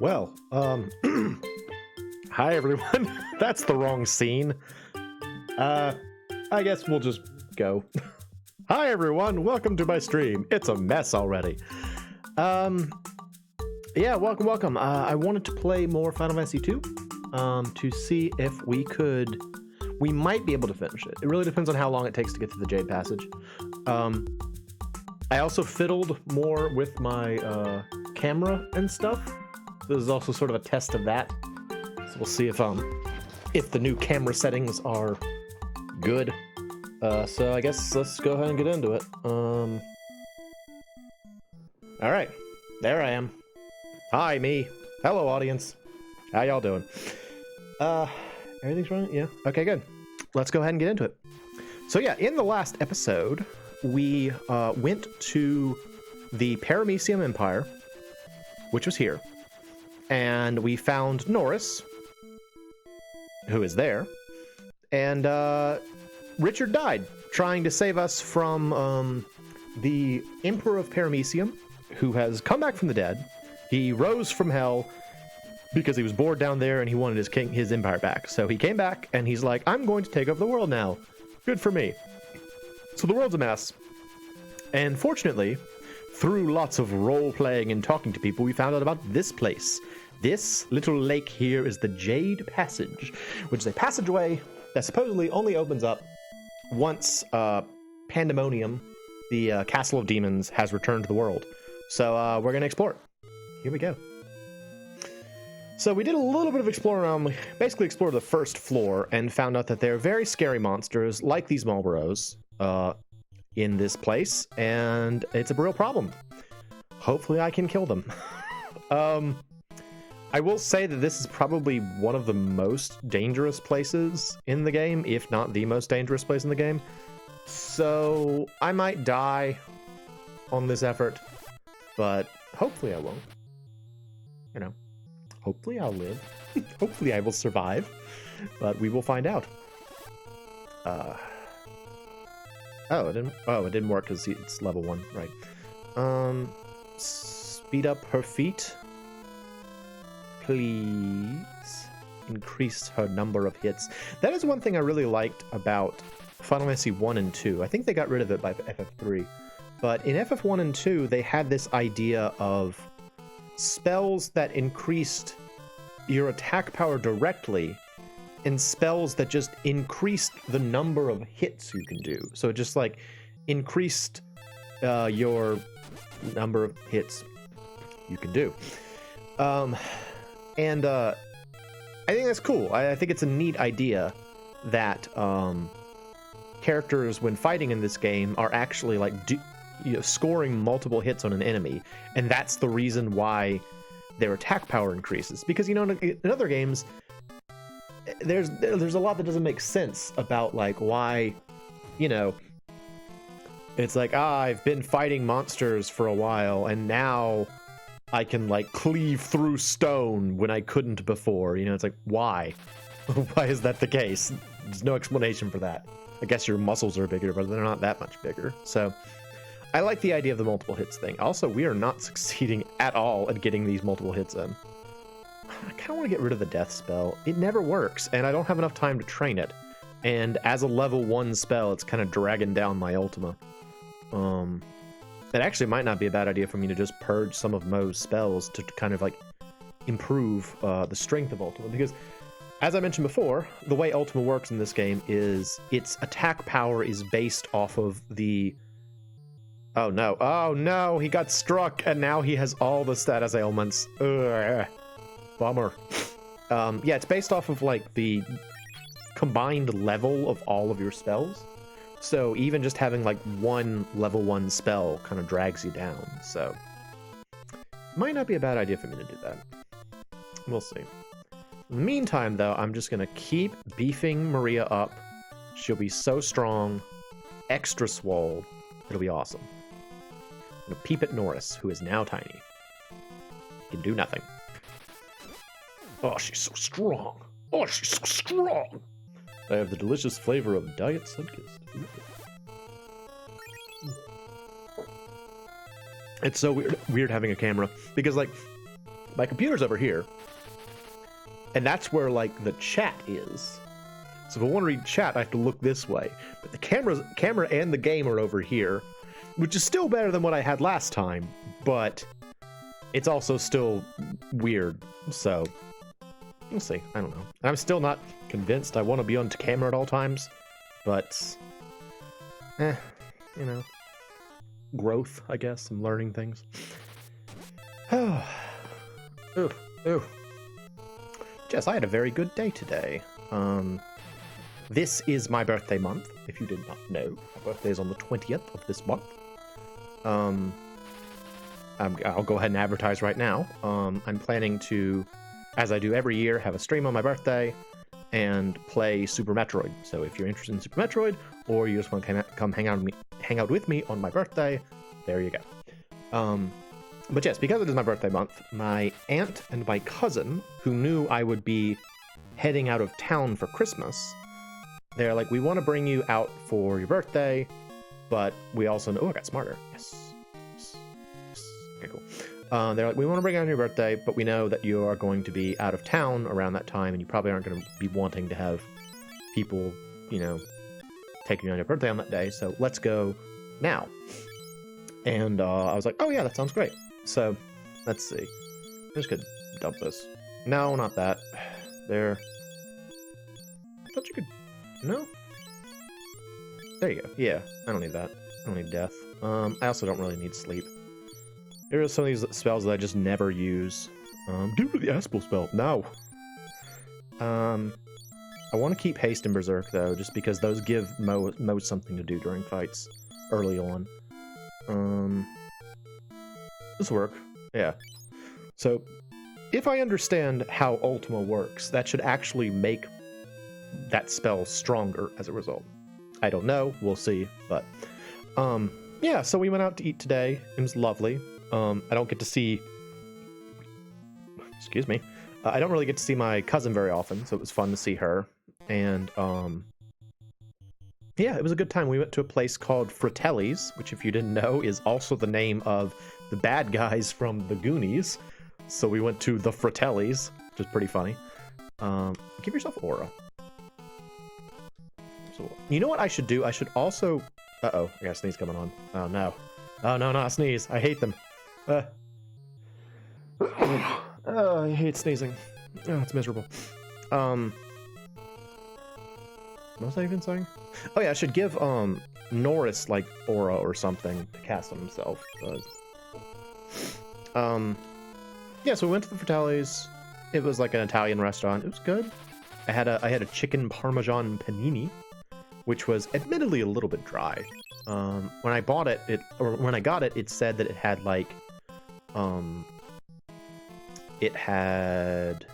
Well, hi everyone. That's the wrong scene. I guess we'll just go. Hi everyone, welcome to my stream. It's a mess already. Yeah, welcome. I wanted to play more Final Fantasy 2 to see if we might be able to finish it. It really depends on how long it takes to get to the Jade Passage. I also fiddled more with my camera and stuff. This is also sort of a test of that. So we'll see if the new camera settings are good. So I guess let's go ahead and get into it. All right, there I am. Hi, me. Hello, audience. How y'all doing? Everything's running? Yeah. Okay, good. Let's go ahead and get into it. So yeah, in the last episode, we went to the Paramecium Empire, which was here, and we found Norris, who is there, and Richard died trying to save us from the Emperor of Paramecium, who has come back from the dead. He rose from hell because he was bored down there and he wanted his empire back. So he came back and he's like, I'm going to take over the world now. Good for me. So the world's a mess. And fortunately, through lots of role-playing and talking to people, we found out about this place. This little lake here is the Jade Passage, which is a passageway that supposedly only opens up once Pandemonium, the Castle of Demons, has returned to the world. So we're going to explore it. Here we go. So we did a little bit of exploring around, basically explored the first floor, and found out that there are very scary monsters, like these Marlboros, in this place, and it's a real problem. Hopefully I can kill them. I will say that this is probably one of the most dangerous places in the game, if not the most dangerous place in the game. So I might die on this effort, but hopefully I won't. You know, hopefully I'll live. Hopefully I will survive, but we will find out. Oh, it didn't work because it's level 1, right? Speed up her feet, please. Increase her number of hits. That is one thing I really liked about Final Fantasy 1 and 2. I think they got rid of it by FF3, but in FF1 and 2 they had this idea of spells that increased your attack power directly and spells that just increased the number of hits you can do. So it just like increased your number of hits you can do. And I think that's cool. I think it's a neat idea that characters, when fighting in this game, are actually like scoring multiple hits on an enemy, and that's the reason why their attack power increases. Because, you know, in other games, there's a lot that doesn't make sense about like why, you know, it's like, I've been fighting monsters for a while and now I can like cleave through stone when I couldn't before. You know, it's like, why? Why is that the case? There's no explanation for that. I guess your muscles are bigger, but they're not that much bigger. So I like the idea of the multiple hits thing. Also, we are not succeeding at all at getting these multiple hits in. I kind of want to get rid of the death spell. It never works, and I don't have enough time to train it. And as a level 1 spell, it's kind of dragging down my Ultima. It actually might not be a bad idea for me to just purge some of Moe's spells to kind of like improve the strength of Ultima. Because, as I mentioned before, the way Ultima works in this game is its attack power is based off of the... Oh no, he got struck, and now he has all the status ailments. Ugh. Bummer. Yeah, it's based off of like the combined level of all of your spells. So even just having like one level 1 spell kind of drags you down. So might not be a bad idea for me to do that. We'll see. In the meantime, though, I'm just gonna keep beefing Maria up. She'll be so strong, extra swole. It'll be awesome. I'm gonna peep at Norris, who is now tiny. He can do nothing. Oh, she's so strong. Oh, she's so strong. I have the delicious flavor of Diet Sunkist. It's so weird having a camera, because like my computer's over here, and that's where like the chat is. So if I want to read chat, I have to look this way. But the camera and the game are over here, which is still better than what I had last time, but it's also still weird. So we'll see. I don't know. I'm still not convinced I want to be on camera at all times, but you know, growth, I guess. I'm learning things. Ooh. Jess, I had a very good day today. This is my birthday month, if you did not know. My birthday is on the 20th of this month. I'll go ahead and advertise right now. I'm planning to, as I do every year, have a stream on my birthday and play Super Metroid. So if you're interested in Super Metroid, or you just want to come hang out with me on my birthday, there you go. But yes, because it is my birthday month, my aunt and my cousin, who knew I would be heading out of town for Christmas, they're like, we want to bring you out for your birthday, but we also know... Oh, I got smarter. Yes. Okay, cool. They're like, we want to bring you out on your birthday, but we know that you are going to be out of town around that time, and you probably aren't going to be wanting to have people, you know, taking you on your birthday on that day, so let's go now. And I was like, oh yeah, that sounds great. So, let's see. I'm just gonna dump this. No, not that. There. I thought you could... No? There you go. Yeah, I don't need that. I don't need death. I also don't really need sleep. There are some of these spells that I just never use. Give me the Aspel spell. No. I want to keep Haste and Berserk, though, just because those give Moe something to do during fights early on. This will work. Yeah. So, if I understand how Ultima works, that should actually make that spell stronger as a result. I don't know. We'll see. But, yeah, so we went out to eat today. It was lovely. I don't get to see... Excuse me. I don't really get to see my cousin very often, so it was fun to see her. And, yeah, it was a good time. We went to a place called Fratelli's, which, if you didn't know, is also the name of the bad guys from the Goonies. So we went to the Fratelli's, which is pretty funny. Give yourself aura. So, you know what I should do? I should also... Uh-oh, I got a sneeze coming on. Oh, no. Oh, no, not a sneeze. I hate them. Oh, I hate sneezing. Oh, it's miserable. What was I even saying? Oh yeah, I should give Norris like aura or something to cast on himself. Yeah, so we went to the Fratelli's. It was like an Italian restaurant. It was good. I had a chicken parmesan panini, which was admittedly a little bit dry. When I bought it, when I got it, it said that it had like it had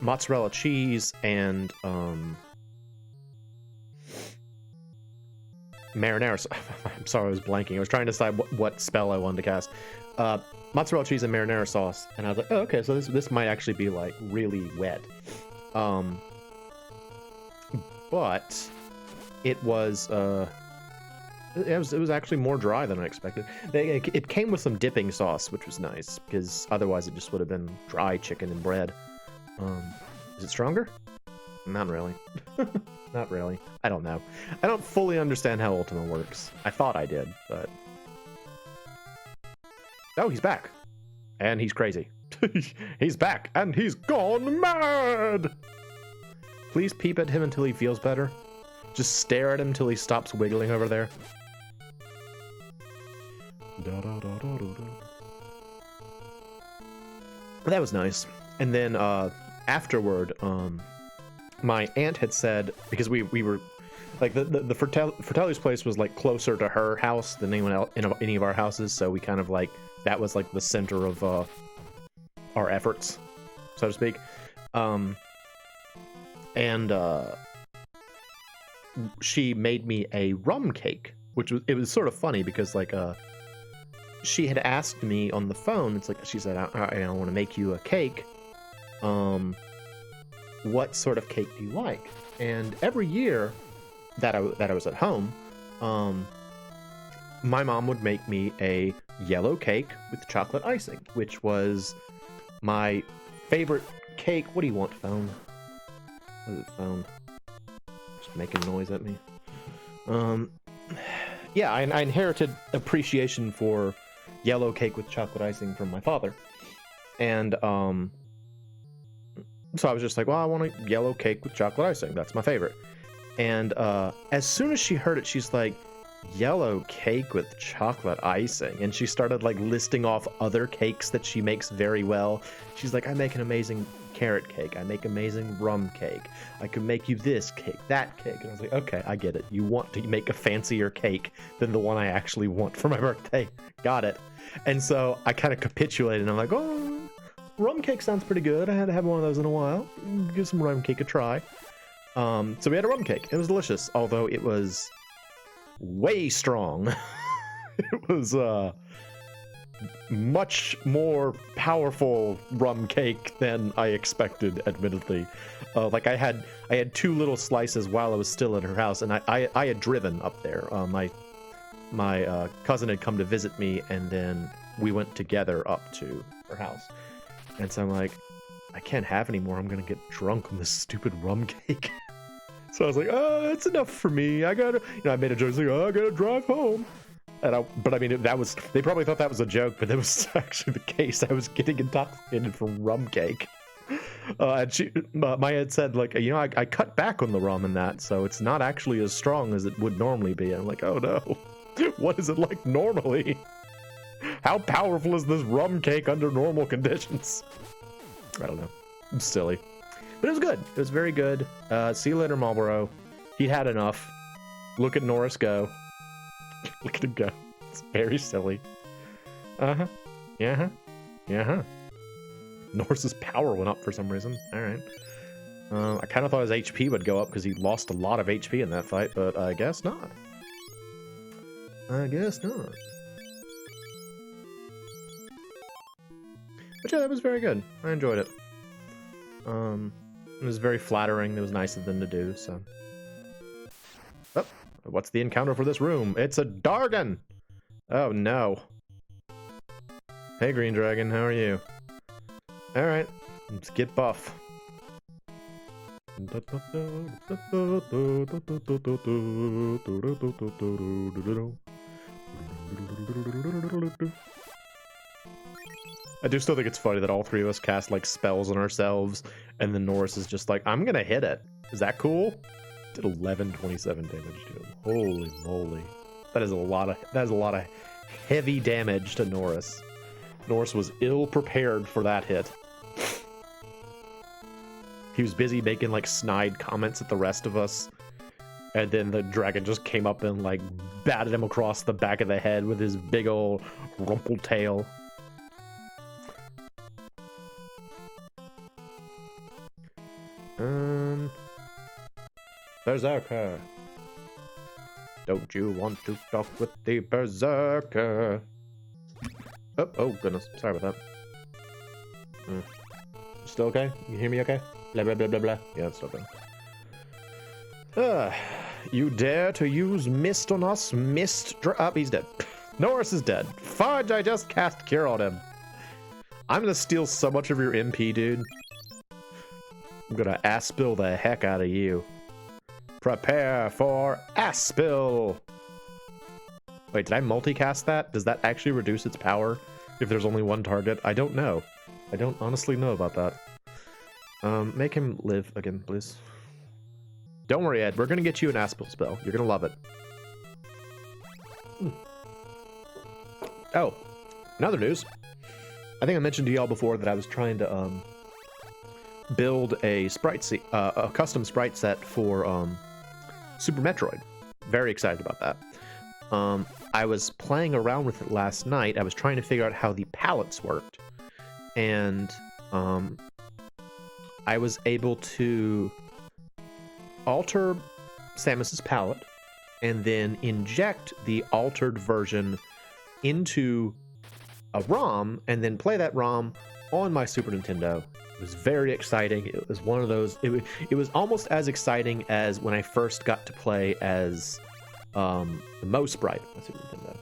mozzarella cheese and marinara. I'm sorry, I was blanking. I was trying to decide what spell I wanted to cast. Mozzarella cheese and marinara sauce, and I was like, oh, okay, so this might actually be like really wet. But it was it was actually more dry than I expected. It came with some dipping sauce, which was nice, because otherwise it just would have been dry chicken and bread. Is it stronger? Not really. Not really. I don't know. I don't fully understand how Ultima works. I thought I did, but... Oh, he's back. And he's crazy. He's back, and he's gone mad! Please peep at him until he feels better. Just stare at him until he stops wiggling over there. That was nice. And then, afterward, my aunt had said, because we were like the Fratelli's place was like closer to her house than anyone else in any of our houses, so we kind of like that was like the center of our efforts, so to speak. And she made me a rum cake, which was sort of funny because like she had asked me on the phone. It's like she said, I want to make you a cake. What sort of cake do you like? And every year that I was at home, my mom would make me a yellow cake with chocolate icing, which was my favorite cake. What do you want, phone? What is it, phone? Just making noise at me. Yeah, I inherited appreciation for yellow cake with chocolate icing from my father. And so I was just like, well, I want a yellow cake with chocolate icing. That's my favorite. And as soon as she heard it, she's like, yellow cake with chocolate icing. And she started like listing off other cakes that she makes very well. She's like, I make an amazing carrot cake. I make amazing rum cake. I can make you this cake, that cake. And I was like, okay, I get it. You want to make a fancier cake than the one I actually want for my birthday. Got it. And so I kind of capitulated and I'm like, oh, rum cake sounds pretty good. I hadn't had one of those in a while. Give some rum cake a try. So we had a rum cake. It was delicious, although it was way strong. It was much more powerful rum cake than I expected, admittedly. Like I had 2 little slices while I was still at her house, and I had driven up there. My cousin had come to visit me, and then we went together up to her house. And so I'm like, I can't have any more. I'm gonna get drunk on this stupid rum cake. So I was like, oh, it's enough for me. I gotta, I made a joke like, oh, I gotta drive home. But I mean, they probably thought that was a joke, but that was actually the case. I was getting intoxicated from rum cake. And Maya had said, like, I cut back on the rum in that, so it's not actually as strong as it would normally be. And I'm like, oh no, what is it like normally? How powerful is this rum cake under normal conditions? I don't know. I'm silly. But it was good. It was very good. See you later, Marlboro. He had enough. Look at Norris go. Look at him go. It's very silly. Uh-huh. Yeah-huh. Yeah-huh. Norris's power went up for some reason. Alright. I kind of thought his HP would go up because he lost a lot of HP in that fight, but I guess not. I guess not. But yeah, that was very good. I enjoyed it. It was very flattering. It was nice of them to do, so. Oh, what's the encounter for this room? It's a Dargon! Oh, no. Hey, Green Dragon, how are you? Alright, let's get buff. I do still think it's funny that all 3 of us cast like spells on ourselves, and then Norris is just like, I'm gonna hit it. Is that cool? Did 1127 damage to him. Holy moly. That is a lot of heavy damage to Norris. Norris was ill prepared for that hit. He was busy making like snide comments at the rest of us, and then the dragon just came up and like batted him across the back of the head with his big old rumple tail. Berserker. Don't you want to talk with the Berserker? Oh goodness. Sorry about that. Still okay? You hear me okay? Blah, blah, blah, blah, blah. Yeah, it's still good. You dare to use mist on us? He's dead. Norris is dead. Fudge, I just cast Cure on him. I'm gonna steal so much of your MP, dude. I'm gonna ass-spill the heck out of you. Prepare for ass-spill! Wait, did I multicast that? Does that actually reduce its power if there's only one target? I don't know. I don't honestly know about that. Make him live again, please. Don't worry, Ed. We're gonna get you an ass-spill spell. You're gonna love it. Oh, in other news, I think I mentioned to y'all before that I was trying to build a a custom sprite set for Super Metroid. Very excited about that. I was playing around with it last night. I was trying to figure out how the palettes worked, and I was able to alter Samus's palette and then inject the altered version into a ROM and then play that ROM on my Super Nintendo. It was very exciting. It was one of those, it was almost as exciting as when I first got to play as the Moe sprite on Super Nintendo.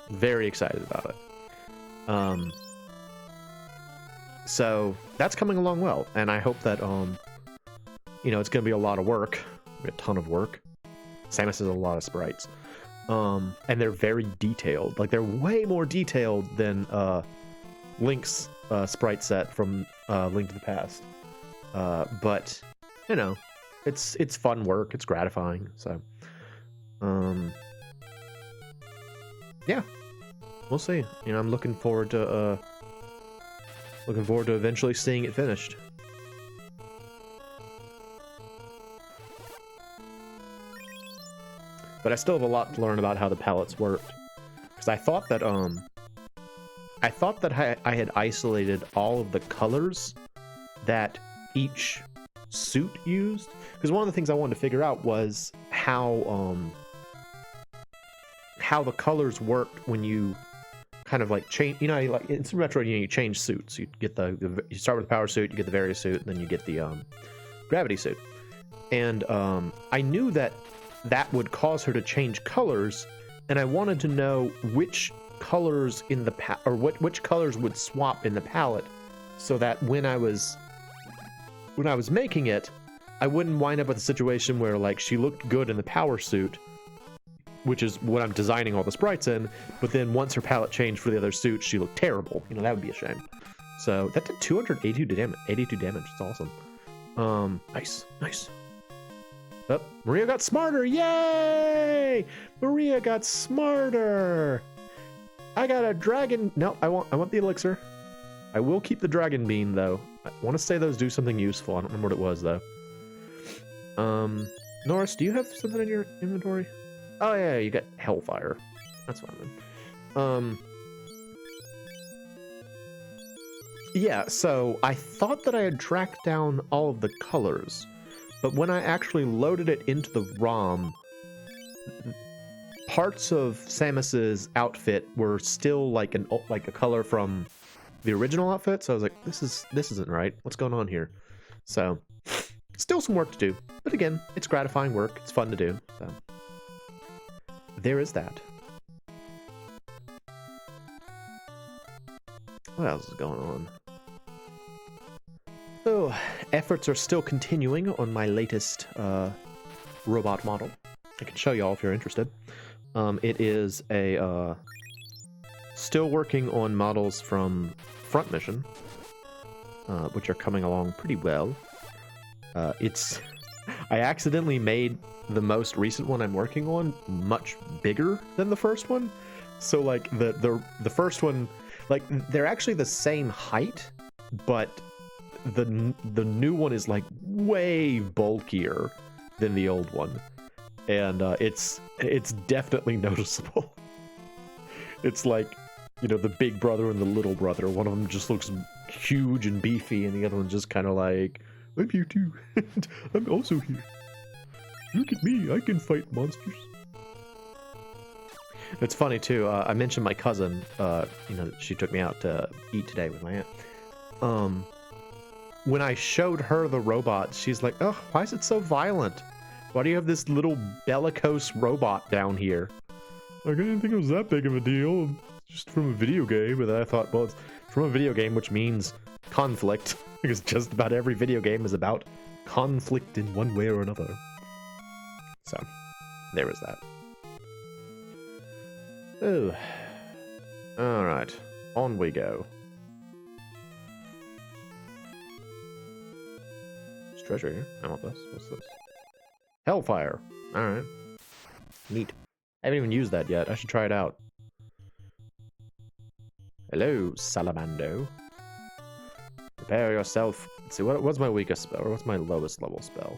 Very excited about it. So that's coming along well, and I hope that you know, it's gonna be a lot of work, a ton of work. Samus has a lot of sprites, and they're very detailed. Like, they're way more detailed than Link's sprite set from Link to the Past. But you know, it's fun work. It's gratifying. So, yeah, we'll see. You know, I'm looking forward to eventually seeing it finished. But I still have a lot to learn about how the palettes worked, because I thought that I had isolated all of the colors that each suit used, because one of the things I wanted to figure out was how the colors worked when you kind of like change. You know, like in Super Metroid, you change suits. You get you start with the power suit, you get the Varia suit, and then you get the gravity suit. And I knew that would cause her to change colors, and I wanted to know which colors in the which colors would swap in the palette, so that when I was making it, I wouldn't wind up with a situation where, like, she looked good in the power suit, which is what I'm designing all the sprites in, but then once her palette changed for the other suit, she looked terrible. You know, that would be a shame. So that did 282 damage. 82 damage. It's awesome. Nice. Oh, Maria got smarter! Yay! Maria got smarter! I got a dragon. No, I want the elixir. I will keep the dragon bean though. I want to say those do something useful. I don't remember what it was though. Norris, do you have something in your inventory? Oh yeah, you got Hellfire. That's fine. Yeah, so I thought that I had tracked down all of the colors, but when I actually loaded it into the ROM, parts of Samus's outfit were still like a color from the original outfit. So I was like, this isn't right. What's going on here? So still some work to do, but again, it's gratifying work. It's fun to do. So there is that. What else is going on? So, efforts are still continuing on my latest robot model. I can show y'all if you're interested. It is a still working on models from Front Mission, which are coming along pretty well. I accidentally made the most recent one I'm working on much bigger than the first one. So like the first one, like they're actually the same height, but the new one is like way bulkier than the old one, and it's definitely noticeable. It's like, you know, the big brother and the little brother. One of them just looks huge and beefy, and the other one's just kind of like, I'm here too. I'm also here. Look at me, I can fight monsters. It's funny too. I mentioned my cousin. You know, she took me out to eat today with my aunt. When I showed her the robot, she's like, "Oh, why is it so violent? Why do you have this little bellicose robot down here?" Like, I didn't think it was that big of a deal. Just from a video game. And then I thought, well, it's from a video game, which means conflict. Because just about every video game is about conflict in one way or another. So, there is that. Oh. Alright. On we go. There's treasure here. I want this. What's this? Hellfire. Alright. Neat. I haven't even used that yet. I should try it out. Hello, Salamando. Prepare yourself. Let's see, what's my weakest spell? Or what's my lowest level spell?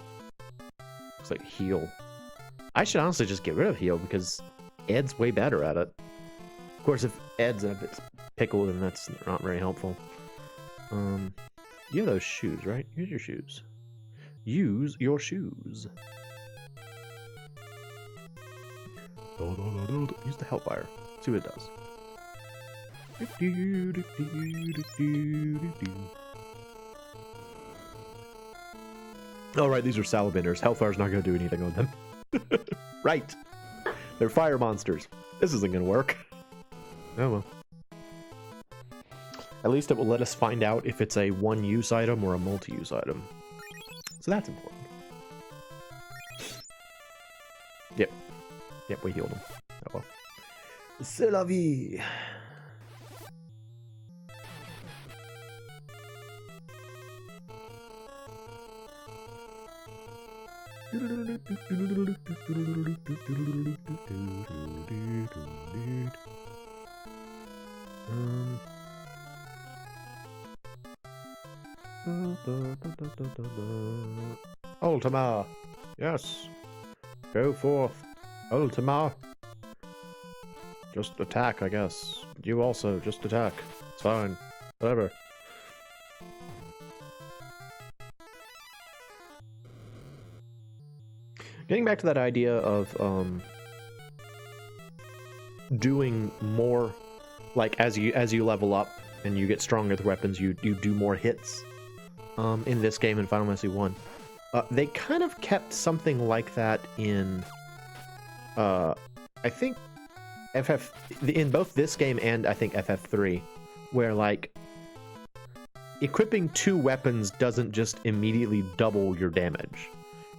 Looks like heal. I should honestly just get rid of heal, because Ed's way better at it. Of course, if Ed's in a bit pickle, then that's not very helpful. You have those shoes, right? Use your shoes. Use your shoes. Use the Hellfire. See what it does. Oh, right, these are salamanders. Hellfire's not going to do anything on them. Right. They're fire monsters. This isn't going to work. Oh, well. At least it will let us find out if it's a one-use item or a multi-use item. So that's important. Yep. Yep, we healed him. Oh well. C'est la vie! Ultima! Yes! Go forth! Ultima! Just attack, I guess. You also, just attack. It's fine. Whatever. Getting back to that idea of doing more, like as you level up and you get stronger with weapons, you do more hits. In this game in Final Fantasy 1, they kind of kept something like that in, I think in both this game and I think FF3, where like equipping 2 weapons doesn't just immediately double your damage.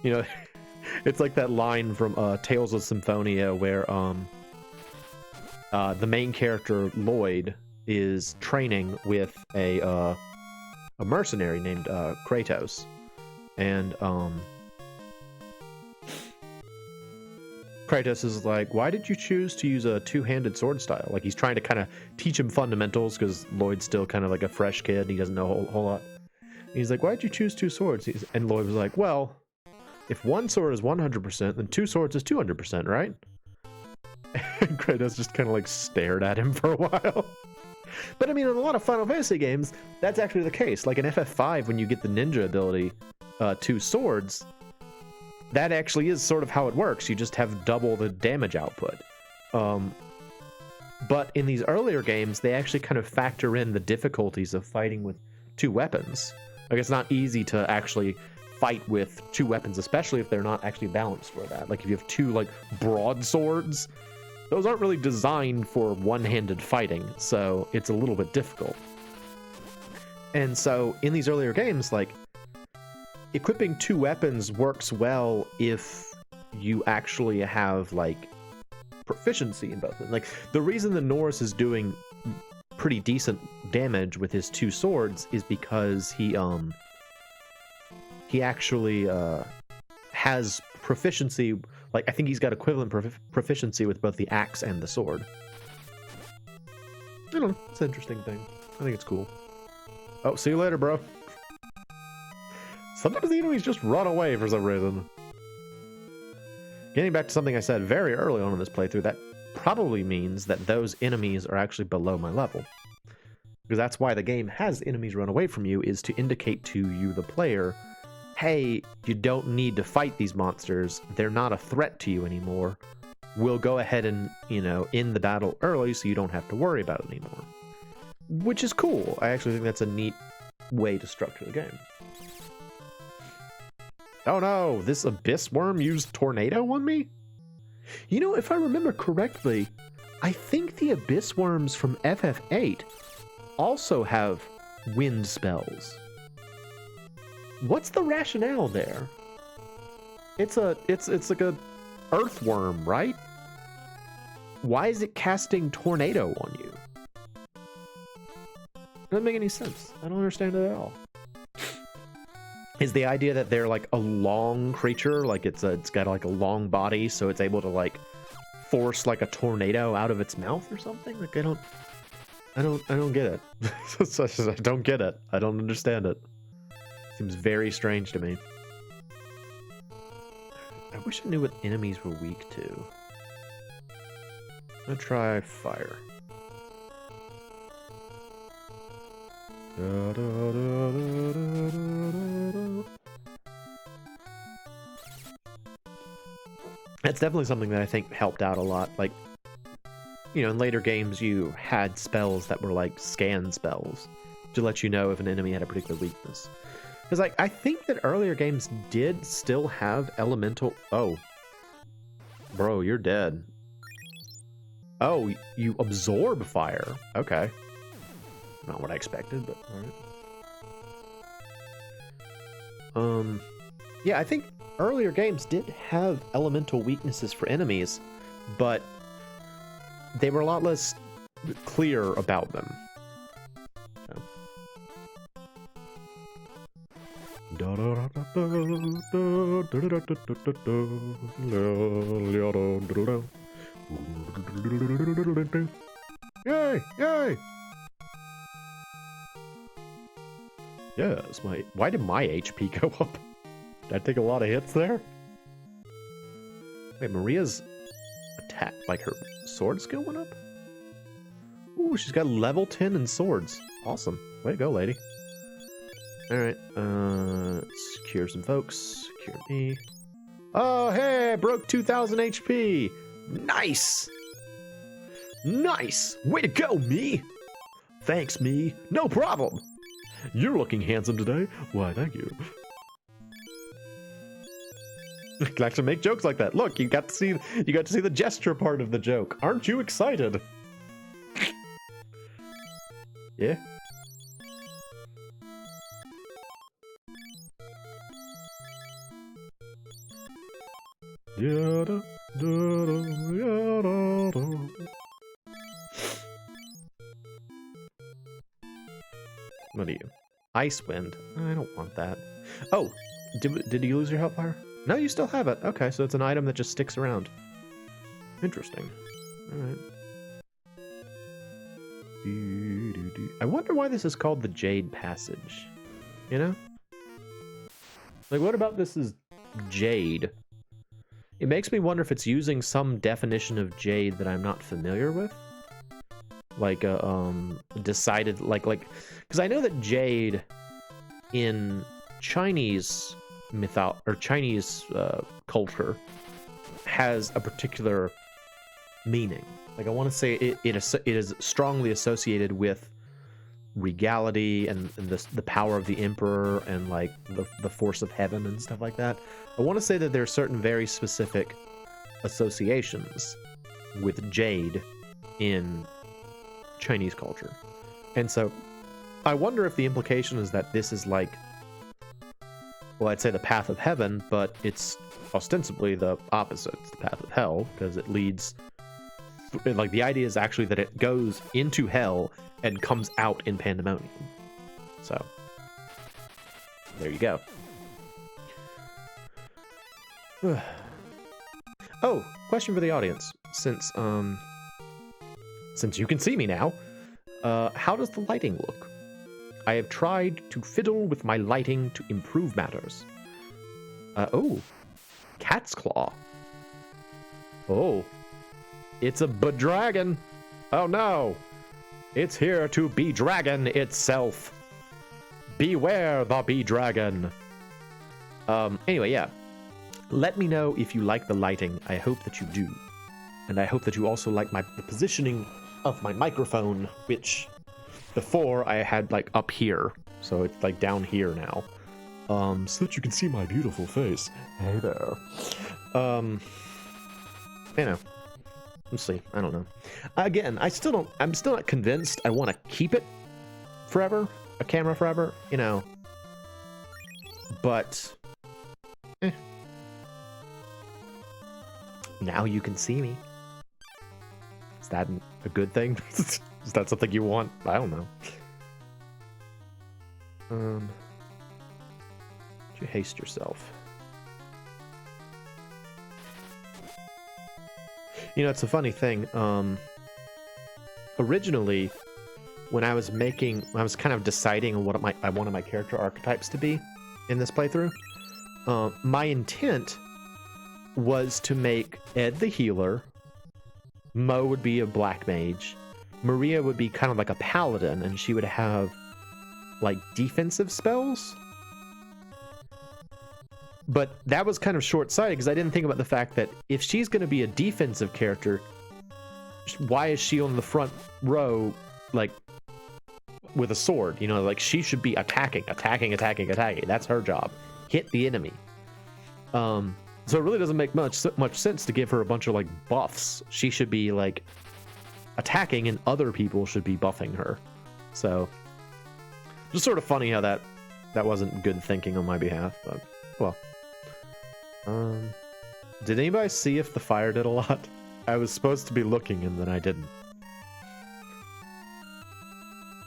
You know, it's like that line from Tales of Symphonia where the main character Lloyd is training with a mercenary named Kratos, and Kratos is like, why did you choose to use a two-handed sword style? Like, he's trying to kind of teach him fundamentals because Lloyd's still kind of like a fresh kid and he doesn't know a whole lot. And he's like, why did you choose 2 swords? And Lloyd was like, well, if 1 sword is 100%, then 2 swords is 200%, right? And Kratos just kind of like stared at him for a while. But I mean, in a lot of Final Fantasy games, that's actually the case. Like in FF5, when you get the ninja ability, 2 swords, that actually is sort of how it works. You just have double the damage output. But in these earlier games, they actually kind of factor in the difficulties of fighting with 2 weapons. Like, it's not easy to actually fight with 2 weapons, especially if they're not actually balanced for that. Like, if you have 2, like, broadswords, those aren't really designed for one-handed fighting, so it's a little bit difficult. And so, in these earlier games, like, equipping 2 weapons works well if you actually have, like, proficiency in both of them. Like, the reason the Norse is doing pretty decent damage with his 2 swords is because he actually has proficiency. Like, I think he's got equivalent proficiency with both the axe and the sword. I don't know. It's an interesting thing. I think it's cool. Oh, see you later, bro. Sometimes the enemies just run away for some reason. Getting back to something I said very early on in this playthrough, that probably means that those enemies are actually below my level. Because that's why the game has enemies run away from you, is to indicate to you, the player, hey, you don't need to fight these monsters. They're not a threat to you anymore. We'll go ahead and, you know, end the battle early so you don't have to worry about it anymore. Which is cool. I actually think that's a neat way to structure the game. Oh no, this abyss worm used tornado on me? You know, if I remember correctly, I think the abyss worms from FF8 also have wind spells. What's the rationale there? It's like a earthworm, right? Why is it casting tornado on you? Doesn't make any sense. I don't understand it at all. Is the idea that they're like a long creature, like it's got like a long body, so it's able to like force like a tornado out of its mouth or something? Like I don't get it. I don't get it. I don't understand it. Seems very strange to me. I wish I knew what enemies were weak to. I'm gonna try fire. That's definitely something that I think helped out a lot. Like, you know, in later games you had spells that were like scan spells to let you know if an enemy had a particular weakness. Because like, I think that earlier games did still have elemental... Oh. Bro, you're dead. Oh, you absorb fire. Okay. Not what I expected, but all right. Yeah, I think earlier games did have elemental weaknesses for enemies, but they were a lot less clear about them. Yay! Yay! Yes, why did my HP go up? Did I take a lot of hits there? Wait, Maria's attack, like her sword skill went up? Ooh, she's got level 10 in swords. Awesome. Way to go, lady. Alright, let's cure some folks. Cure me. Oh, hey, I broke 2,000 HP. Nice! Nice! Way to go, me! Thanks, me. No problem! You're looking handsome today. Why, thank you. I can actually make jokes like that. Look, you got to see the gesture part of the joke. Aren't you excited? Yeah. Yada, yada, yada. What are you? Ice Wind. I don't want that. Oh, did you lose your health bar? No, you still have it. Okay, so it's an item that just sticks around. Interesting. Alright. I wonder why this is called the Jade Passage. You know? Like, what about this is Jade? It makes me wonder if it's using some definition of Jade that I'm not familiar with. Like decided because I know that Jade in Chinese Chinese culture has a particular meaning. Like, I want to say it is strongly associated with regality and the power of the emperor and like the force of heaven and stuff like that. I want to say that there are certain very specific associations with Jade in Chinese culture. And so I wonder if the implication is that this is like, well, I'd say the path of heaven, but it's ostensibly the opposite. It's the path of hell, because it leads, like, the idea is actually that it goes into hell and comes out in pandemonium. So there you go. Oh, question for the audience. Since you can see me now, how does the lighting look? I have tried to fiddle with my lighting to improve matters. Oh, cat's claw. Oh, it's a dragon. Oh no, it's here to be dragon itself. Beware the bee dragon. Anyway, yeah. Let me know if you like the lighting. I hope that you do. And I hope that you also like the positioning of my microphone, which before I had like up here. So it's like down here now. So that you can see my beautiful face. Hey there. You know. Let's see. I don't know. Again, I'm still not convinced I want to keep it forever. A camera forever, you know. But now you can see me. Is that a good thing? Is that something you want? I don't know. You haste yourself. You know, it's a funny thing. Originally, when I was kind of deciding on what I wanted my character archetypes to be in this playthrough, my intent was to make Ed the healer, Moe would be a black mage, Maria would be kind of like a paladin, and she would have like defensive spells. But that was kind of short-sighted because I didn't think about the fact that if she's going to be a defensive character, why is she on the front row, like, with a sword? You know, like, she should be attacking. That's her job. Hit the enemy. So it really doesn't make much sense to give her a bunch of, like, buffs. She should be, like, attacking, and other people should be buffing her. So, just sort of funny how that wasn't good thinking on my behalf, but, well. Did anybody see if the fire did a lot? I was supposed to be looking and then I didn't.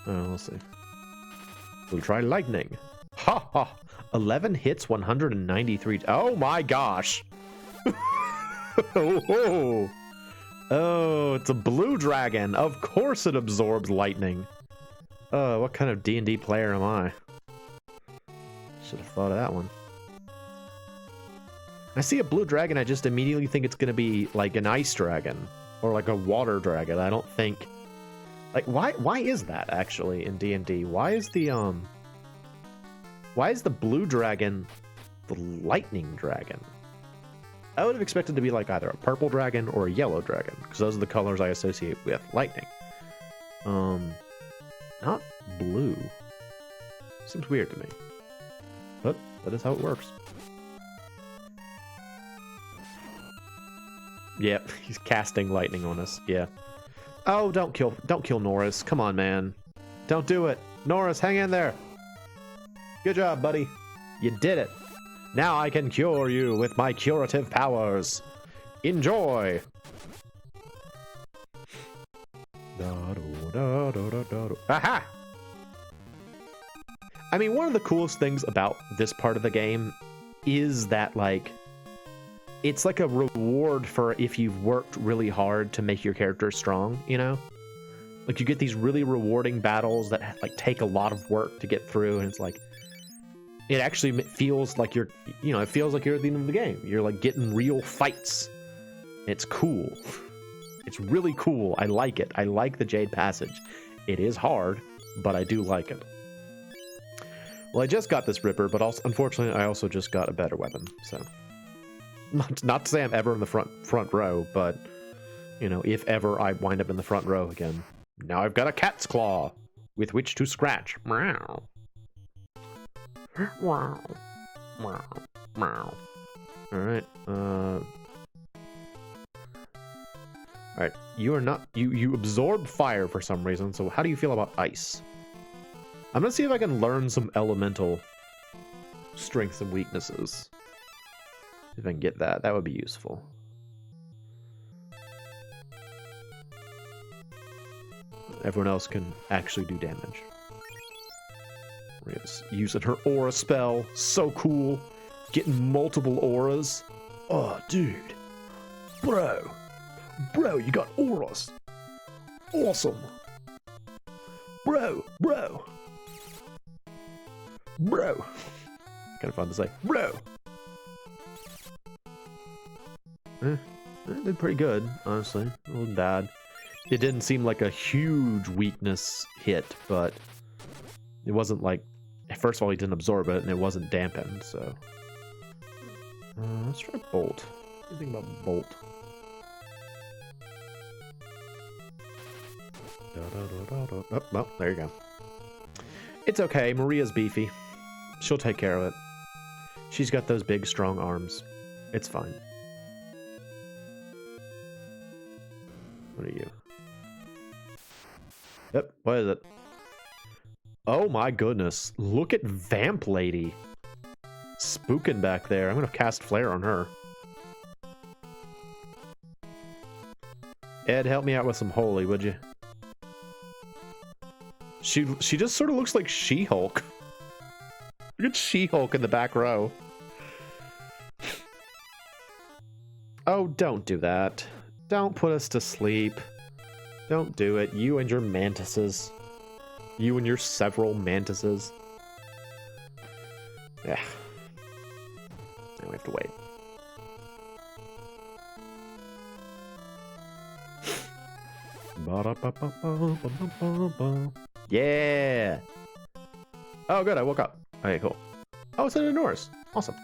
Oh, we'll see. We'll try lightning. Ha ha! 11 hits, 193. Oh my gosh! Oh, oh, it's a blue dragon. Of course it absorbs lightning. Oh, what kind of D&D player am I? Should have thought of that one. I see a blue dragon, I just immediately think it's gonna be like an ice dragon or like a water dragon. I don't think, like, why is that actually in D&D? Why is the blue dragon the lightning dragon? I would have expected to be like either a purple dragon or a yellow dragon, because those are the colors I associate with lightning. Not blue. Seems weird to me, but that is how it works. Yep, he's casting lightning on us. Yeah. Oh, don't kill Norris. Come on, man. Don't do it. Norris, hang in there. Good job, buddy. You did it. Now I can cure you with my curative powers. Enjoy. Aha! I mean, one of the coolest things about this part of the game is that, like, it's like a reward for if you've worked really hard to make your character strong, you know? Like, you get these really rewarding battles that, like, take a lot of work to get through, and it's like, it actually feels like you're, you know, it feels like you're at the end of the game. You're, like, getting real fights. It's cool. It's really cool. I like it. I like the Jade Passage. It is hard, but I do like it. Well, I just got this Ripper, but also, unfortunately, I also just got a better weapon, so... Not to say I'm ever in the front row, but, you know, if ever I wind up in the front row again. Now I've got a cat's claw with which to scratch. Meow. Wow. Meow. Meow. Alright, Alright, you are not... You absorb fire for some reason, so how do you feel about ice? I'm gonna see if I can learn some elemental strengths and weaknesses. If I can get that, that would be useful. Everyone else can actually do damage. Maria's using her aura spell. So cool. Getting multiple auras. Oh, dude. Bro, you got auras. Awesome. Bro. Kind of fun to say. Bro. It did pretty good, honestly. It wasn't bad. It didn't seem like a huge weakness hit, but it wasn't like... First of all, he didn't absorb it, and it wasn't dampened, so... let's try Bolt. What do you think about Bolt? Oh, well, there you go. It's okay, Maria's beefy. She'll take care of it. She's got those big, strong arms. It's fine. What are you? Yep, what is it? Oh my goodness. Look at Vamp Lady. Spooking back there. I'm gonna cast Flare on her. Ed, help me out with some holy, would you? She just sort of looks like She-Hulk. Look at She-Hulk in the back row. Oh, don't do that. Don't put us to sleep. Don't do it. You and your mantises. You and your several mantises. Yeah. Now we have to wait. Yeah! Oh, good. I woke up. Okay, cool. Oh, it's in Norris. Awesome.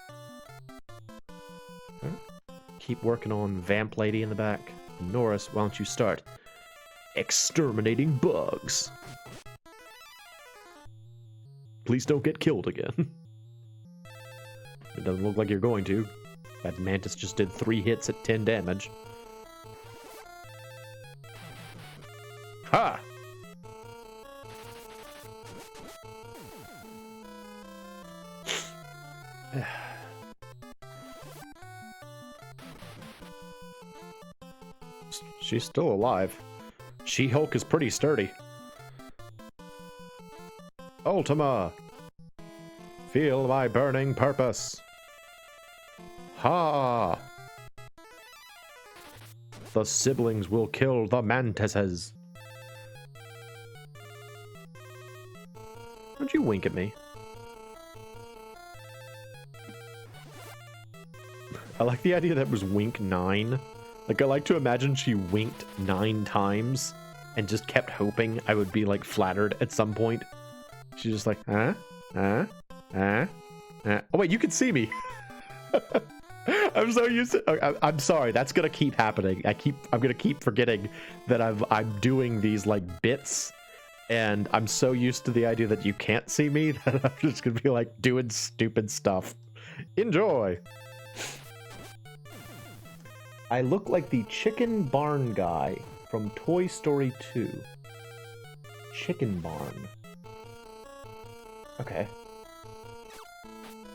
Keep working on Vamp Lady in the back. Norris, why don't you start exterminating bugs? Please don't get killed again. It doesn't look like you're going to. That mantis just did 3 hits at 10 damage. Ha! She's still alive. She-Hulk is pretty sturdy. Ultima! Feel my burning purpose. Ha! The siblings will kill the mantises. Don't you wink at me? I like the idea that was wink 9. Like, I like to imagine she winked 9 times and just kept hoping I would be, like, flattered at some point. She's just like, huh? Huh? Huh? Huh? Oh, wait, you can see me. I'm so used to... I'm sorry, that's gonna keep happening. I'm gonna keep forgetting that I'm doing these, like, bits, and I'm so used to the idea that you can't see me that I'm just gonna be, like, doing stupid stuff. Enjoy! I look like the chicken barn guy from Toy Story 2. Chicken barn. Okay.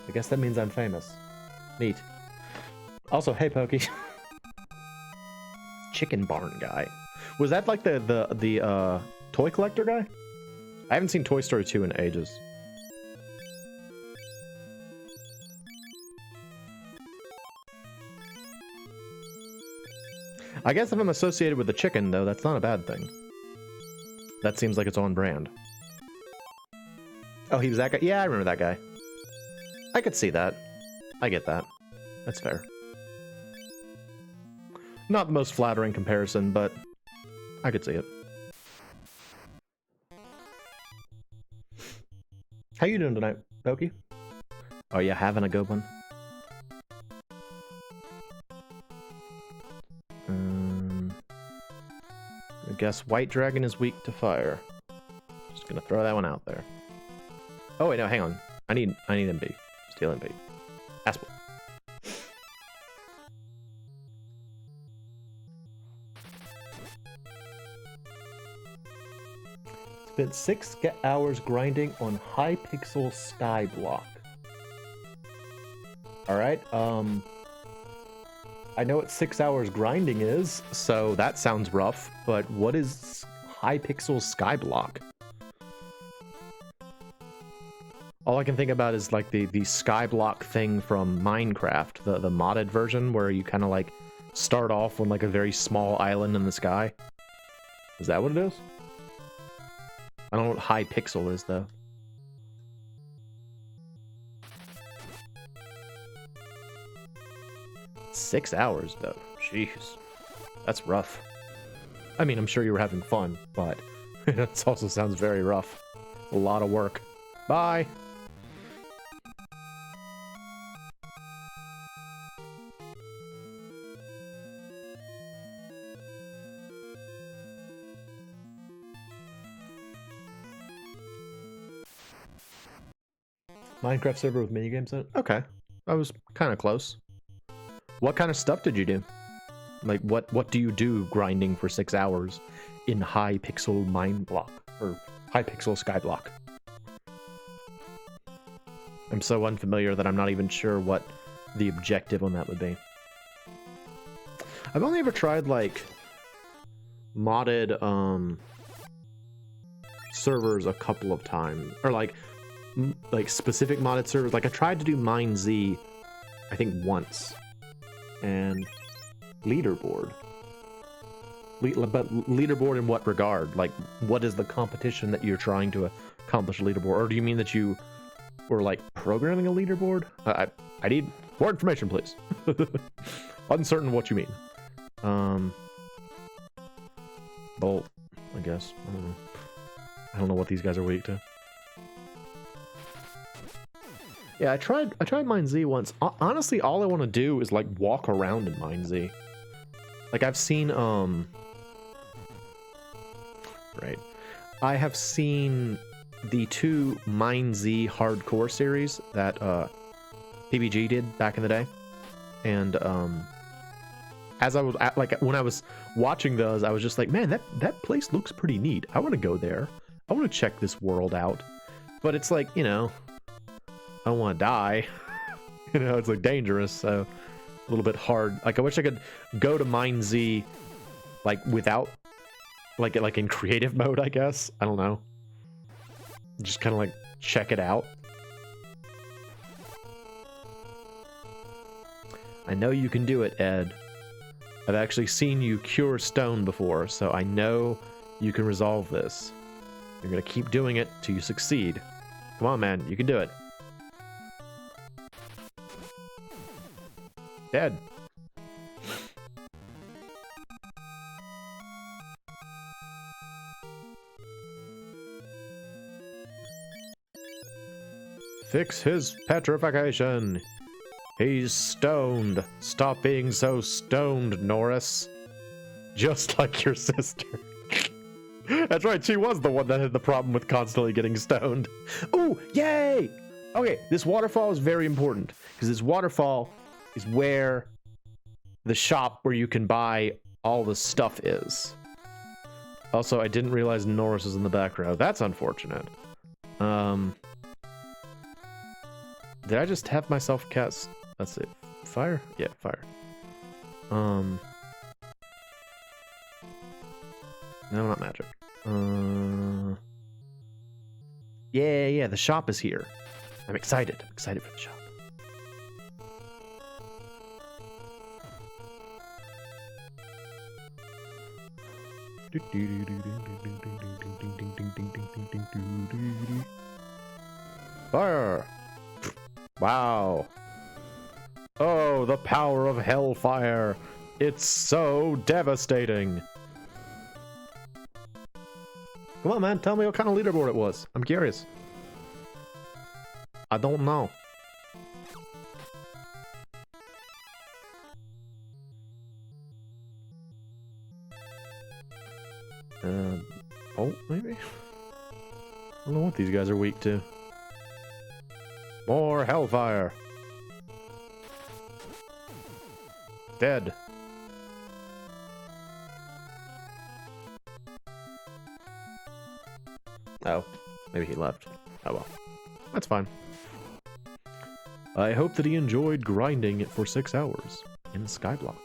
I guess that means I'm famous. Neat. Also, hey, Pokey. Chicken barn guy. Was that like the toy collector guy? I haven't seen Toy Story 2 in ages. I guess if I'm associated with the chicken, though, that's not a bad thing. That seems like it's on brand. Oh, he was that guy? Yeah, I remember that guy. I could see that. I get that. That's fair. Not the most flattering comparison, but I could see it. How you doing tonight, Pokey? Oh, yeah, having a good one. I guess White Dragon is weak to fire. Just gonna throw that one out there. Oh wait, no, hang on. I need MP. Steal MP. Aspel. Spent 6 hours grinding on high pixel Skyblock. Alright, I know what 6 hours grinding is, so that sounds rough, but what is high pixel Skyblock? All I can think about is like the Skyblock thing from Minecraft, the modded version where you kind of like start off on like a very small island in the sky. Is that what it is? I don't know what high pixel is though. Six hours though, jeez, that's rough. I mean, I'm sure you were having fun, but it also sounds very rough. A lot of work. Bye. Minecraft server with minigames in it? Okay, I was kind of close. What kind of stuff did you do? Like, what do you do grinding for 6 hours in high pixel Mineblock or high pixel Skyblock? I'm so unfamiliar that I'm not even sure what the objective on that would be. I've only ever tried like modded servers a couple of times, or like specific modded servers. Like I tried to do MineZ, I think once. And leaderboard. But leaderboard in what regard? Like, what is the competition that you're trying to accomplish a leaderboard? Or do you mean that you were, like, programming a leaderboard? I need more information, please. Uncertain what you mean. Bolt, I guess. I don't know. I don't know what these guys are weak to. Yeah, I tried MineZ once. Honestly, all I want to do is like walk around in MineZ. Like I've seen right. I have seen the 2 MineZ hardcore series that PBG did back in the day. And as I was when I was watching those, I was just like, man, that place looks pretty neat. I want to go there. I want to check this world out. But it's like, you know, I don't want to die. You know, it's like dangerous, so a little bit hard. Like I wish I could go to MineZ like without, like in creative mode, I guess. I don't know. Just kind of like check it out. I know you can do it, Ed. I've actually seen you cure stone before, so I know you can resolve this. You're gonna keep doing it till you succeed. Come on, man, you can do it. Dead. Fix his petrification. He's stoned. Stop being so stoned, Norris. Just like your sister. That's right, she was the one that had the problem with constantly getting stoned. Ooh, yay! Okay, this waterfall is very important, because this waterfall is where the shop where you can buy all the stuff is. Also, I didn't realize Norris was in the back row. That's unfortunate. Did I just have myself cast? Let's see. Fire? Yeah, fire. No, not magic. Yeah, the shop is here. I'm excited. I'm excited for the shop. Fire! Wow. Oh, the power of hellfire. It's so devastating. Come on, man. Tell me what kind of leaderboard it was. I'm curious. I don't know. Oh, maybe? I don't know what these guys are weak to. More hellfire. Dead. Oh, maybe he left. Oh well. That's fine. I hope that he enjoyed grinding for 6 hours in the skyblock.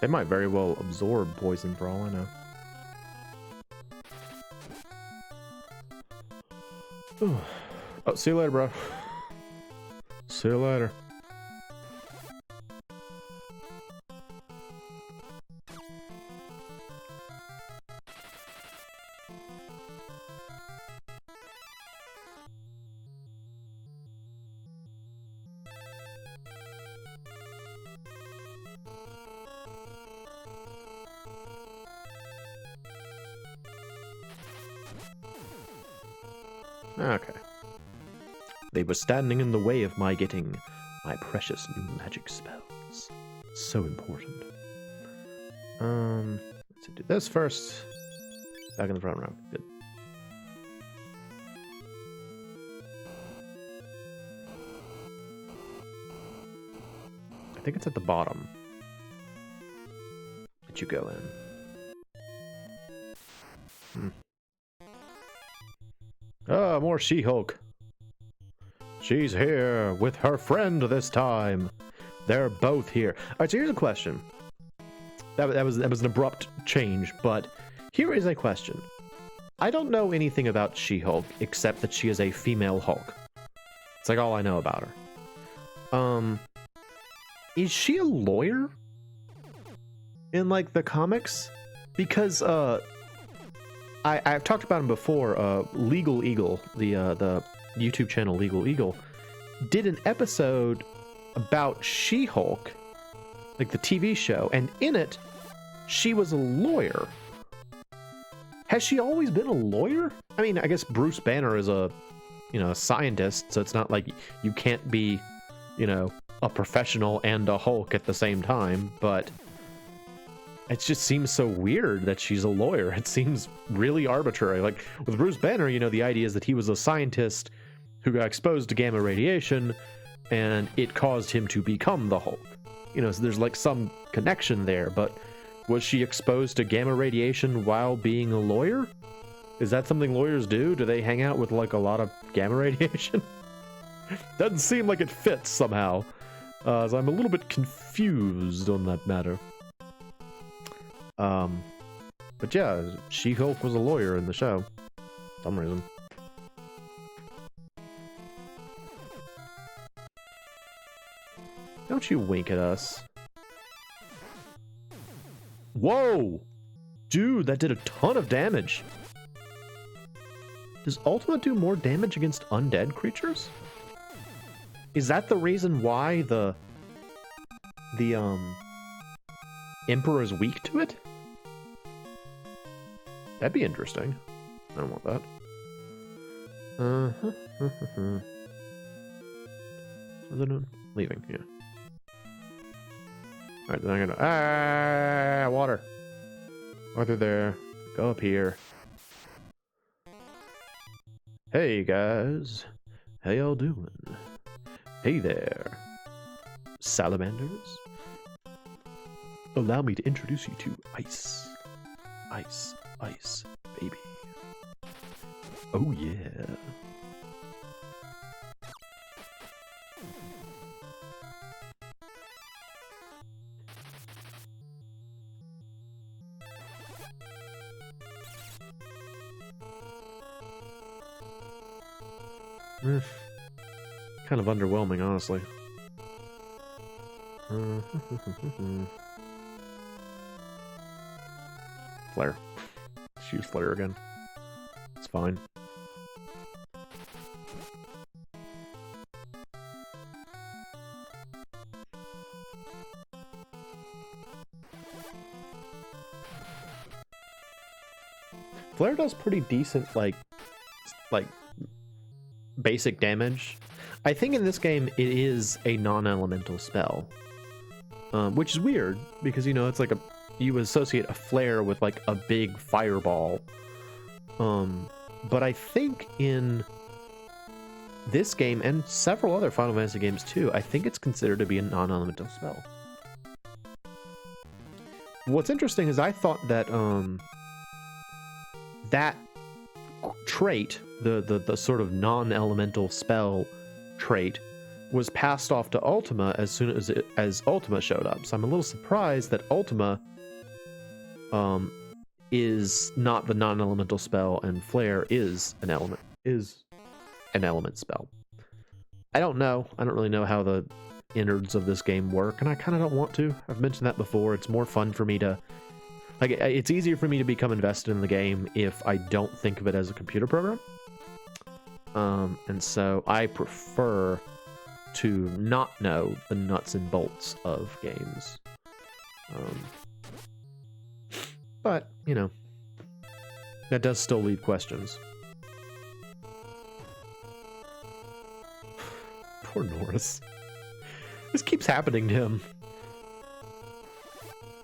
They might very well absorb poison for all I know. Oh, see you later, bro. See you later. Okay. They were standing in the way of my getting my precious new magic spells. So important. Let's do this first. Back in the front row. Good. I think it's at the bottom that you go in. Ah, more She-Hulk. She's here with her friend this time. They're both here. All right, so here's a question. That was an abrupt change, but here is a question. I don't know anything about She-Hulk except that she is a female Hulk. It's like all I know about her. Is she a lawyer in like the comics? Because I've talked about him before. Legal Eagle, the YouTube channel Legal Eagle, did an episode about She-Hulk, like the TV show, and in it, she was a lawyer. Has she always been a lawyer? I mean, I guess Bruce Banner is a scientist, so it's not like you can't be, a professional and a Hulk at the same time, but it just seems so weird that she's a lawyer. It seems really arbitrary. Like with Bruce Banner, the idea is that he was a scientist who got exposed to gamma radiation, and it caused him to become the Hulk. You know, so there's like some connection there, but was she exposed to gamma radiation while being a lawyer? Is that something lawyers do? Do they hang out with like a lot of gamma radiation? Doesn't seem like it fits somehow. So I'm a little bit confused on that matter. But yeah, She-Hulk was a lawyer in the show. For some reason. Don't you wink at us. Whoa! Dude, that did a ton of damage. Does Ultima do more damage against undead creatures? Is that the reason why the Emperor is weak to it? That'd be interesting. I don't want that. Are they doing? Leaving, yeah. Alright, then I'm gonna... water! Water there. Go up here. Hey, guys. How y'all doing? Hey there. Salamanders. Allow me to introduce you to Ice. Ice, ice, baby. Oh, yeah. Kind of underwhelming, honestly. Flare. Let's use Flare again. It's fine. Flare does pretty decent, like basic damage. I think in this game it is a non-elemental spell, which is weird because, you know, it's like you associate a flare with like a big fireball, but I think in this game and several other Final Fantasy games too, I think it's considered to be a non-elemental spell. What's interesting is I thought that that trait, the sort of non-elemental spell trait, was passed off to Ultima as soon as Ultima showed up. So I'm a little surprised that Ultima is not the non-elemental spell and Flare is an element spell. I don't know. I don't really know how the innards of this game work, and I kind of don't want to. I've mentioned that before. It's more fun for me to... Like, it's easier for me to become invested in the game if I don't think of it as a computer program. And so I prefer to not know the nuts and bolts of games. But, you know, that does still leave questions. Poor Norris. This keeps happening to him.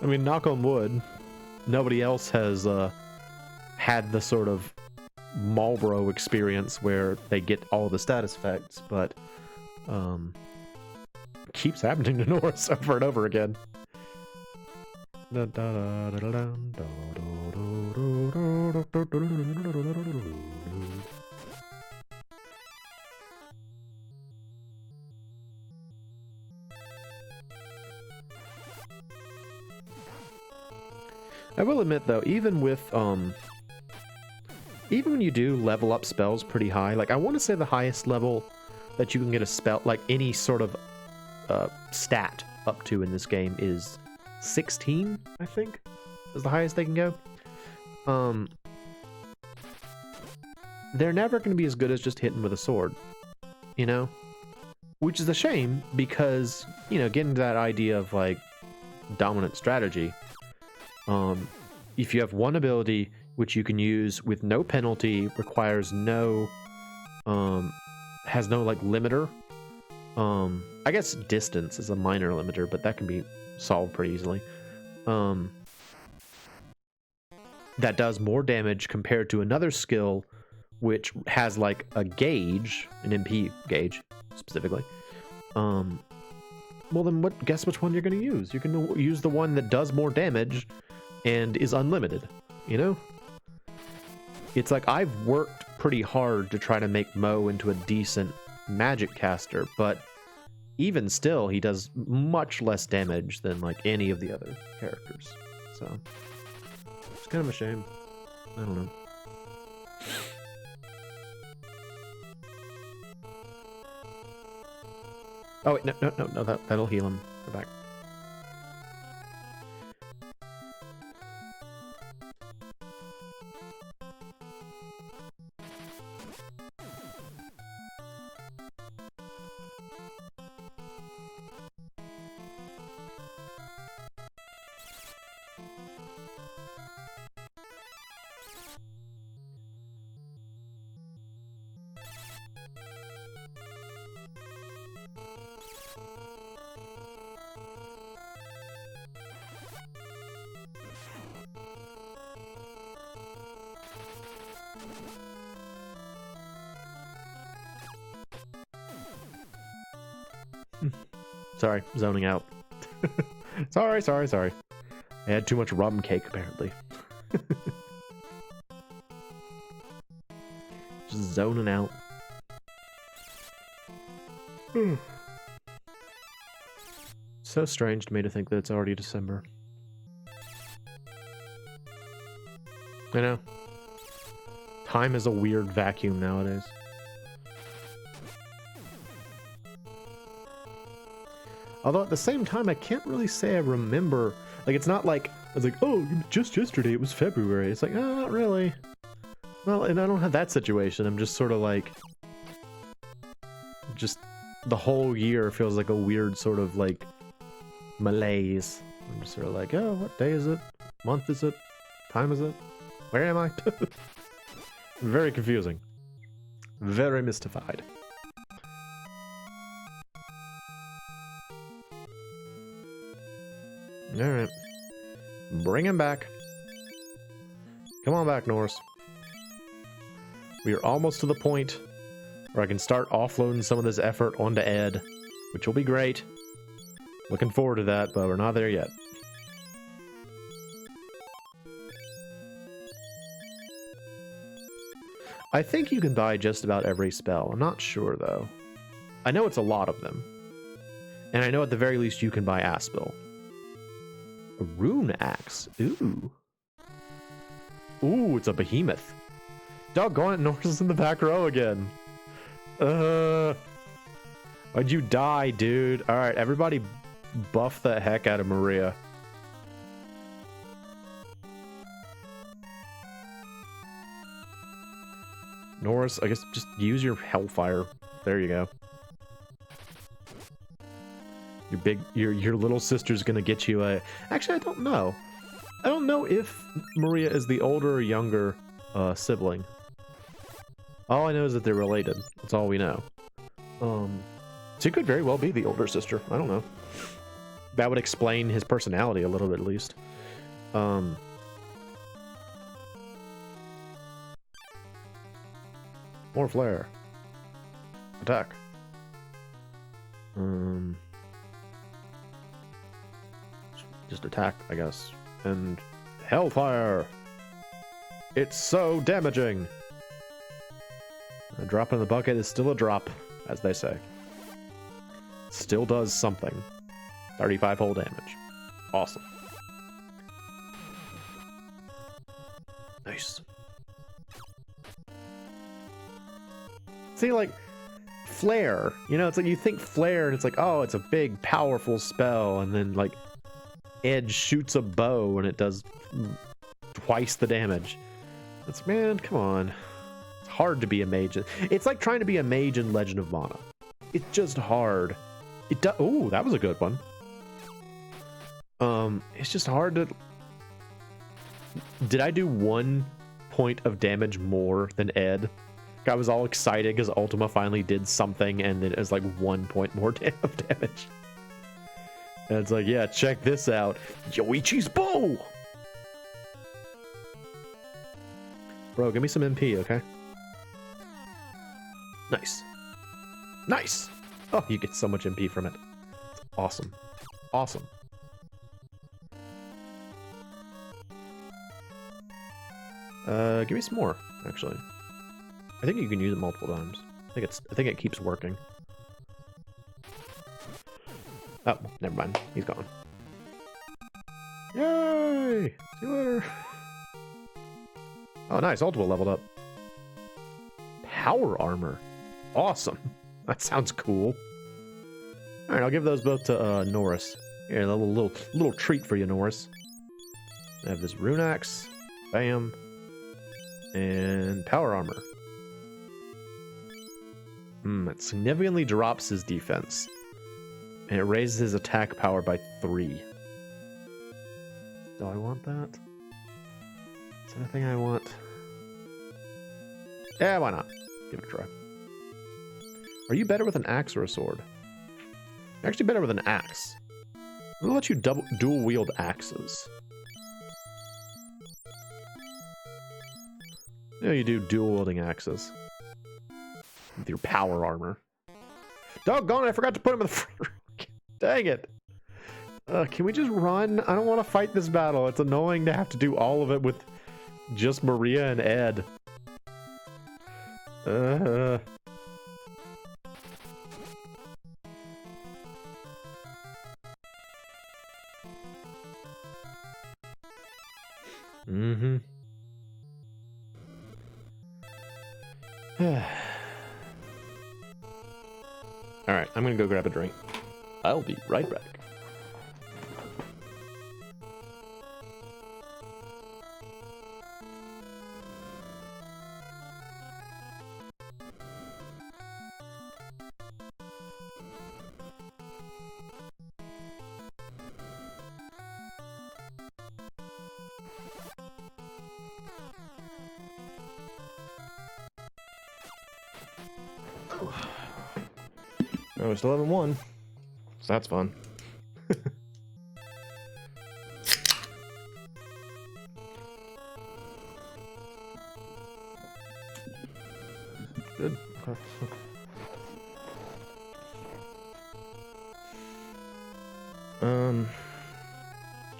I mean, knock on wood. Nobody else has had the sort of Marlboro experience where they get all the status effects, but keeps happening to Norris over and over again. I will admit though, even with even when you do level up spells pretty high, like I want to say the highest level that you can get a spell, like any sort of stat up to in this game is 16, I think, is the highest they can go. They're never going to be as good as just hitting with a sword, you know? Which is a shame because, you know, getting to that idea of like dominant strategy, if you have one ability which you can use with no penalty, requires no, has no like limiter. I guess distance is a minor limiter, but that can be solved pretty easily. That does more damage compared to another skill which has like a gauge, an MP gauge specifically, well then guess which one you're going to use? You're going to use the one that does more damage and is unlimited, you know? It's like I've worked pretty hard to try to make Moe into a decent magic caster, but even still, he does much less damage than like any of the other characters. So it's kind of a shame. I don't know. Oh wait, no, that'll heal him. Go back. Sorry, zoning out. Sorry. I had too much rum cake, apparently. Just zoning out. So strange to me to think that it's already December. I know. Time is a weird vacuum nowadays. Although at the same time, I can't really say I remember. Like, it's not like, I was like, oh, just yesterday it was February. It's like, no, not really. Well, and I don't have that situation. I'm just sort of like, just the whole year feels like a weird sort of like malaise. I'm just sort of like, oh, what day is it? Month is it? Time is it? Where am I? Very confusing. Very mystified. Alright. Bring him back. Come on back, Norris. We are almost to the point where I can start offloading some of this effort onto Ed, which will be great. Looking forward to that, but we're not there yet. I think you can buy just about every spell. I'm not sure, though. I know it's a lot of them. And I know at the very least you can buy Aspil. A rune axe. Ooh. Ooh, it's a behemoth. Doggone it, Norris is in the back row again. Why'd you die, dude? Alright, everybody buff the heck out of Maria. Norris, I guess just use your Hellfire. There you go. Your little sister's gonna get you a... Actually, I don't know. I don't know if Maria is the older or younger sibling. All I know is that they're related. That's all we know. She could very well be the older sister. I don't know. That would explain his personality a little bit, at least. More flare. Attack. Just attack, I guess. And Hellfire! It's so damaging! A drop in the bucket is still a drop, as they say. Still does something. 35 whole damage. Awesome. Nice. See, like, Flare. You know, it's like you think Flare and it's like, oh, it's a big, powerful spell. And then, like, Edge shoots a bow and it does twice the damage. It's, man, come on. It's hard to be a mage. It's like trying to be a mage in Legend of Mana. It's just hard. Oh, that was a good one. It's just hard to... Did I do 1 point of damage more than Ed? I was all excited because Ultima finally did something and then it was like 1 point more of damage. And it's like, yeah, check this out. Yoichi's bow! Bro, give me some MP, okay? Nice. Nice! Oh, you get so much MP from it. It's awesome. Awesome. Give me some more, actually. I think you can use it multiple times. I think it keeps working. Oh, never mind. He's gone. Yay! See you later. Oh, nice. Ultima leveled up. Power armor. Awesome. That sounds cool. All right, I'll give those both to Norris. Here, a little treat for you, Norris. I have this rune axe. Bam. And power armor. It significantly drops his defense. And it raises his attack power by 3. Do I want that? Is that a thing I want? Yeah, why not? Give it a try. Are you better with an axe or a sword? You're actually better with an axe. I'm gonna let you dual wield axes. Yeah, you do dual wielding axes. With your power armor. Doggone it, I forgot to put him in the front. Dang it. Can we just run? I don't want to fight this battle. It's annoying to have to do all of it with just Maria and Ed. Alright, I'm gonna go grab a drink. I'll be right back. Oh, we still haven't won. So that's fun. Good.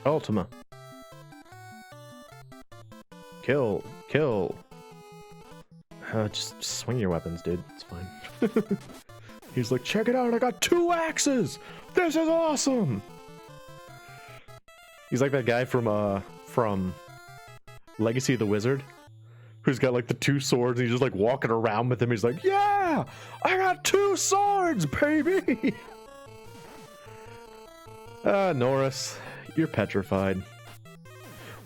Ultima. Kill. Just swing your weapons, dude. It's fine. He's like, check it out, I got 2 axes! This is awesome! He's like that guy from Legacy of the Wizard, who's got like the 2 swords, and he's just like walking around with them. He's like, yeah! I got 2 swords, baby! Norris, you're petrified.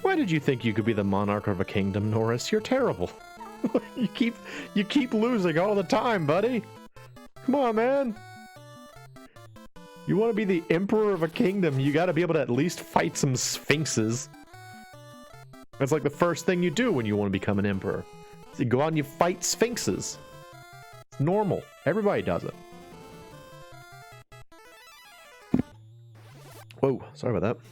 Why did you think you could be the monarch of a kingdom, Norris? You're terrible. you keep losing all the time, buddy. Come on, man. You want to be the emperor of a kingdom, you got to be able to at least fight some sphinxes. That's like the first thing you do when you want to become an emperor. So you go out and you fight sphinxes. It's normal. Everybody does it. Whoa, sorry about that.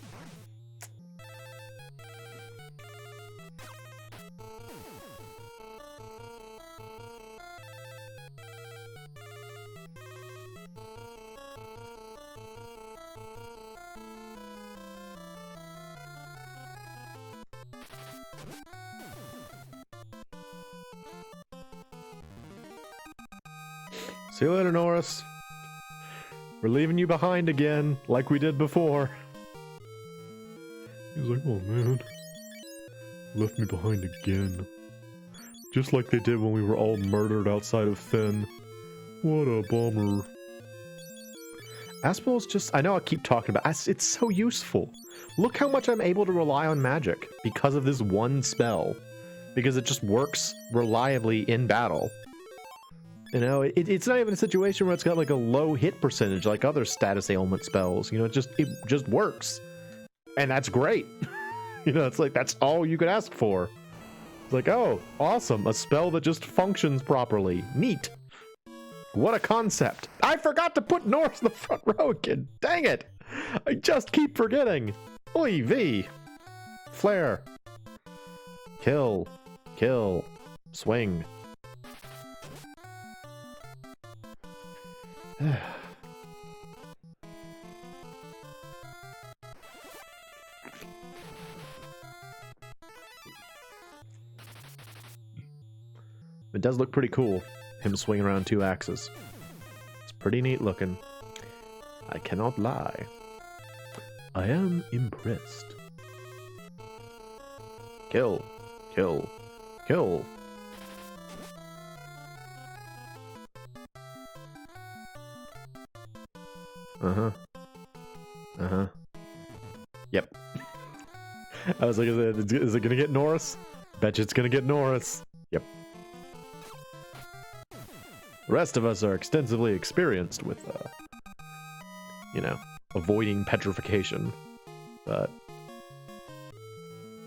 See you later, Norris. We're leaving you behind again, like we did before. He's like, oh man. Left me behind again. Just like they did when we were all murdered outside of Finn. What a bummer. Aspel's just, I know I keep talking about it, it's so useful. Look how much I'm able to rely on magic because of this one spell. Because it just works reliably in battle. You know, it's not even a situation where it's got like a low hit percentage like other status ailment spells. You know, it just works. And that's great. You know, it's like, that's all you could ask for. It's like, oh, awesome. A spell that just functions properly. Neat. What a concept. I forgot to put Norris in the front row again. Dang it. I just keep forgetting. Oy vey. Flare. Kill. Swing. It does look pretty cool, him swinging around 2 axes. It's pretty neat looking. I cannot lie. I am impressed. Kill. Kill. Kill. Uh-huh. Uh-huh. Yep. I was like, is it gonna get Norris? Bet you it's gonna get Norris. Yep. The rest of us are extensively experienced with, you know, avoiding petrification. But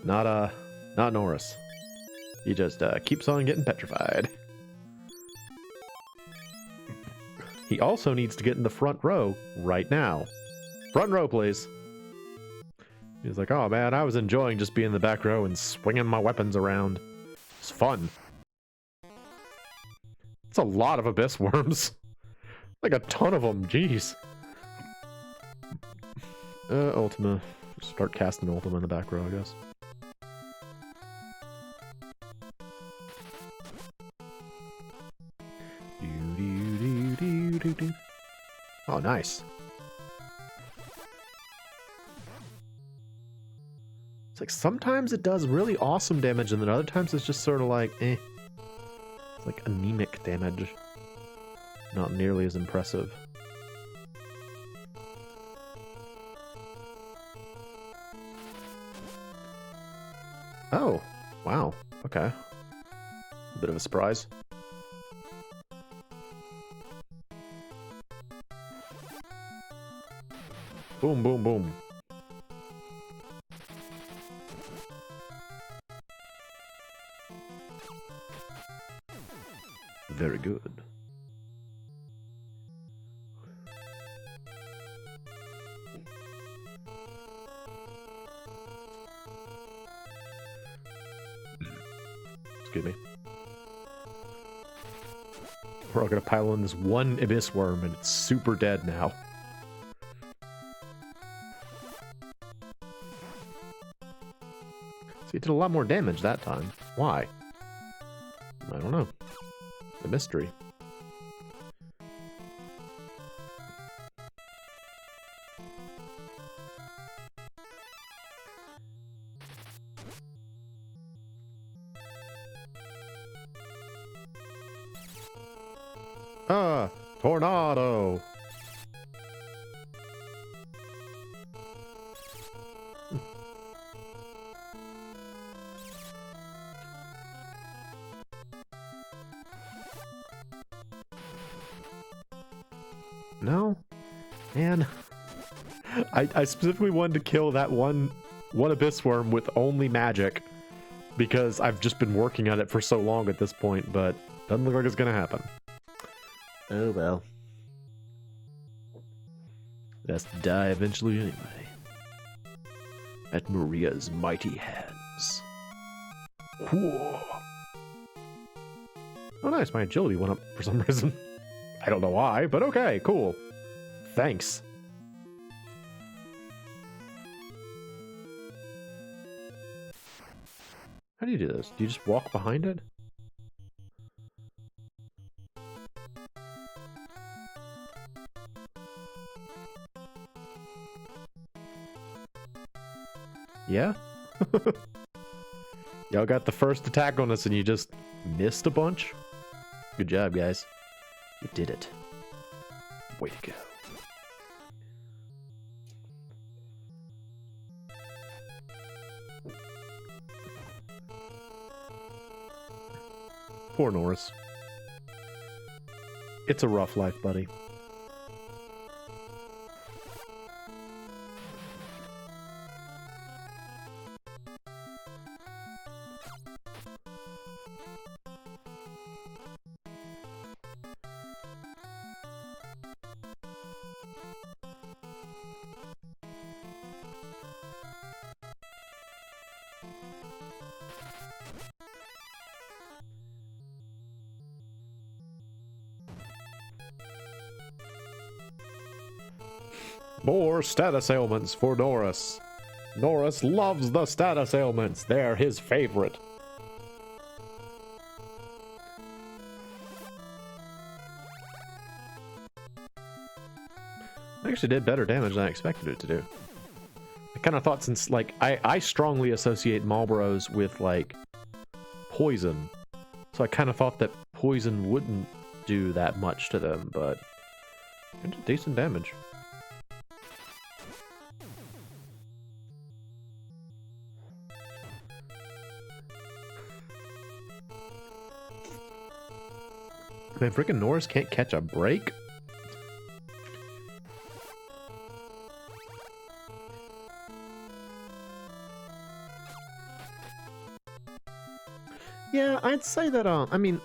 not Norris. He just keeps on getting petrified. He also needs to get in the front row right now. Front row, please. He's like, oh man, I was enjoying just being in the back row and swinging my weapons around. It's fun. It's a lot of abyss worms. Like a ton of them, jeez. Ultima. Start casting Ultima in the back row, I guess. Oh, nice. It's like sometimes it does really awesome damage, and then other times it's just sort of like, eh. It's like anemic damage. Not nearly as impressive. Oh, wow. Okay. A bit of a surprise. Boom, boom, boom. Very good. Excuse me. We're all gonna pile in this one abyss worm, and it's super dead now. So he did a lot more damage that time. Why? I don't know. The mystery. Ah, tornado. No, man. I specifically wanted to kill that one abyss worm with only magic because I've just been working on it for so long at this point, but doesn't look like it's gonna happen. Oh well. It has to die eventually anyway. At Maria's mighty hands. Whoa. Oh nice, my agility went up for some reason. I don't know why, but okay, cool. Thanks. How do you do this? Do you just walk behind it? Yeah? Y'all got the first attack on us and you just missed a bunch? Good job, guys. You did it. Way to go. Poor Norris. It's a rough life, buddy. More status ailments for Norris. Norris loves the status ailments. They're his favorite. Actually did better damage than I expected it to do. I kind of thought, since like I strongly associate Marlboros with like poison, so I kind of thought that poison wouldn't do that much to them, but it did decent damage. Man, freaking Norris can't catch a break. Yeah, I'd say that, I mean,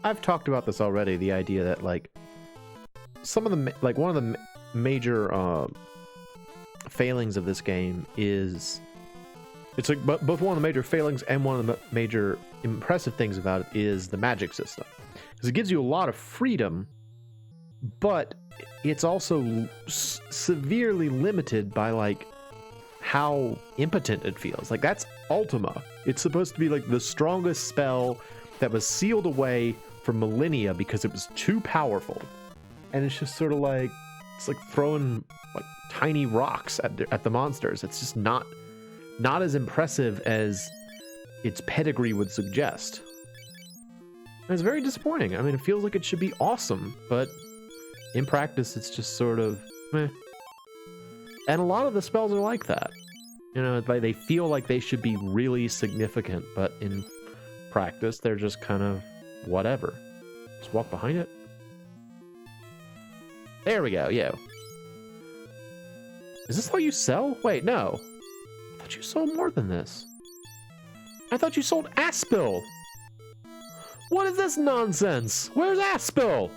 I've talked about this already, the idea that, like, some of the, like, one of the major, failings of this game is, it's like, both one of the major failings and one of the major impressive things about it is the magic system. Because it gives you a lot of freedom, but it's also severely limited by, like, how impotent it feels. Like, that's Ultima. It's supposed to be like the strongest spell that was sealed away for millennia because it was too powerful. And it's just sort of like, it's like throwing like tiny rocks at the monsters. It's just not as impressive as its pedigree would suggest. And it's very disappointing. I mean, it feels like it should be awesome, but in practice it's just sort of meh. And a lot of the spells are like that. You know, like they feel like they should be really significant, but in practice, they're just kind of whatever. Just walk behind it. There we go, yeah. Is this all you sell? Wait, no. I thought you sold more than this. I thought you sold Aspil. What is this nonsense? Where's Aspil?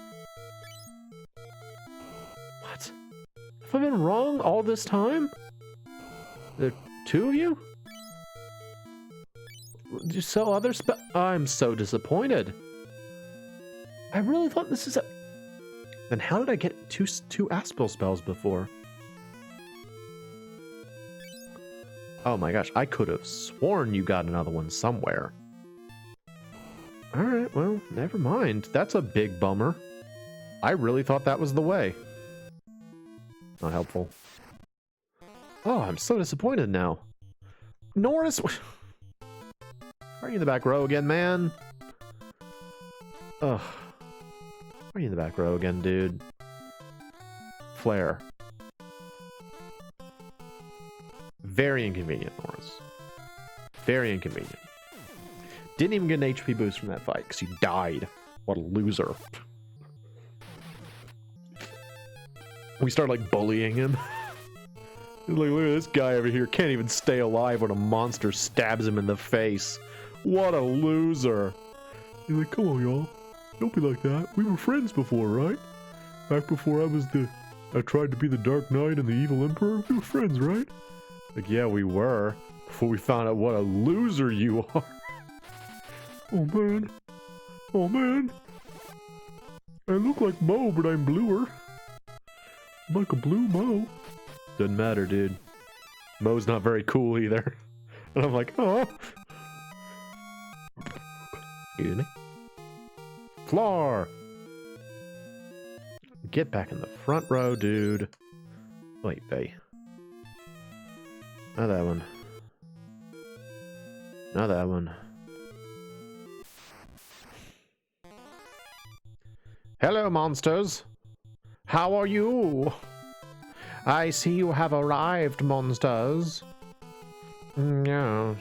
What? Have I been wrong all this time? There are two of you? Did you sell other spells? I'm so disappointed. I really thought this is a... Then how did I get two Aspil spells before? Oh my gosh, I could have sworn you got another one somewhere. Alright, well, never mind. That's a big bummer. I really thought that was the way. Not helpful. Oh, I'm so disappointed now. Norris! Are you in the back row again, man? Ugh. Are you in the back row again, dude? Flare. Very inconvenient, Norris. Very inconvenient. Didn't even get an HP boost from that fight, because you died. What a loser. We start, like, bullying him. He's like, look at this guy over here. Can't even stay alive when a monster stabs him in the face. What a loser. He's like, come on, y'all. Don't be like that. We were friends before, right? Back before I tried to be the Dark Knight and the Evil Emperor. We were friends, right? Like, yeah, we were. Before we found out what a loser you are. Oh, man. Oh, man. I look like Moe, but I'm bluer. I'm like a blue Moe. Doesn't matter, dude. Moe's not very cool either. And I'm like, oh. Excuse me. Floor! Get back in the front row, dude. Wait, Bay. Not that one. Not that one. Hello, monsters. How are you? I see you have arrived, monsters. Yes.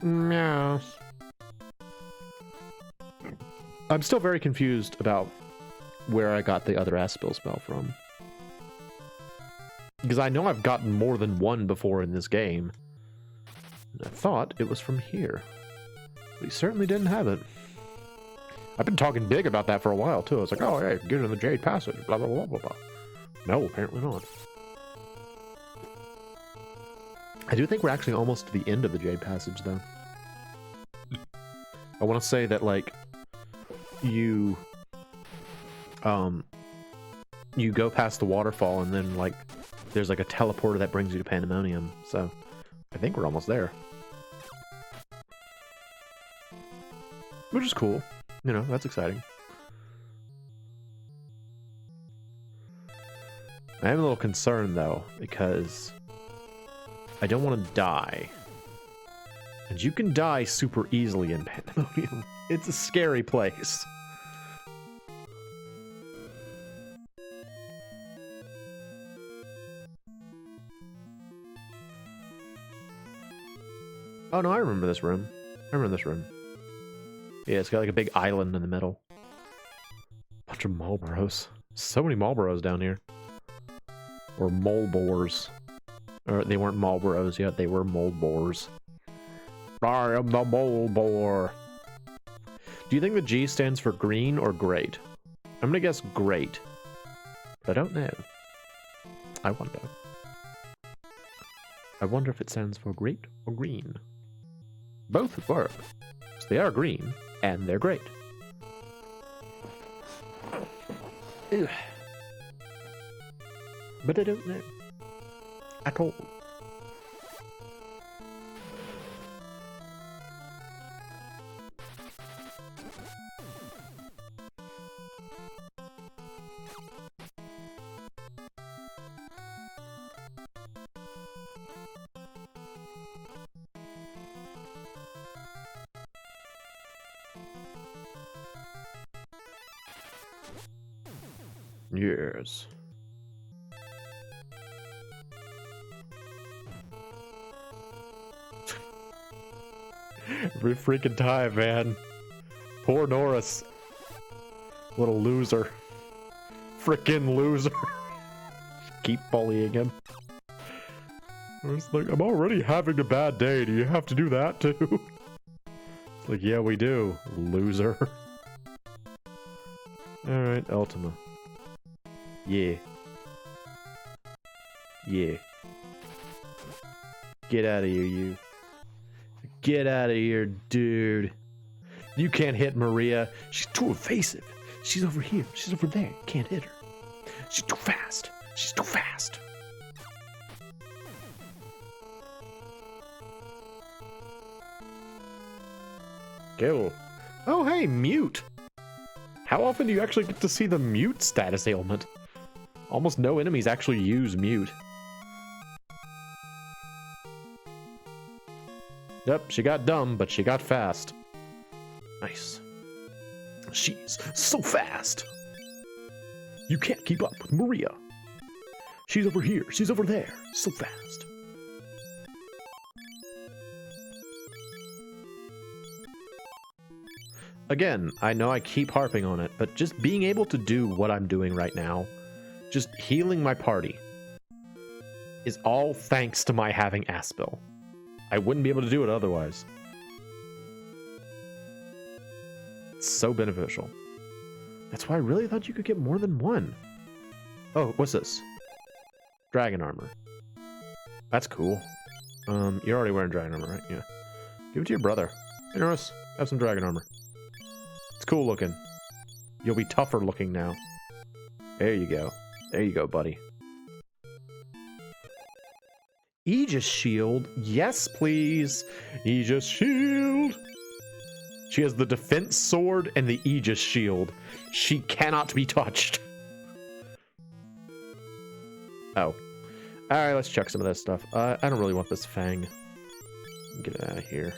Yes. I'm still very confused about where I got the other Aspil spell from. Because I know I've gotten more than one before in this game. And I thought it was from here. But he certainly didn't have it. I've been talking big about that for a while, too. I was like, oh, hey, get in the Jade Passage, blah, blah, blah, blah, blah. No, apparently not. I do think we're actually almost to the end of the Jade Passage, though. I want to say that, like, you go past the waterfall and then, like, there's like a teleporter that brings you to Pandemonium. So I think we're almost there. Which is cool. You know, that's exciting. I am a little concerned though, because I don't want to die. And you can die super easily in Pandemonium. It's a scary place. Oh no, I remember this room. I remember this room. Yeah, it's got like a big island in the middle. Bunch of Marlboros. So many Marlboros down here. Or Molbors. Or they weren't Marlboros yet, they were Molbors. I am the Molbor. Do you think the G stands for green or great? I'm gonna guess great. But I don't know. I wonder. I wonder if it stands for great or green. Both work. So they are green, and they're great. Ew. But I don't know. At all. Yes. Every freaking time, man. Poor Norris. Little loser. Frickin' loser. Keep bullying him. It's like, I'm already having a bad day. Do you have to do that too? It's like, yeah, we do, loser. Alright, Ultima. Yeah. Yeah. Get out of here, you. Get out of here, dude. You can't hit Maria. She's too evasive. She's over here. She's over there. Can't hit her. She's too fast. She's too fast. Kill. Oh, hey, mute. How often do you actually get to see the mute status ailment? Almost no enemies actually use mute. Yep, she got dumb, but she got fast. Nice. She's so fast. You can't keep up with Maria. She's over here. She's over there. So fast. Again, I know I keep harping on it, but just being able to do what I'm doing right now, just healing my party, is all thanks to my having Aspil. I wouldn't be able to do it otherwise. It's so beneficial. That's why I really thought you could get more than one. Oh, what's this? Dragon armor. That's cool. You're already wearing dragon armor, right? Yeah. Give it to your brother. Hey, Norris, have some dragon armor. It's cool looking. You'll be tougher looking now. There you go. There you go, buddy. Aegis shield? Yes, please. Aegis shield. She has the defense sword and the Aegis shield. She cannot be touched. Oh. Alright, let's check some of this stuff. I don't really want this fang. Get it out of here.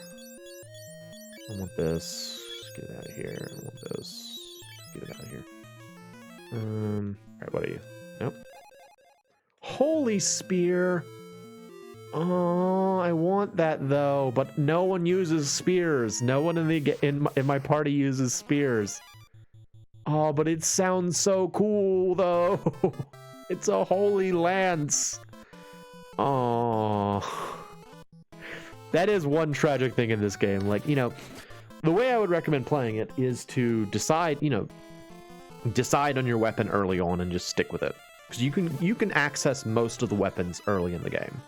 I want this. Get it out of here. I want this. Get it out of here. Alright, what are you? Nope. Holy spear. Oh, I want that though, but no one uses spears. No one in my party uses spears. Oh, but it sounds so cool though. It's a holy lance. Oh, that is one tragic thing in this game. Like, you know, the way I would recommend playing it is to decide, you know, decide on your weapon early on and just stick with it, because you can access most of the weapons early in the game.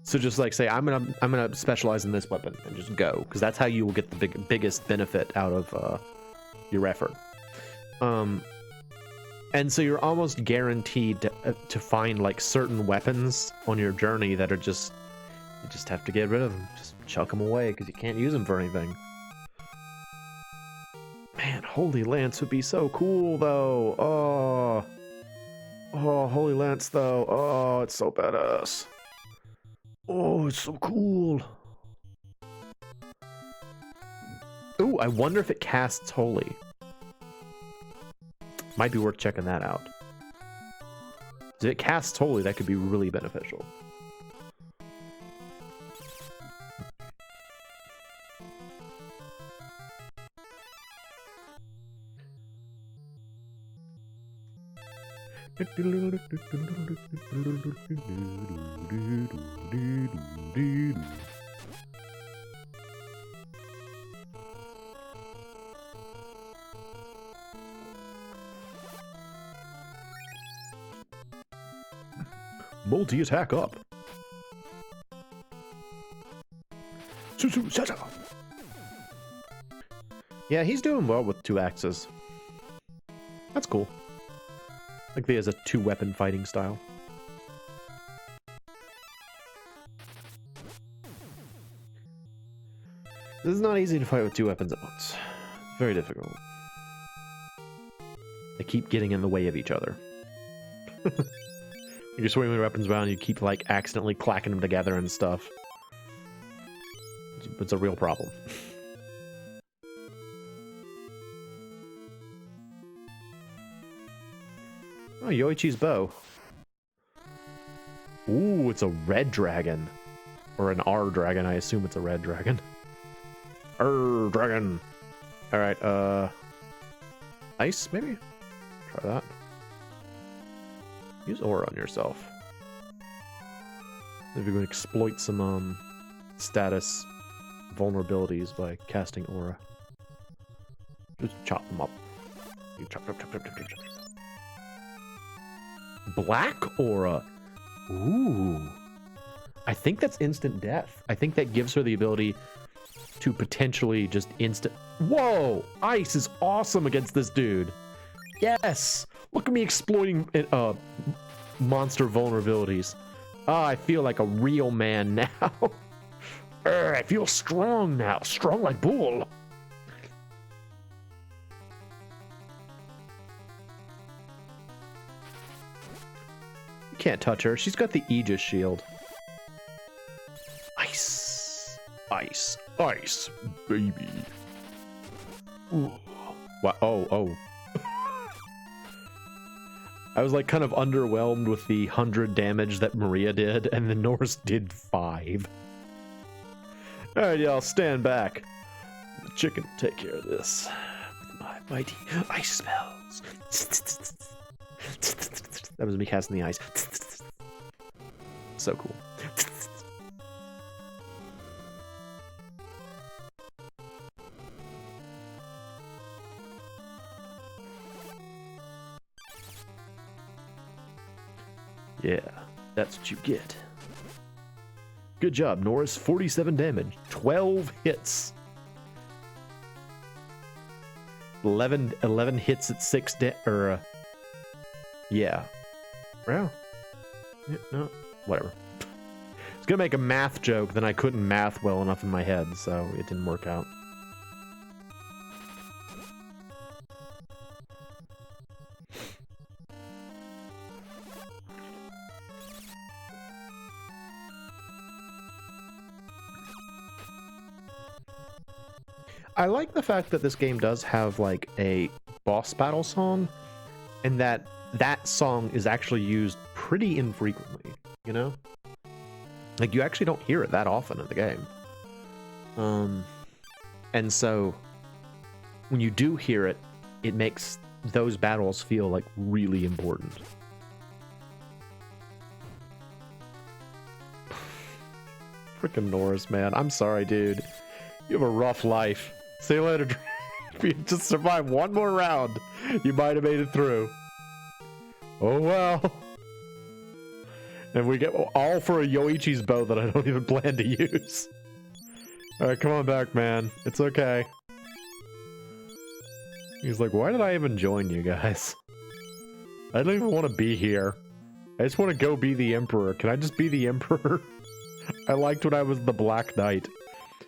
So just like say I'm gonna specialize in this weapon and just go, because that's how you will get the biggest benefit out of your effort. And so you're almost guaranteed to find like certain weapons on your journey that are just, you just have to get rid of them. Just chuck them away because you can't use them for anything. Man, Holy Lance would be so cool though. Oh, Holy Lance though. Oh, it's so badass. Oh, it's so cool. Ooh, I wonder if it casts Holy. Might be worth checking that out. If it casts Holy, that could be really beneficial. Multi-attack up. Yeah, he's doing well with 2 axes. That's cool. Like he has a 2-weapon fighting style. This is not easy to fight with 2 weapons at once. Very difficult. They keep getting in the way of each other. You're swinging your weapons around, you keep like accidentally clacking them together and stuff. It's a real problem. Oh, Yoichi's bow. Ooh, it's a red dragon. Or an R dragon, I assume it's a red dragon. Dragon. Alright, ice, maybe? Try that. Use aura on yourself. Maybe we can exploit some status vulnerabilities by casting aura. Just chop them up. You chop. Black aura. Ooh. I think that's instant death. I think that gives her the ability to potentially just instant. Whoa! Ice is awesome against this dude. Yes! Look at me exploiting monster vulnerabilities. Ah, I feel like a real man now. I feel strong now. Strong like bull. You can't touch her. She's got the Aegis shield. Ice. Ice. Ice, baby. Ooh. What? Oh. I was like kind of underwhelmed with the 100 damage that Maria did, and the Norse did 5. Alright, y'all, stand back. The chicken will take care of this with my mighty ice spells. That was me casting the ice. So cool. Yeah, that's what you get. Good job, Norris. 47 damage, 12 hits. 11 hits at 6 yeah. Well, yeah, no, whatever. I was gonna make a math joke, then I couldn't math well enough in my head, so it didn't work out. I like the fact that this game does have like a boss battle song, and that song is actually used pretty infrequently, you know? Like you actually don't hear it that often in the game. And so when you do hear it, it makes those battles feel like really important. Freaking Norris, man. I'm sorry, dude. You have a rough life. See you later. If you just survive one more round, you might have made it through. Oh well. And we get all for a Yoichi's bow that I don't even plan to use. Alright, come on back, man. It's okay. He's like, why did I even join you guys? I don't even want to be here. I just want to go be the Emperor. Can I just be the Emperor? I liked when I was the Black Knight.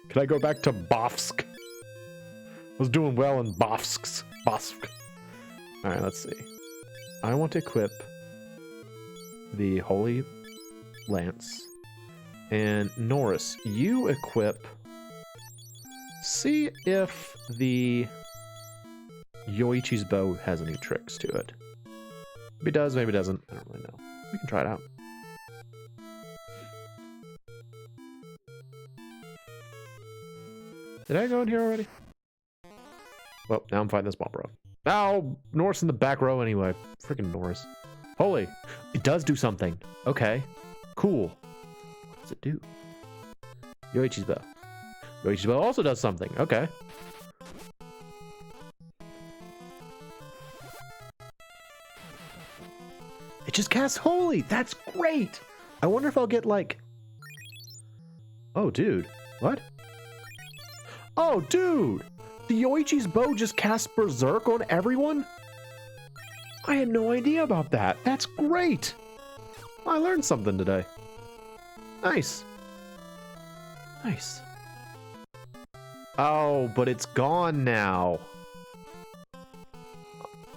Can I go back to Bofsk? I was doing well in Bofsk. Alright, let's see. I want to equip the Holy Lance. And Norris, you equip... See if the Yoichi's bow has any tricks to it. Maybe it does, maybe it doesn't. I don't really know. We can try it out. Did I go in here already? Well, now I'm fighting this Marlboro. Ow! Norris in the back row anyway. Freaking Norris. Holy! It does do something. Okay. Cool. What does it do? Yoichi's bow. Yoichi's bow also does something. Okay. It just casts Holy! That's great! I wonder if I'll get like... Oh, dude. What? Oh, dude! The Yoichi's bow just casts Berserk on everyone? I had no idea about that. That's great! I learned something today. Nice. Nice. Oh, but it's gone now.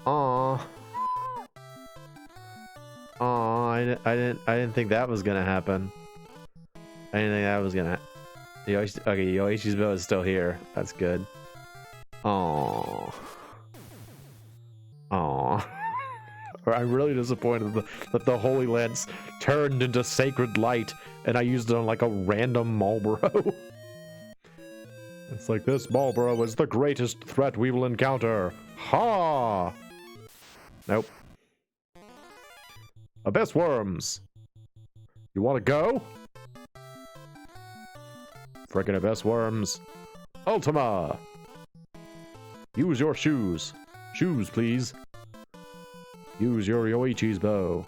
Aw. Aw, I didn't think that was gonna happen. I didn't think that was gonna... Okay, Yoichi's bow is still here. That's good. Aww. Aww. I'm really disappointed that the Holy Lance turned into Sacred Light and I used it on like a random Marlboro. It's like, this Marlboro is the greatest threat we will encounter. Ha! Nope. Abyss Worms. You want to go? Frickin' Abyss Worms. Ultima! Use your shoes. Shoes, please. Use your Yoichi's bow.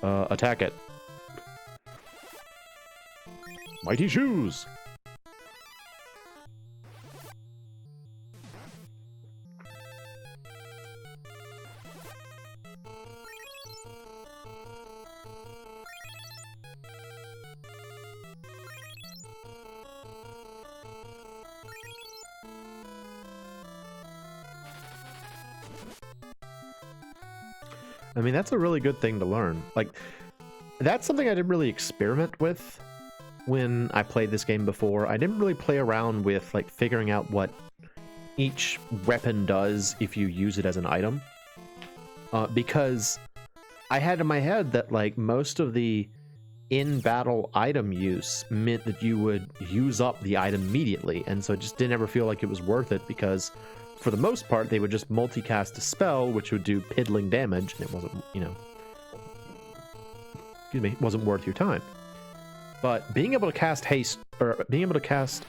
Attack it. Mighty Shoes! I mean, that's a really good thing to learn. Like, that's something I didn't really experiment with when I played this game before. I didn't really play around with, like, figuring out what each weapon does if you use it as an item. Because I had in my head that, like, most of the in-battle item use meant that you would use up the item immediately. And so it just didn't ever feel like it was worth it because... for the most part, they would just multicast a spell, which would do piddling damage, and it wasn't, you know, excuse me, wasn't worth your time. But being able to cast haste, or being able to cast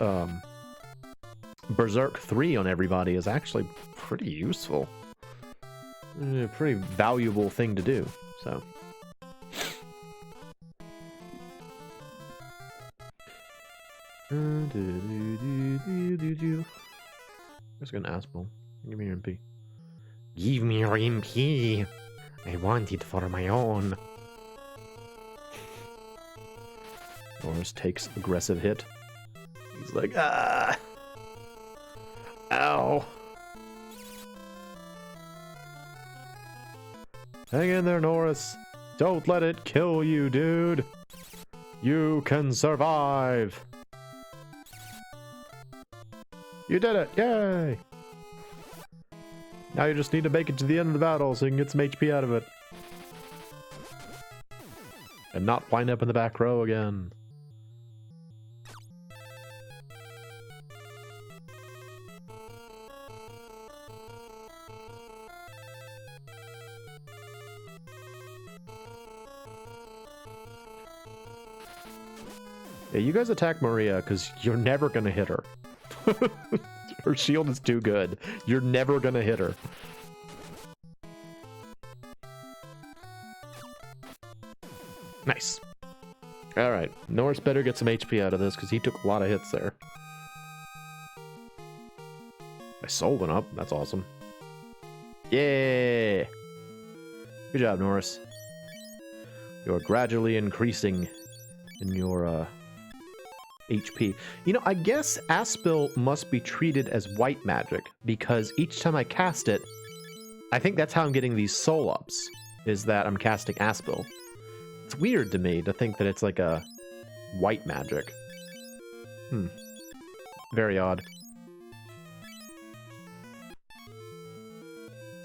Berserk 3 on everybody is actually pretty useful. A pretty valuable thing to do, so. Just gonna Aspel. Give me your MP. Give me your MP. I want it for my own. Norris takes aggressive hit. He's like, ah! Ow! Hang in there, Norris. Don't let it kill you, dude. You can survive. You did it! Yay! Now you just need to make it to the end of the battle so you can get some HP out of it. And not wind up in the back row again. Yeah, you guys attack Maria, because you're never gonna hit her. Her shield is too good. You're never gonna hit her. Nice. Alright, Norris better get some HP out of this, because he took a lot of hits there. My soul went up. That's awesome. Yeah! Good job, Norris. You're gradually increasing in your HP. You know, I guess Aspil must be treated as white magic, because each time I cast it, I think that's how I'm getting these soul ups, is that I'm casting Aspil. It's weird to me to think that it's like a white magic. Very odd.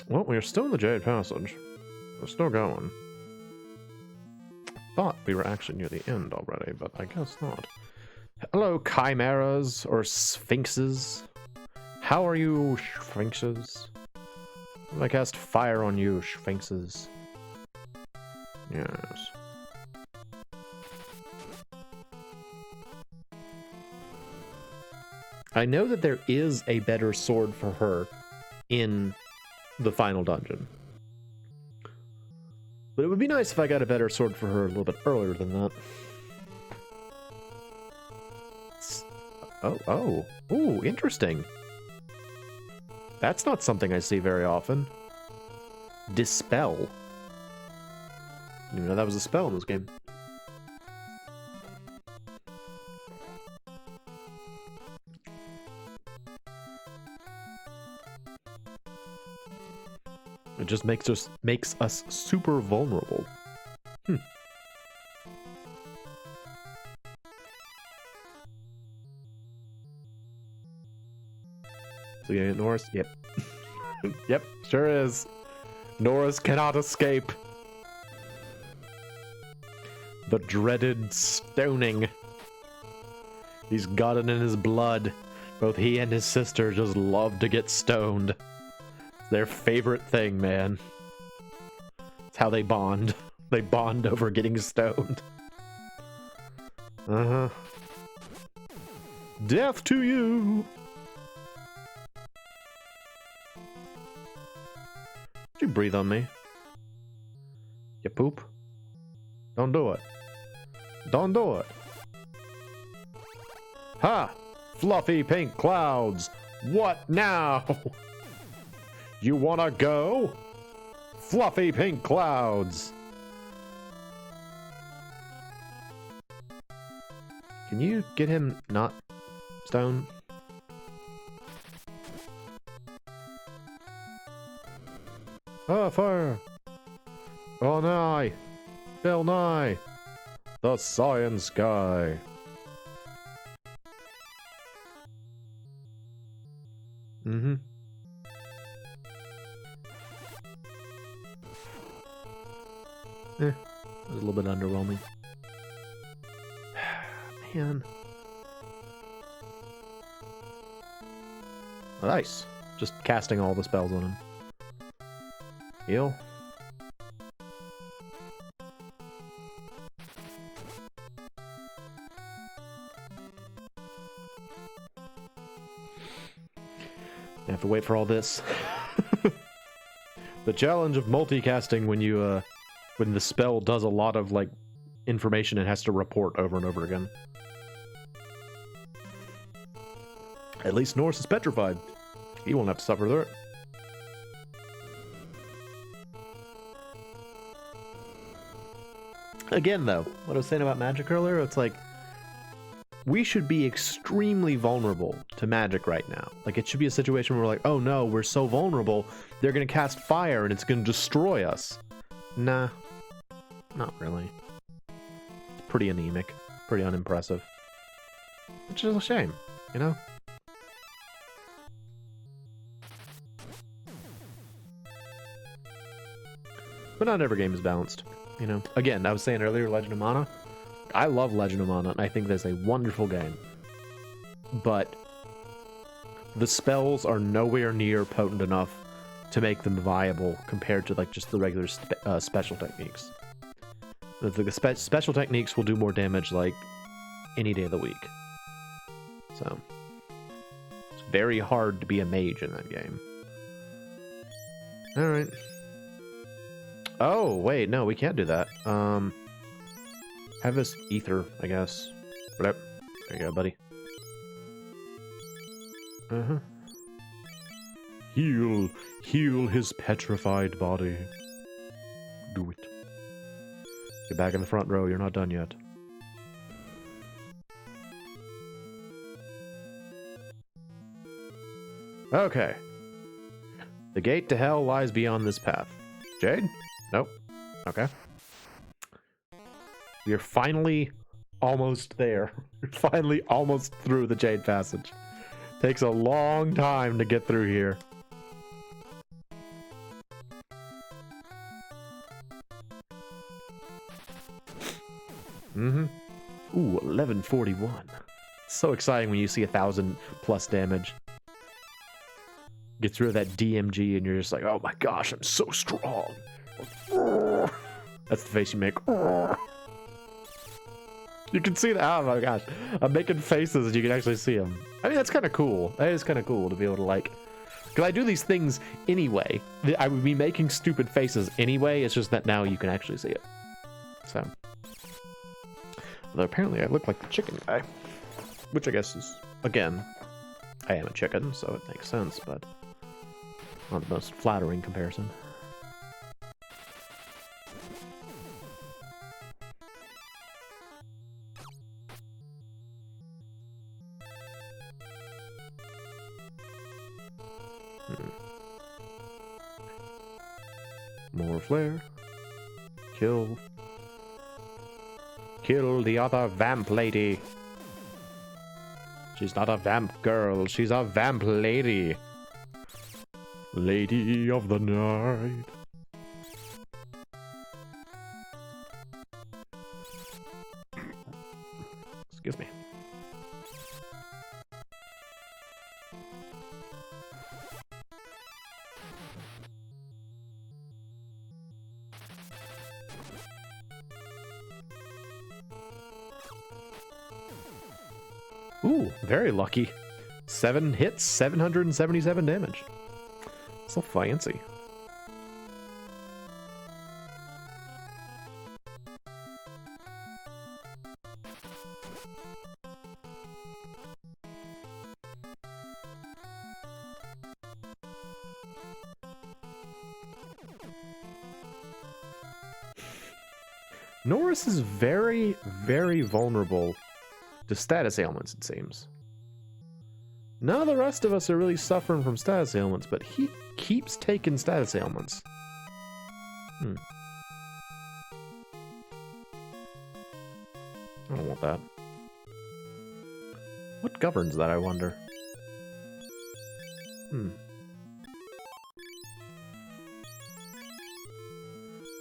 Well, we're still in the Jade Passage. We're still going. Thought we were actually near the end already, but I guess not. Hello, chimeras or sphinxes. How are you, sphinxes? I'm gonna cast fire on you, sphinxes. Yes. I know that there is a better sword for her in the final dungeon. But it would be nice if I got a better sword for her a little bit earlier than that. Ooh, interesting. That's not something I see very often. Dispel. Didn't even know that was a spell in this game. It just makes us super vulnerable. So you get Norris? Yep. Yep, sure is. Norris cannot escape. The dreaded stoning. He's got it in his blood. Both he and his sister just love to get stoned. It's their favorite thing, man. It's how they bond. They bond over getting stoned. Uh-huh. Death to you! Did you breathe on me? You poop? Don't do it. Don't do it. Ha! Fluffy pink clouds! What now? You wanna go? Fluffy pink clouds! Can you get him not stoned? Ah, fire! Oh, nigh! Bill Nye! The science guy! Mm-hmm. That was a little bit underwhelming. Man. Nice. Just casting all the spells on him. Heal. I have to wait for all this. The challenge of multicasting when you when the spell does a lot of like information and has to report over and over again. At least Norris is petrified. He won't have to suffer through it. Again, though, what I was saying about magic earlier, it's like we should be extremely vulnerable to magic right now. Like, it should be a situation where we're like, oh no, we're so vulnerable, they're going to cast fire and it's going to destroy us. Nah, not really. It's pretty anemic, pretty unimpressive. Which is a shame, you know? But not every game is balanced, you know? Again, I was saying earlier, Legend of Mana. I love Legend of Mana, and I think that's a wonderful game. But the spells are nowhere near potent enough to make them viable compared to like just the regular special techniques. The special techniques will do more damage like any day of the week. So it's very hard to be a mage in that game. All right. Oh, wait, no, we can't do that. Have this ether, I guess. Whatever. There you go, buddy. Uh-huh. Heal his petrified body. do it. Get back in the front row. You're not done yet. Okay. The gate to hell lies beyond this path. Jade? Nope. Okay. We are finally almost there. We're finally almost through the Jade Passage. Takes a long time to get through here. Ooh, 1141. So exciting when you see 1,000+ damage. Get through that DMG and you're just like, oh my gosh, I'm so strong. That's the face you make. You can see that. Oh my gosh. I'm making faces and you can actually see them. I mean, that's kind of cool. That is kind of cool to be able to, like, because I do these things anyway. I would be making stupid faces anyway. It's just that now you can actually see it. So. Although apparently I look like the chicken guy. Which I guess is, again, I am a chicken, so it makes sense, but not the most flattering comparison. More flare. Kill the other vamp lady. She's not a vamp girl, she's a vamp lady. Lady of the night. Excuse me. Ooh, very lucky. 7 hits, 777 damage. So fancy. Norris is very, very vulnerable to status ailments, it seems. None of the rest of us are really suffering from status ailments, but he keeps taking status ailments. I don't want that. What governs that, I wonder?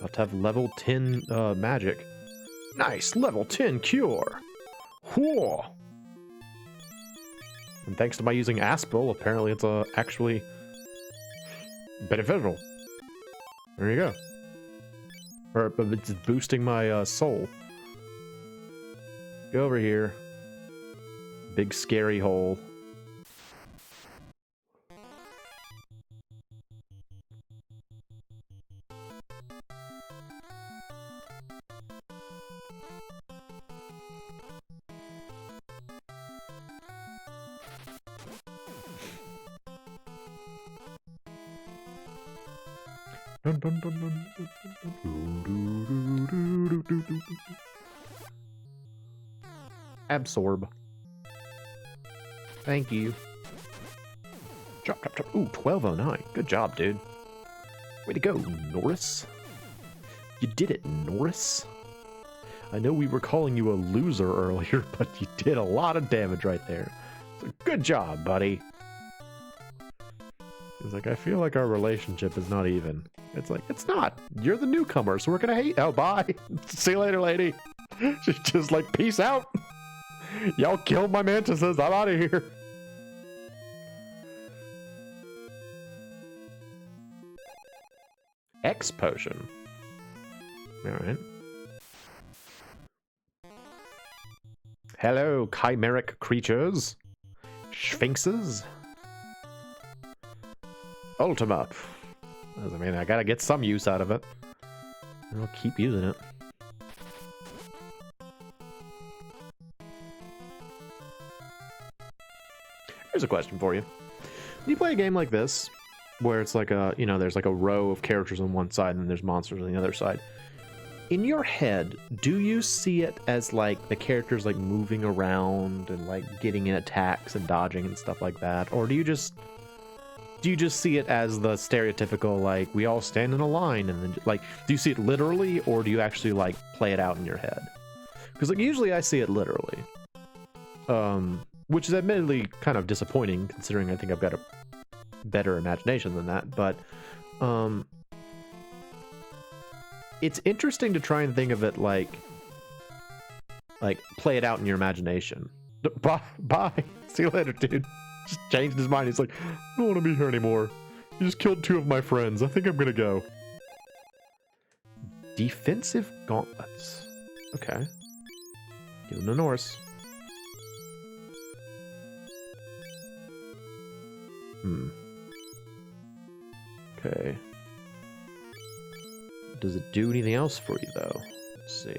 About to have level 10 magic. Nice, level 10 cure. Whoa. And thanks to my using Aspel, apparently it's actually beneficial. There you go. Or it's boosting my soul. Go over here. Big scary hole. Absorb. Thank you. Chop, chop, chop. Ooh, 1209. Good job, dude. Way to go, Norris. You did it, Norris. I know we were calling you a loser earlier, but you did a lot of damage right there. So good job, buddy. It's like, I feel like our relationship is not even. It's like, it's not. You're the newcomer, so we're gonna hate. Oh, bye. See you later, lady. She's just like, peace out. Y'all killed my mantises. I'm out of here. X potion. Alright. Hello, chimeric creatures. Sphinxes. Ultima. I mean, I gotta get some use out of it. I'll keep using it. Here's a question for you. When you play a game like this, where it's like a, you know, there's like a row of characters on one side and then there's monsters on the other side. In your head, do you see it as like the characters like moving around and like getting in attacks and dodging and stuff like that? Or do you just see it as the stereotypical, like, we all stand in a line and then, like, do you see it literally, or do you actually like play it out in your head? Because like usually I see it literally, which is admittedly kind of disappointing considering I think I've got a better imagination than that. But it's interesting to try and think of it like play it out in your imagination. Bye. See you later, dude. Just changed his mind. He's like, I don't want to be here anymore. You just killed 2 of my friends. I think I'm gonna go. Defensive gauntlets. Okay. Give him the Norse. Okay. Does it do anything else for you though? Let's see.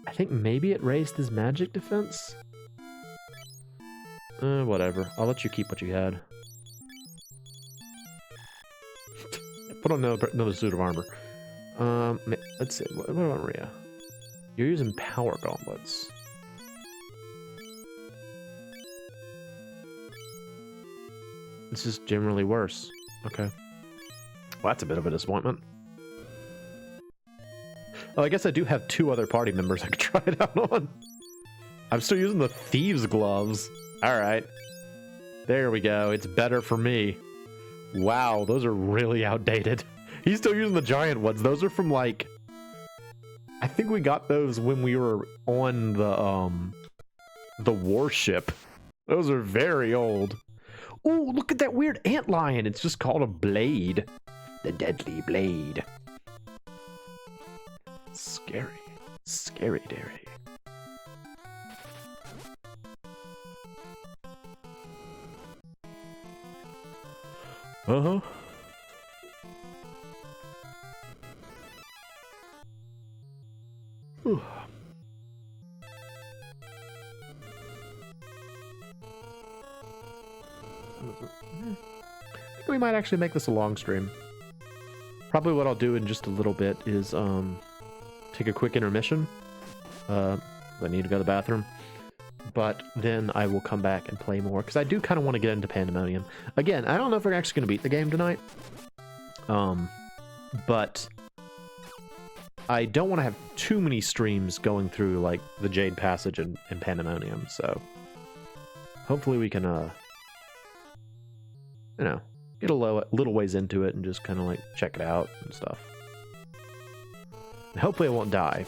I think maybe it raised his magic defense. Whatever. I'll let you keep what you had. Put on another suit of armor. Let's see. What about Maria? You're using power gauntlets. This is generally worse. Okay. Well, that's a bit of a disappointment. Oh, I guess I do have 2 other party members I could try it out on. I'm still using the thieves' gloves. Alright. There we go. It's better for me. Wow, those are really outdated. He's still using the giant ones. Those are from like... I think we got those when we were on the warship. Those are very old. Oh, look at that weird antlion. It's just called a blade. The deadly blade. Scary. Scary dairy. Uh-huh. Whew. I think we might actually make this a long stream. Probably what I'll do in just a little bit is take a quick intermission. I need to go to the bathroom. But then I will come back and play more, because I do kind of want to get into Pandemonium. Again, I don't know if we're actually going to beat the game tonight. But I don't want to have too many streams going through like the Jade Passage and Pandemonium, so hopefully we can you know, get a little ways into it and just kind of like check it out and stuff. And hopefully I won't die,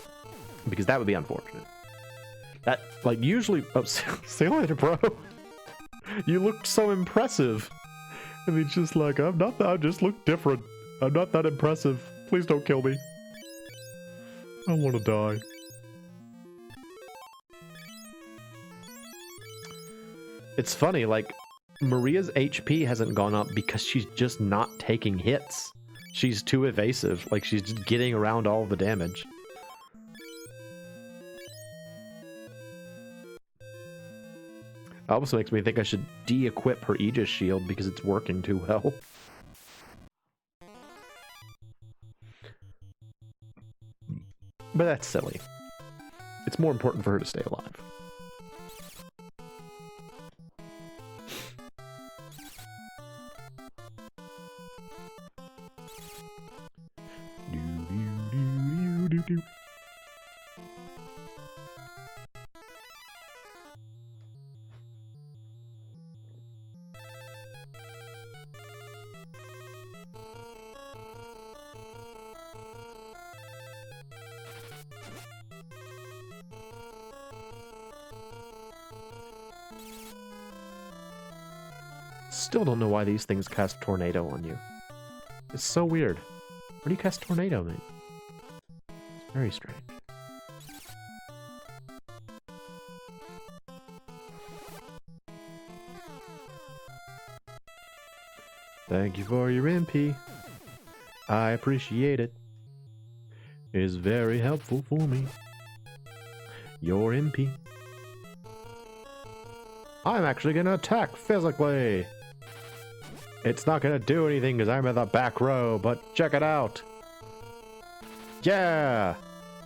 because that would be unfortunate. That, like, usually... Oh, see you later, bro. You looked so impressive. And he's just like, I'm not that, I just look different. I'm not that impressive. Please don't kill me. I want to die. It's funny, like, Maria's HP hasn't gone up because she's just not taking hits. She's too evasive. Like, she's just getting around all the damage. It also makes me think I should de-equip her Aegis shield because it's working too well. But that's silly. It's more important for her to stay alive. Still don't know why these things cast Tornado on you. It's so weird. Where do you cast Tornado, mate? It's very strange. Thank you for your MP. I appreciate it. It's very helpful for me. Your MP. I'm actually gonna attack physically. It's not gonna do anything because I'm in the back row, but check it out. Yeah!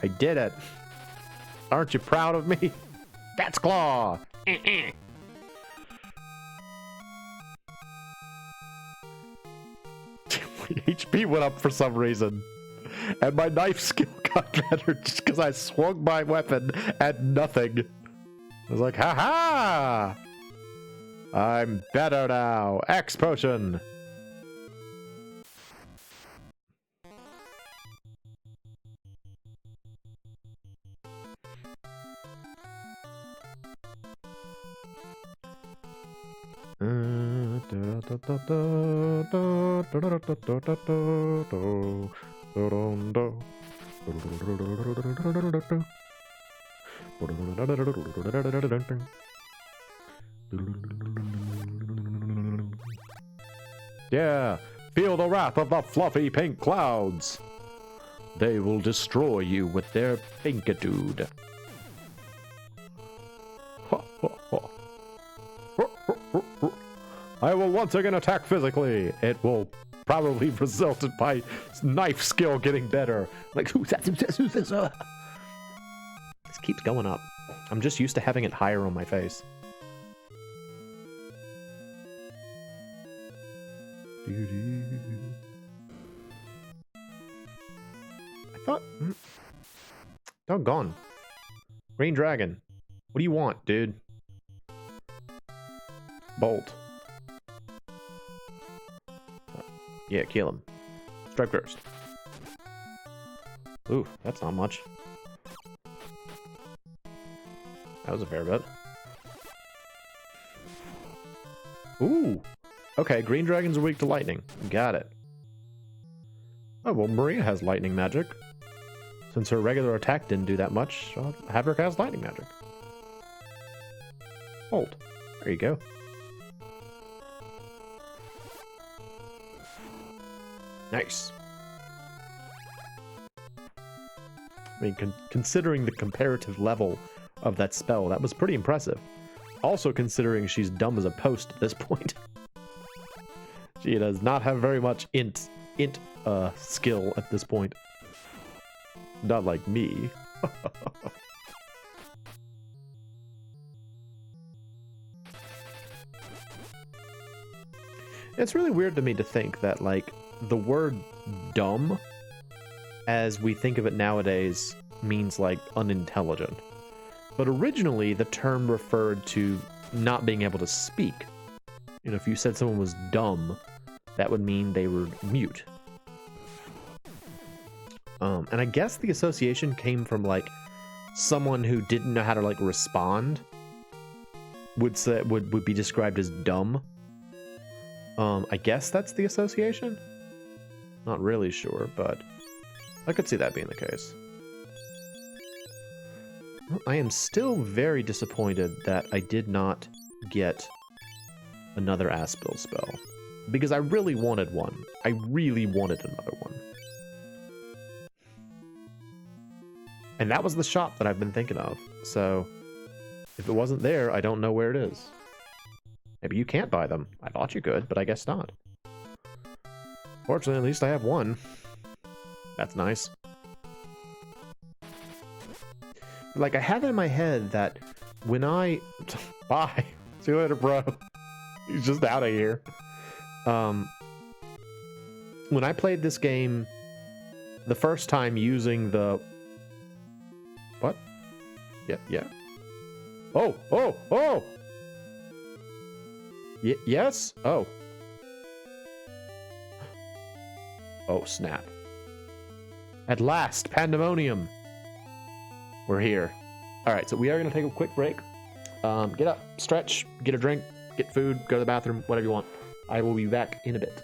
I did it. Aren't you proud of me? Cat's Claw! HP went up for some reason. And my knife skill got better just because I swung my weapon at nothing. I was like, haha! I'm better now. X potion! Yeah, feel the wrath of the fluffy pink clouds. They will destroy you with their pinkitude. I will once again attack physically. It will probably result in my knife skill getting better. Like, who's that? This keeps going up. I'm just used to having it higher on my face. I thought... Doggone. Green Dragon. What do you want, dude? Bolt. Yeah, kill him. Strike first. Ooh, that's not much. That was a fair bit. Ooh. Okay, green dragons are weak to lightning. Got it. Oh, well, Maria has lightning magic. Since her regular attack didn't do that much, I'll have her cast lightning magic. Bolt. There you go. Nice. I mean, considering the comparative level of that spell, that was pretty impressive. Also considering she's dumb as a post at this point. She does not have very much int skill at this point. Not like me. It's really weird to me to think that, like, the word dumb, as we think of it nowadays, means, like, unintelligent. But originally, the term referred to not being able to speak. You know, if you said someone was dumb, that would mean they were mute. And I guess the association came from, like, someone who didn't know how to, like, respond would be described as dumb. I guess that's the association? Not really sure, but I could see that being the case. I am still very disappointed that I did not get another Aspil spell, because I really wanted one. I really wanted another one. And that was the shop that I've been thinking of, so if it wasn't there, I don't know where it is. Maybe you can't buy them. I thought you could, but I guess not. Fortunately, at least I have one. That's nice. Like, I have it in my head that when I... Bye. See you later, bro. He's just out of here. When I played this game the first time using the... What? Yeah. Oh! Yes? Oh. Oh, snap. At last, pandemonium. We're here. Alright, so we are going to take a quick break. Get up, stretch, get a drink, get food, go to the bathroom, whatever you want. I will be back in a bit.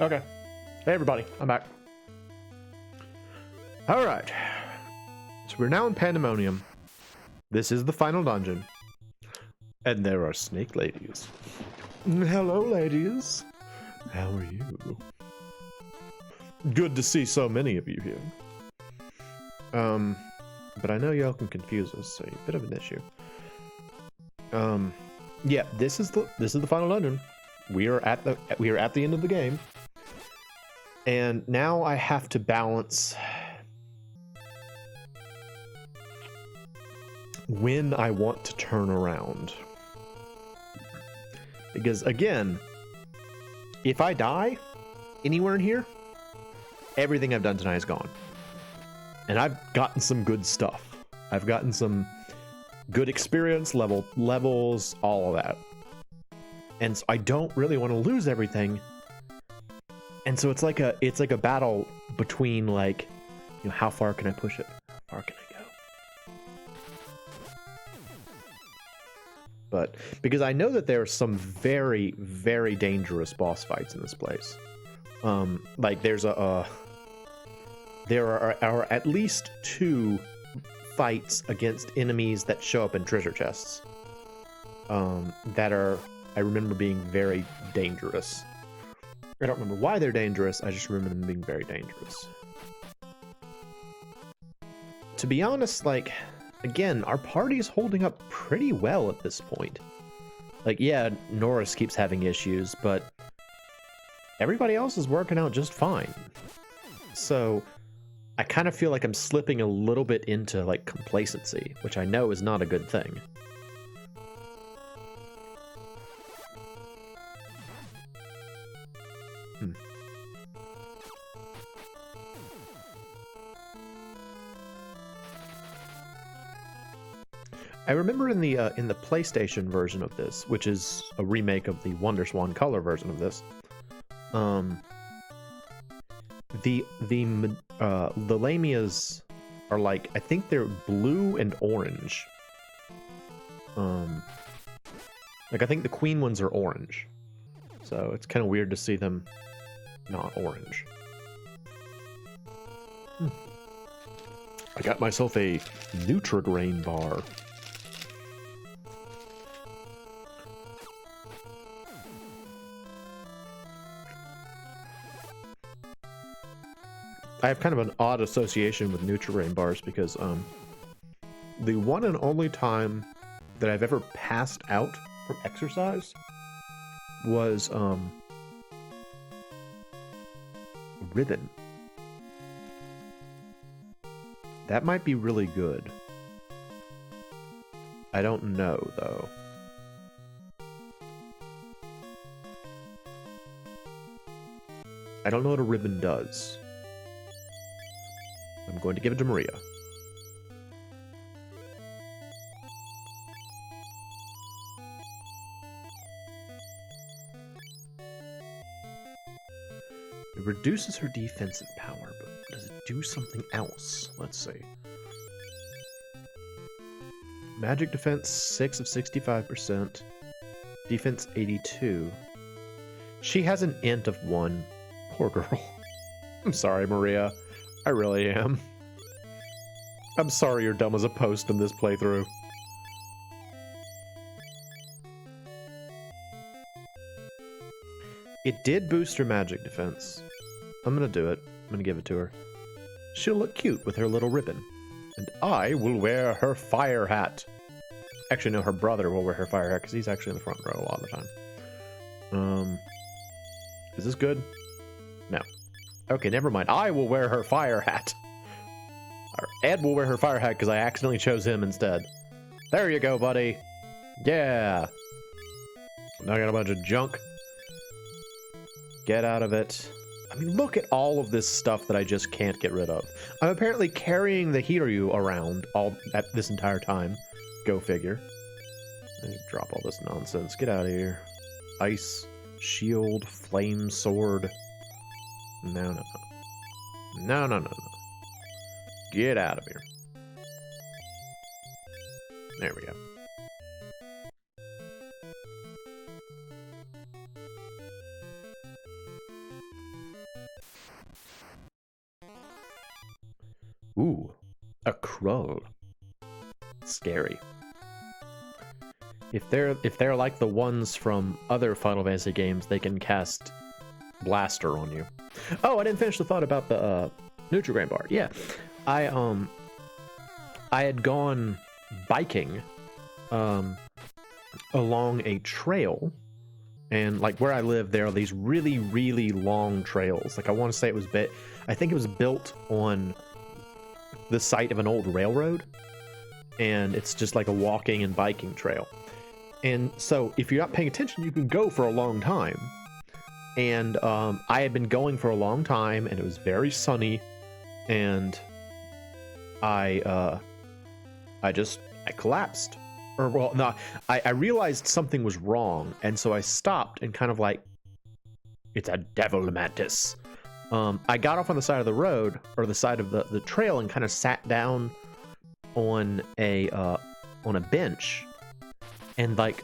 Okay. Hey, everybody. I'm back. All right. So we're now in Pandemonium. This is the final dungeon. And there are snake ladies. Hello, ladies. How are you? Good to see so many of you here. But I know y'all can confuse us, so a bit of an issue. Yeah, this is the final dungeon. We are at the end of the game. And now I have to balance when I want to turn around. Because again, if I die anywhere in here, everything I've done tonight is gone. And I've gotten some good stuff. I've gotten some good experience levels, all of that. And so I don't really want to lose everything. And so it's like a battle between, like, you know, how far can I push it? How far can I go? But because I know that there are some very, very dangerous boss fights in this place. Like there are at least 2 fights against enemies that show up in treasure chests. That are, I remember, being very dangerous. I don't remember why they're dangerous, I just remember them being very dangerous. To be honest, like, again, our party is holding up pretty well at this point. Like, yeah, Norris keeps having issues, but everybody else is working out just fine. So I kind of feel like I'm slipping a little bit into, like, complacency, which I know is not a good thing. I remember in the PlayStation version of this, which is a remake of the WonderSwan Color version of this, the Lamias are, like, I think they're blue and orange. Like, I think the queen ones are orange, so it's kind of weird to see them not orange. I got myself a Nutrigrain bar. I have kind of an odd association with Nutrigrain bars because the one and only time that I've ever passed out from exercise was ribbon. That might be really good. I don't know, though. I don't know what a ribbon does. I'm going to give it to Maria. It reduces her defensive power, but does it do something else? Let's see. Magic defense 6 of 65%. Defense 82. She has an int of 1. Poor girl. I'm sorry, Maria. I really am. I'm sorry you're dumb as a post in this playthrough. It did boost her magic defense. I'm gonna do it. I'm gonna give it to her. She'll look cute with her little ribbon. And I will wear her fire hat. Actually, no, her brother will wear her fire hat because he's actually in the front row a lot of the time. Is this good? No. Okay, never mind. I will wear her fire hat. Or Ed will wear her fire hat because I accidentally chose him instead. There you go, buddy. Yeah. Now I got a bunch of junk. Get out of it. I mean, look at all of this stuff that I just can't get rid of. I'm apparently carrying the Hiryu around all at this entire time. Go figure. Drop all this nonsense. Get out of here. Ice, shield, flame, sword. No. No. Get out of here. There we go. Ooh, a Krull. Scary. If they're like the ones from other Final Fantasy games, they can cast Blaster on you. Oh, I didn't finish the thought about the Nutrigrain bar. Yeah, I had gone biking along a trail, and like where I live, there are these really, really long trails. Like I want to say I think it was built on the site of an old railroad, and it's just like a walking and biking trail. And so if you're not paying attention, you can go for a long time. And I had been going for a long time, and it was very sunny, and I collapsed. Or well, no, I realized something was wrong, and so I stopped and kind of like, it's a devil mantis. I got off on the side of the road, or the side of the trail, and kind of sat down on a bench, and like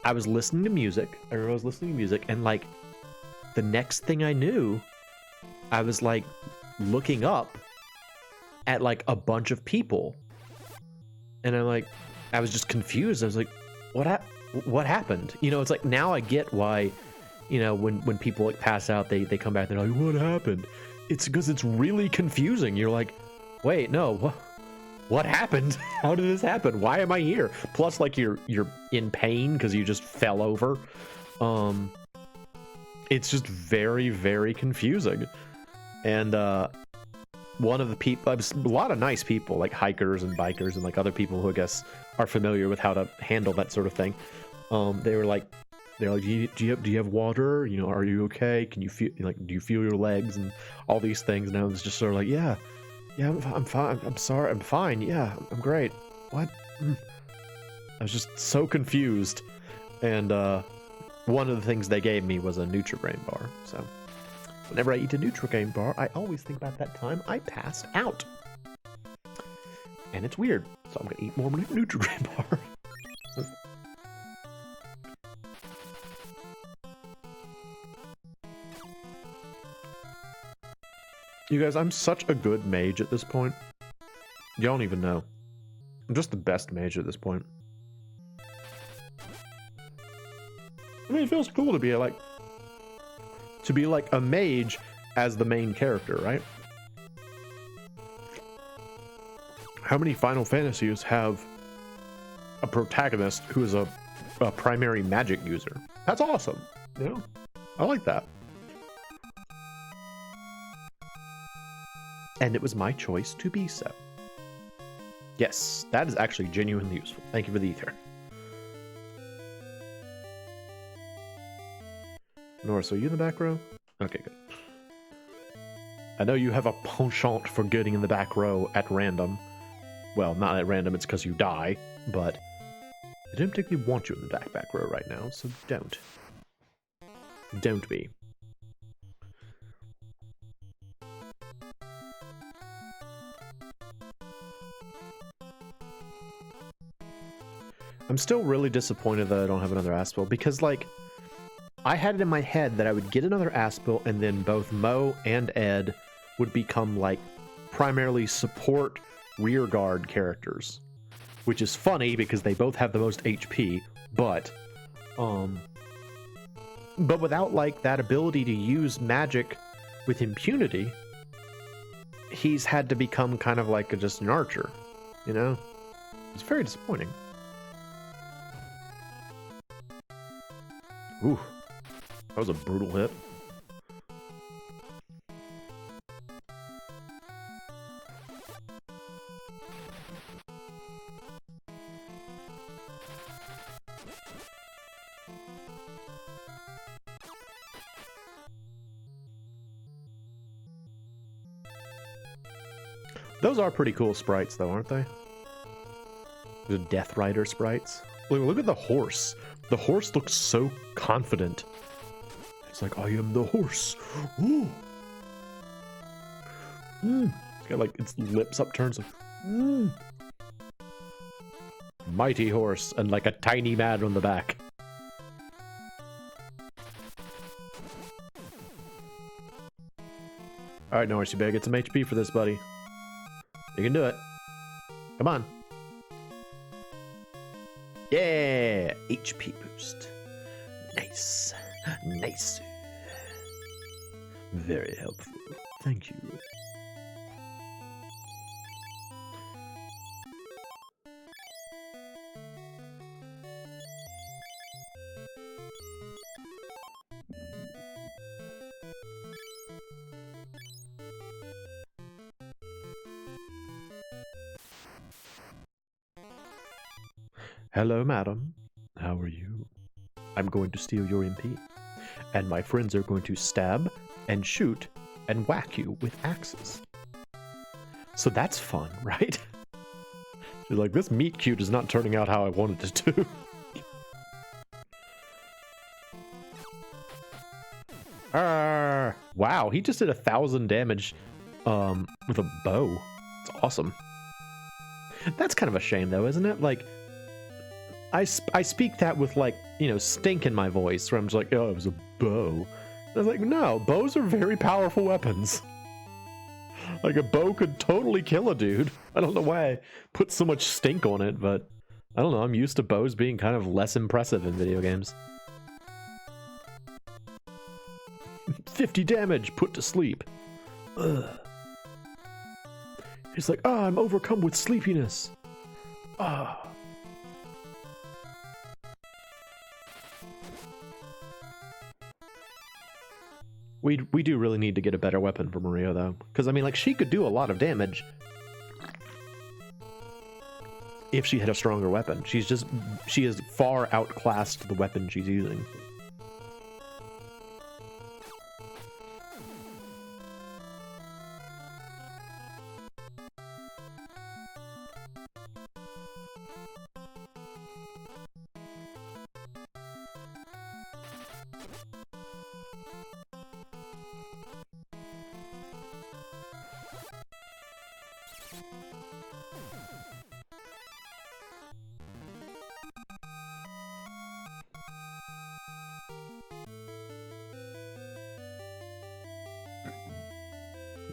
I was listening to music. I remember I was listening to music, and like the next thing I knew, I was like looking up at like a bunch of people, and I was just confused. I was like, what happened? You know, it's like now I get why, you know, when people like pass out, they come back, they're like, what happened? It's because it's really confusing. You're like, wait, no, what happened? How did this happen? Why am I here? Plus, like you're in pain because you just fell over. It's just very, very confusing. And one of the people, a lot of nice people, like hikers and bikers and like other people who I guess are familiar with how to handle that sort of thing. They're like, do you have water? You know, are you okay? Can you feel, like, do you feel your legs and all these things? And I was just sort of like, yeah, I'm fine. I'm sorry, I'm fine. Yeah, I'm great. What? I was just so confused. And one of the things they gave me was a Nutrigrain bar. So whenever I eat a Nutrigrain bar, I always think about that time I passed out. And it's weird. So I'm gonna eat more Nutrigrain bar. You guys, I'm such a good mage at this point. You don't even know. I'm just the best mage at this point. I mean, it feels cool to be like a mage as the main character, right? How many Final Fantasies have a protagonist who is a primary magic user? That's awesome. You know, I like that. And it was my choice to be so. Yes, that is actually genuinely useful. Thank you for the ether. Norris, are you in the back row? Okay, good. I know you have a penchant for getting in the back row at random. Well, not at random, it's because you die, but I don't particularly want you in the back row right now, so don't. Don't be. I'm still really disappointed that I don't have another Aspel, because, like, I had it in my head that I would get another Aspel, and then both Moe and Ed would become, like, primarily support rearguard characters. Which is funny, because they both have the most HP, but without, like, that ability to use magic with impunity, he's had to become kind of like just an archer, you know? It's very disappointing. Ooh, that was a brutal hit. Those are pretty cool sprites, though, aren't they? The Death Rider sprites. Look at the horse. The horse looks so confident. It's like, I am the horse. Ooh. It's got like its lips upturned, like, mighty horse, and like a tiny man on the back. Alright, Norris, you better get some HP for this, buddy. You can do it. Come on. Yeah! HP boost. Nice. Nice. Very helpful. Thank you. Hello, madam. How are you? I'm going to steal your MP. And my friends are going to stab and shoot and whack you with axes. So that's fun, right? She's like, this meat cute is not turning out how I wanted it to. Wow, he just did 1,000 damage with a bow. It's awesome. That's kind of a shame, though, isn't it? Like, I speak that with, like, you know, stink in my voice, where I'm just like, oh, it was a bow. And I was like, no, bows are very powerful weapons. Like, a bow could totally kill a dude. I don't know why I put so much stink on it, but I don't know, I'm used to bows being kind of less impressive in video games. 50 damage, put to sleep. Ugh. He's like, oh, I'm overcome with sleepiness. Ah. We do really need to get a better weapon for Maria, though. Because, I mean, like, she could do a lot of damage if she had a stronger weapon. She has far outclassed the weapon she's using.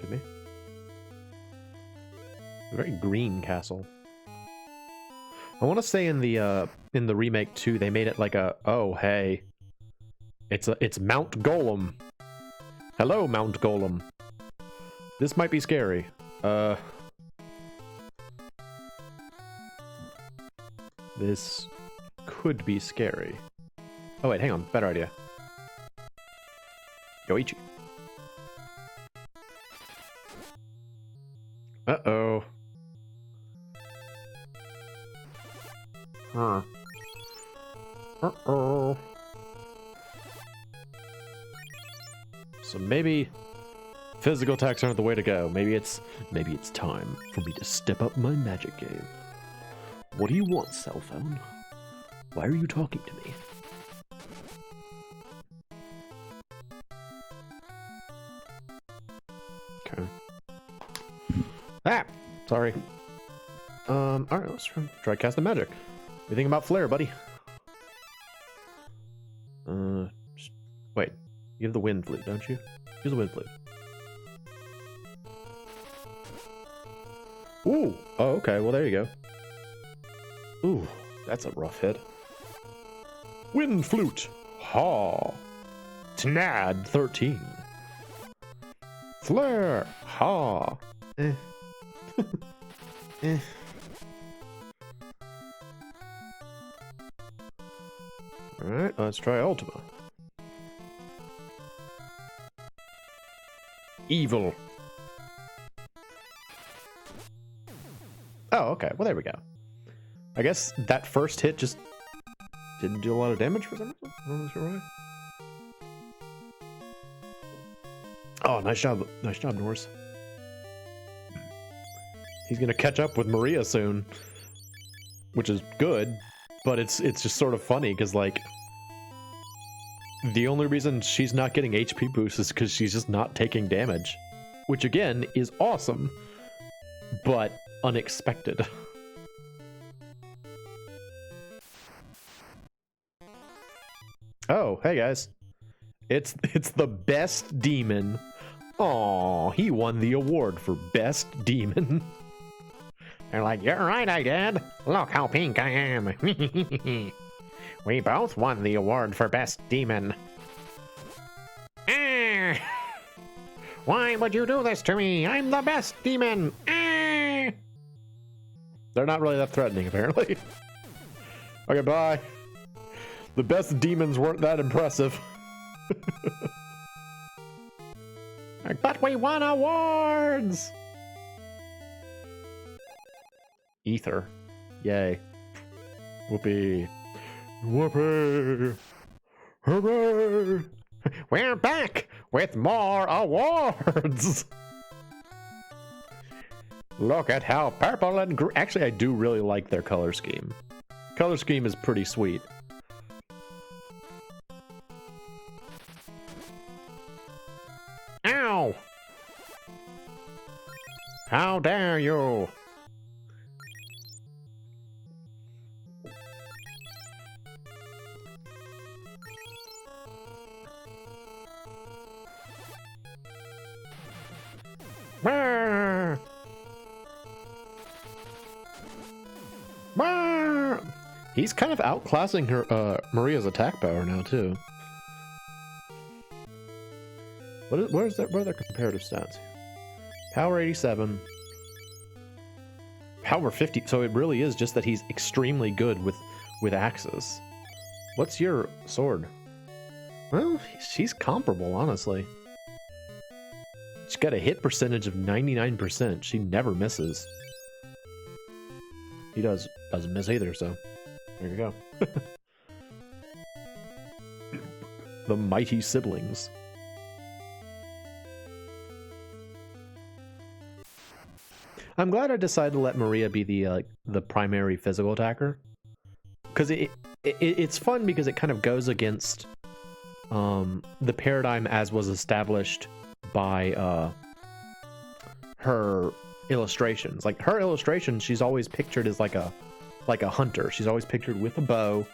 Me. A very green castle. I want to say in the remake too, they made it like a, oh hey, it's Mount Golem. Hello, Mount Golem. This might be scary. This could be scary. Oh wait, hang on, better idea. Yoichi. Uh-oh. Huh. Uh-oh. So maybe physical attacks aren't the way to go. Maybe it's time for me to step up my magic game. What do you want, cell phone? Why are you talking to me? Okay. Ah! Sorry. Alright, let's try casting magic. What do you think about Flare, buddy? Wait. You have the wind flute, don't you? Use the wind flute. Ooh! Oh, okay, well there you go. Ooh, that's a rough hit. Wind flute! Ha! Tnad 13. Flare! Ha! Eh. Eh. Alright, let's try Ultima. Evil. Oh, okay. Well, there we go. I guess that first hit just didn't do a lot of damage for some reason. I'm not sure why. Oh, nice job. Nice job, Norse. He's gonna catch up with Maria soon, which is good, but it's just sort of funny because, like, the only reason she's not getting HP boost is because she's just not taking damage, which again is awesome, but unexpected. Oh, hey guys. It's the best demon. Aw, he won the award for best demon. They're like, you're right, I did. Look how pink I am. We both won the award for best demon. Ah! Why would you do this to me? I'm the best demon. Ah! They're not really that threatening, apparently. Okay, bye. The best demons weren't that impressive. But we won awards! Ether. Yay. Whoopee. Whoopee. Hooray! We're back with more awards! Look at how purple and green. Actually, I do really like their color scheme. Color scheme is pretty sweet. Ow! How dare you! Brr! Brr! He's kind of outclassing her, Maria's attack power now too. Where are their comparative stats? Power 87. Power 50. So it really is just that he's extremely good with axes. What's your sword? Well, she's comparable, honestly. She's got a hit percentage of 99%. She never misses. He doesn't miss either, so there you go. The mighty siblings. I'm glad I decided to let Maria be the primary physical attacker, because it's fun because it kind of goes against the paradigm as was established by her illustrations. Like her illustrations, she's always pictured as like a hunter. She's always pictured with a bow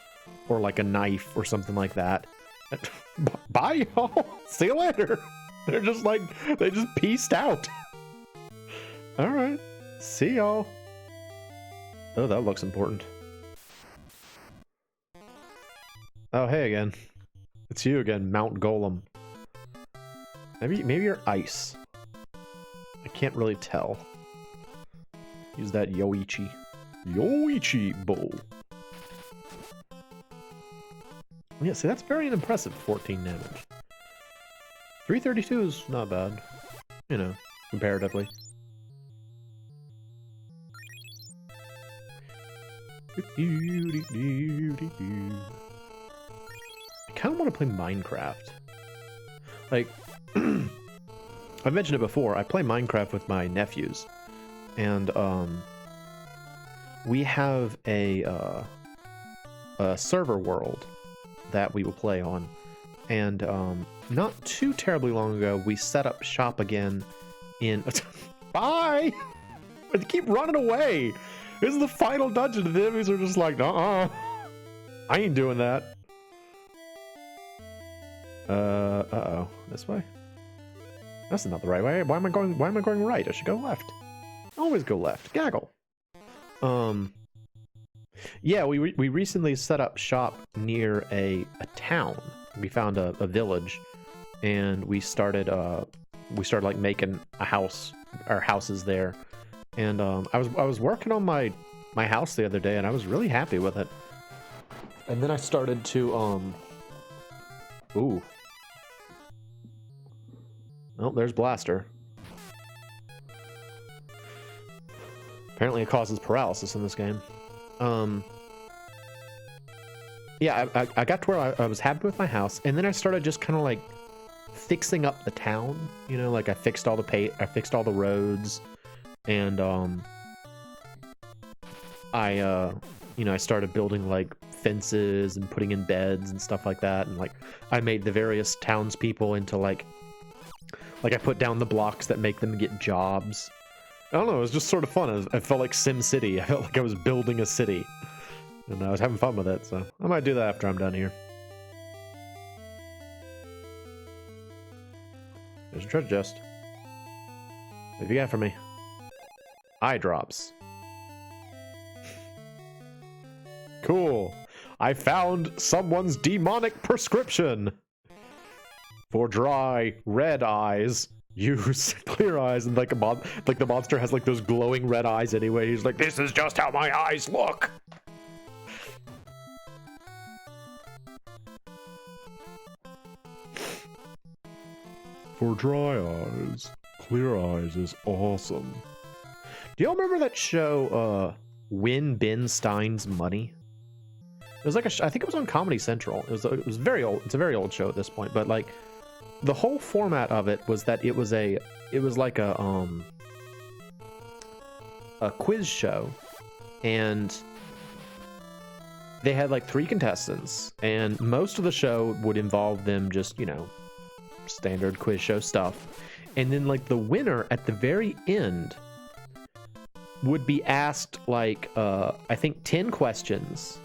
or like a knife or something like that. Bye y'all. See you later. They're just like, they just pieced out. All right. See y'all. Oh, that looks important. Oh, hey again. It's you again, Mount Golem. Maybe you're ice. I can't really tell. Use that Yoichi. Yoichi bow. Yeah, see, that's very impressive, 14 damage. 332 is not bad. You know, comparatively. I kind of want to play Minecraft. Like, I've mentioned it before, I play Minecraft with my nephews. And, we have a server world that we will play on. And, not too terribly long ago, we set up shop again in... Bye! They keep running away! This is the final dungeon, and the enemies are just like, uh-uh. I ain't doing that. Uh-oh. This way? That's not the right way. Why am I going right? I should go left. Always go left. Gaggle. Yeah, we recently set up shop near a town. We found a village, and we started like making our houses there. And I was working on my house the other day, and I was really happy with it. And then I started to ooh. Oh, there's Blaster. Apparently it causes paralysis in this game. Yeah, I got to where I was happy with my house, and then I started just kind of like fixing up the town. You know, like I fixed all the roads. And I started building like fences and putting in beds and stuff like that, and like I made the various townspeople into like I put down the blocks that make them get jobs. I don't know, it was just sort of fun. I felt like Sim City. I felt like I was building a city, and I was having fun with it. So I might do that after I'm done here. There's a treasure chest. What have you got for me? Eye drops. Cool. I found someone's demonic prescription. For dry, red eyes, use clear eyes. And like the monster has like those glowing red eyes anyway. He's like, this is just how my eyes look. For dry eyes, clear eyes is awesome. Do y'all remember that show, Win Ben Stein's Money? It was like I think it was on Comedy Central. It was very old. It's a very old show at this point, but like the whole format of it was that it was like a quiz show, and they had like 3 contestants, and most of the show would involve them just, you know, standard quiz show stuff. And then like the winner at the very end would be asked like I think 10 questions,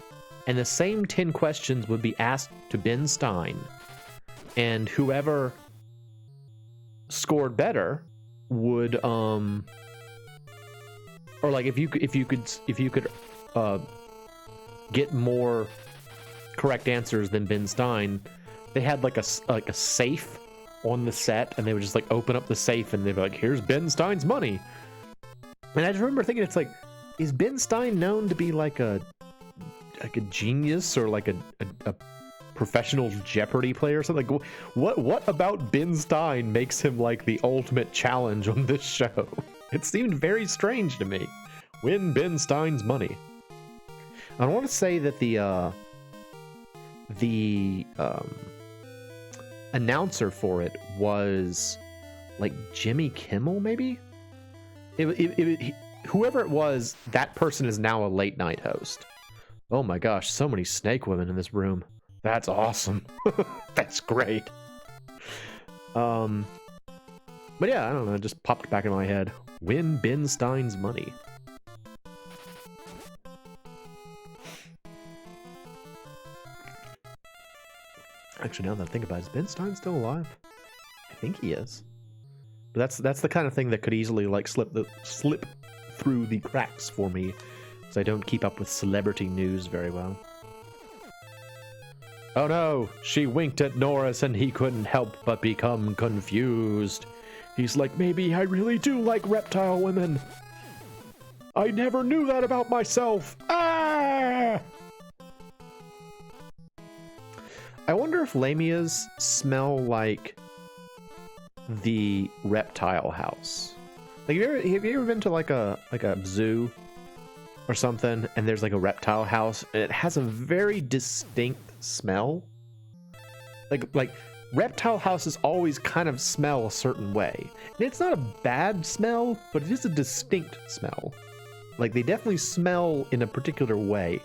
and the same 10 questions would be asked to Ben Stein, and whoever scored better would or like if you could get more correct answers than Ben Stein, they had like a safe on the set, and they would just like open up the safe and they'd be like, here's Ben Stein's money. And I just remember thinking, it's like, is Ben Stein known to be like a genius or like a professional Jeopardy player or something? Like, what about Ben Stein makes him like the ultimate challenge on this show? It seemed very strange to me. Win Ben Stein's money. I want to say that the announcer for it was like Jimmy Kimmel, maybe. Whoever it was, that person is now a late night host. Oh my gosh, so many snake women in this room. That's awesome. That's great. But yeah, I don't know, it just popped back in my head. Win Ben Stein's money. Actually, now that I think about it, is Ben Stein still alive? I think he is. But that's the kind of thing that could easily like slip through the cracks for me, because I don't keep up with celebrity news very well. Oh no, she winked at Norris and he couldn't help but become confused. He's like, maybe I really do like reptile women. I never knew that about myself. Ah! I wonder if lamias smell like the reptile house. Like, have you ever been to like a zoo or something, and there's like a reptile house, and it has a very distinct smell? Like reptile houses always kind of smell a certain way. And it's not a bad smell, but it is a distinct smell. Like, they definitely smell in a particular way.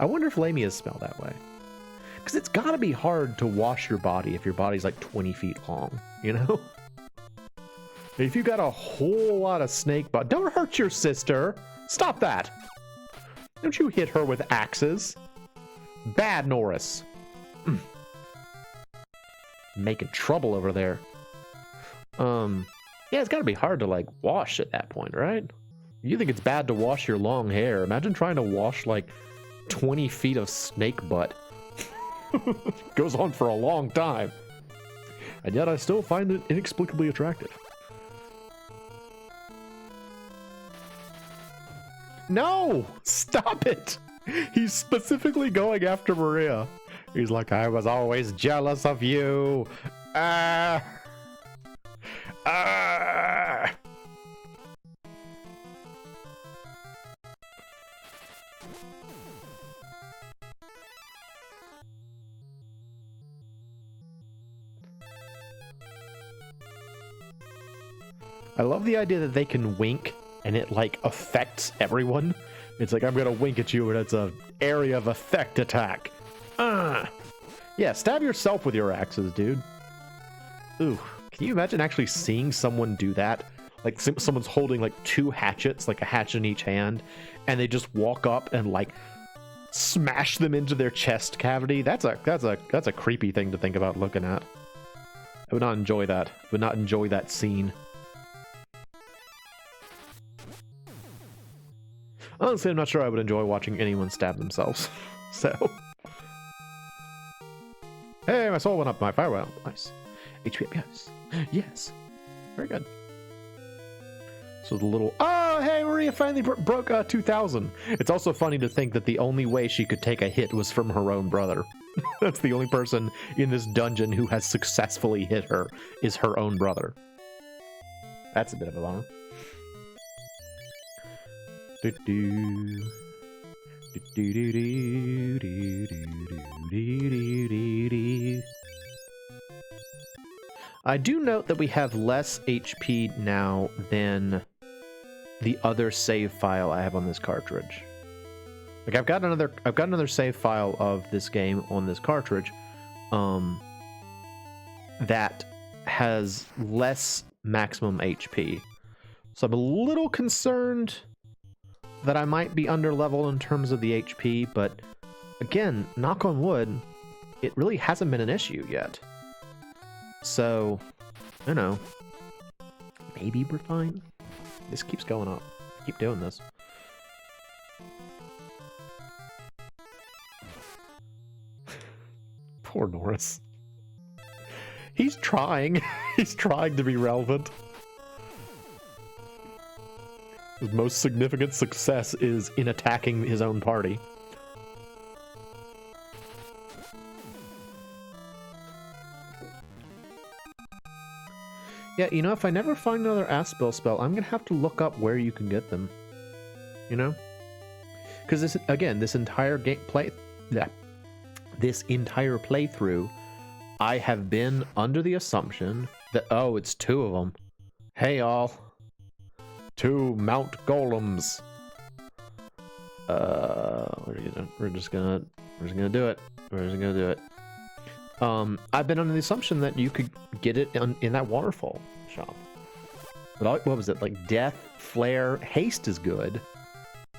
I wonder if lamias smell that way. Because it's got to be hard to wash your body if your body's like 20 feet long, you know? If you got a whole lot of snake butt, don't hurt your sister. Stop that. Don't you hit her with axes. Bad, Norris. Making trouble over there. Yeah, it's got to be hard to like wash at that point, right? You think it's bad to wash your long hair. Imagine trying to wash like 20 feet of snake butt. Goes on for a long time. And yet I still find it inexplicably attractive. No! Stop it! He's specifically going after Maria. He's like, I was always jealous of you. Ah! Ah! I love the idea that they can wink and it like affects everyone. It's like, I'm gonna wink at you and it's a area of effect attack. Yeah, stab yourself with your axes, dude. Ooh, can you imagine actually seeing someone do that? Like someone's holding like 2 hatchets, like a hatchet in each hand, and they just walk up and like smash them into their chest cavity. That's a creepy thing to think about looking at. I would not enjoy that. I would not enjoy that scene. Honestly, I'm not sure I would enjoy watching anyone stab themselves. So, hey, my soul went up, my fire went up. Nice. HP up, yes. Yes. Very good. So the little, oh, hey, Maria finally broke 2,000. It's also funny to think that the only way she could take a hit was from her own brother. That's the only person in this dungeon who has successfully hit her, is her own brother. That's a bit of a bummer. I do note that we have less HP now than the other save file I have on this cartridge. Like I've got another save file of this game on this cartridge that has less maximum HP. So I'm a little concerned that I might be under leveled in terms of the HP, but again, knock on wood, it really hasn't been an issue yet. So, I don't know, maybe we're fine. This keeps going up. I keep doing this. Poor Norris. He's trying. He's trying to be relevant. His most significant success is in attacking his own party. Yeah, you know, if I never find another Aspel spell, I'm gonna have to look up where you can get them. You know? Because this, again, this entire this entire playthrough, I have been under the assumption that, oh, it's 2 of them. Hey, all. 2 Mount Golems. We're just gonna do it. We're just gonna do it. I've been under the assumption that you could get it in that waterfall shop. But what was it? Like Death, Flare, Haste is good.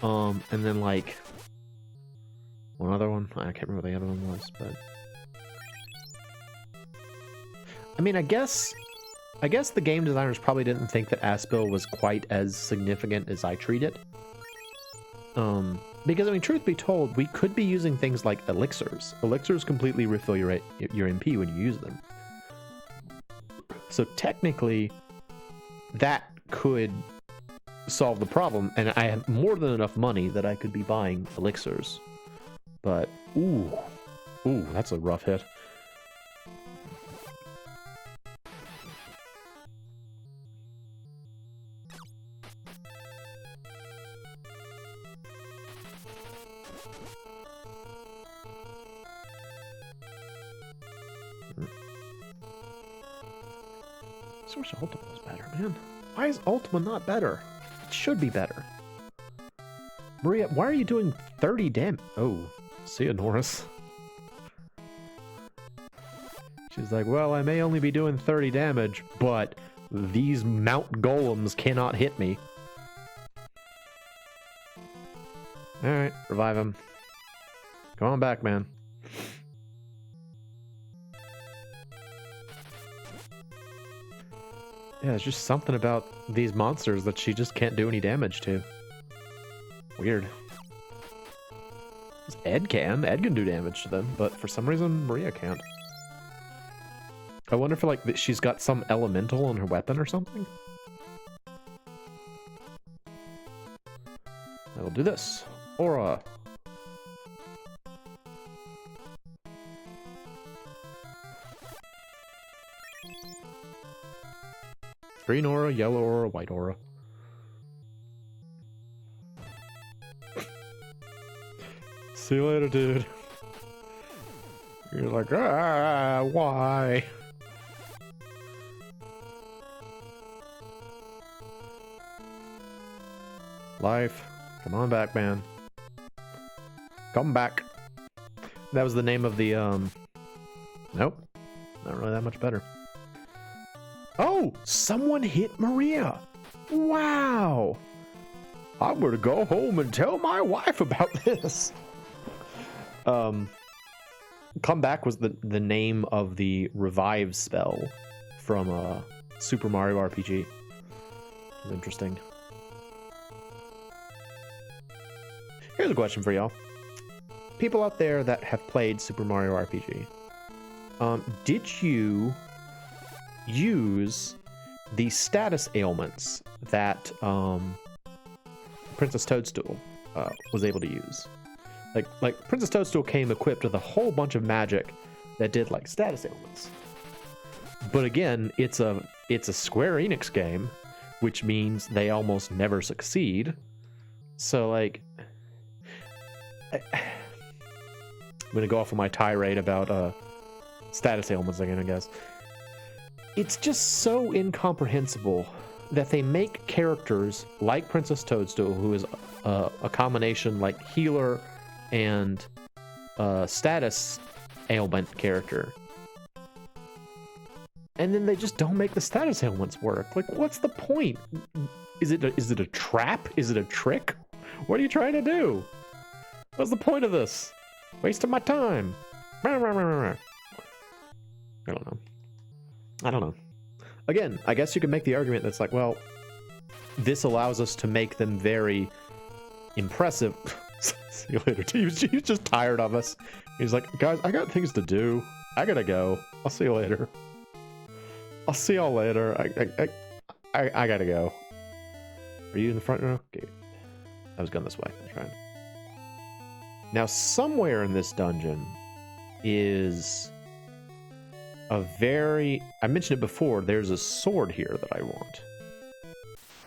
And then like one other one. I can't remember what the other one was, but I mean, I guess the game designers probably didn't think that Aspel was quite as significant as I treat it. Because, I mean, truth be told, we could be using things like elixirs. Elixirs completely refill your MP when you use them. So technically, that could solve the problem, and I have more than enough money that I could be buying elixirs. But, ooh, that's a rough hit. I wish Ultima was better, man. Why is Ultima not better? It should be better. Maria, why are you doing 30 damage? Oh, see ya, Norris. She's like, well, I may only be doing 30 damage, but these Mount Golems cannot hit me. Alright, revive him. Come on back, man. Yeah, there's just something about these monsters that she just can't do any damage to. Weird. Ed can do damage to them, but for some reason Maria can't. I wonder if like she's got some elemental on her weapon or something. I will do this. Aura. Green aura, yellow aura, white aura. See you later, dude. You're like, why? Life. Come on back, man. Come back. That was the name of the, Nope. Not really that much better. Oh! Someone hit Maria! Wow! I'm gonna go home and tell my wife about this. Comeback was the name of the revive spell from Super Mario RPG. It was interesting. Here's a question for y'all. people out there that have played Super Mario RPG, did you use the status ailments that Princess Toadstool was able to use? Like Princess Toadstool came equipped with a whole bunch of magic that did like status ailments. But again, it's a Square Enix game, which means they almost never succeed. So like, I'm gonna go off on my tirade about status ailments again, I guess. It's just so incomprehensible that they make characters like Princess Toadstool, who is a combination like healer and status ailment character, and then they just don't make the status ailments work. Like, what's the point? Is it a trap? Is it a trick? What are you trying to do? What's the point of this? Wasting my time. I don't know. Again, I guess you could make the argument that's like, well, this allows us to make them very impressive. See you later. He's just tired of us. He's like, guys, I got things to do. I gotta go. I'll see you later. I'll see y'all later. I gotta go. Are you in the front row? Okay. I was going this way. That's right. Now, somewhere in this dungeon is a very... I mentioned it before. There's a sword here that I want.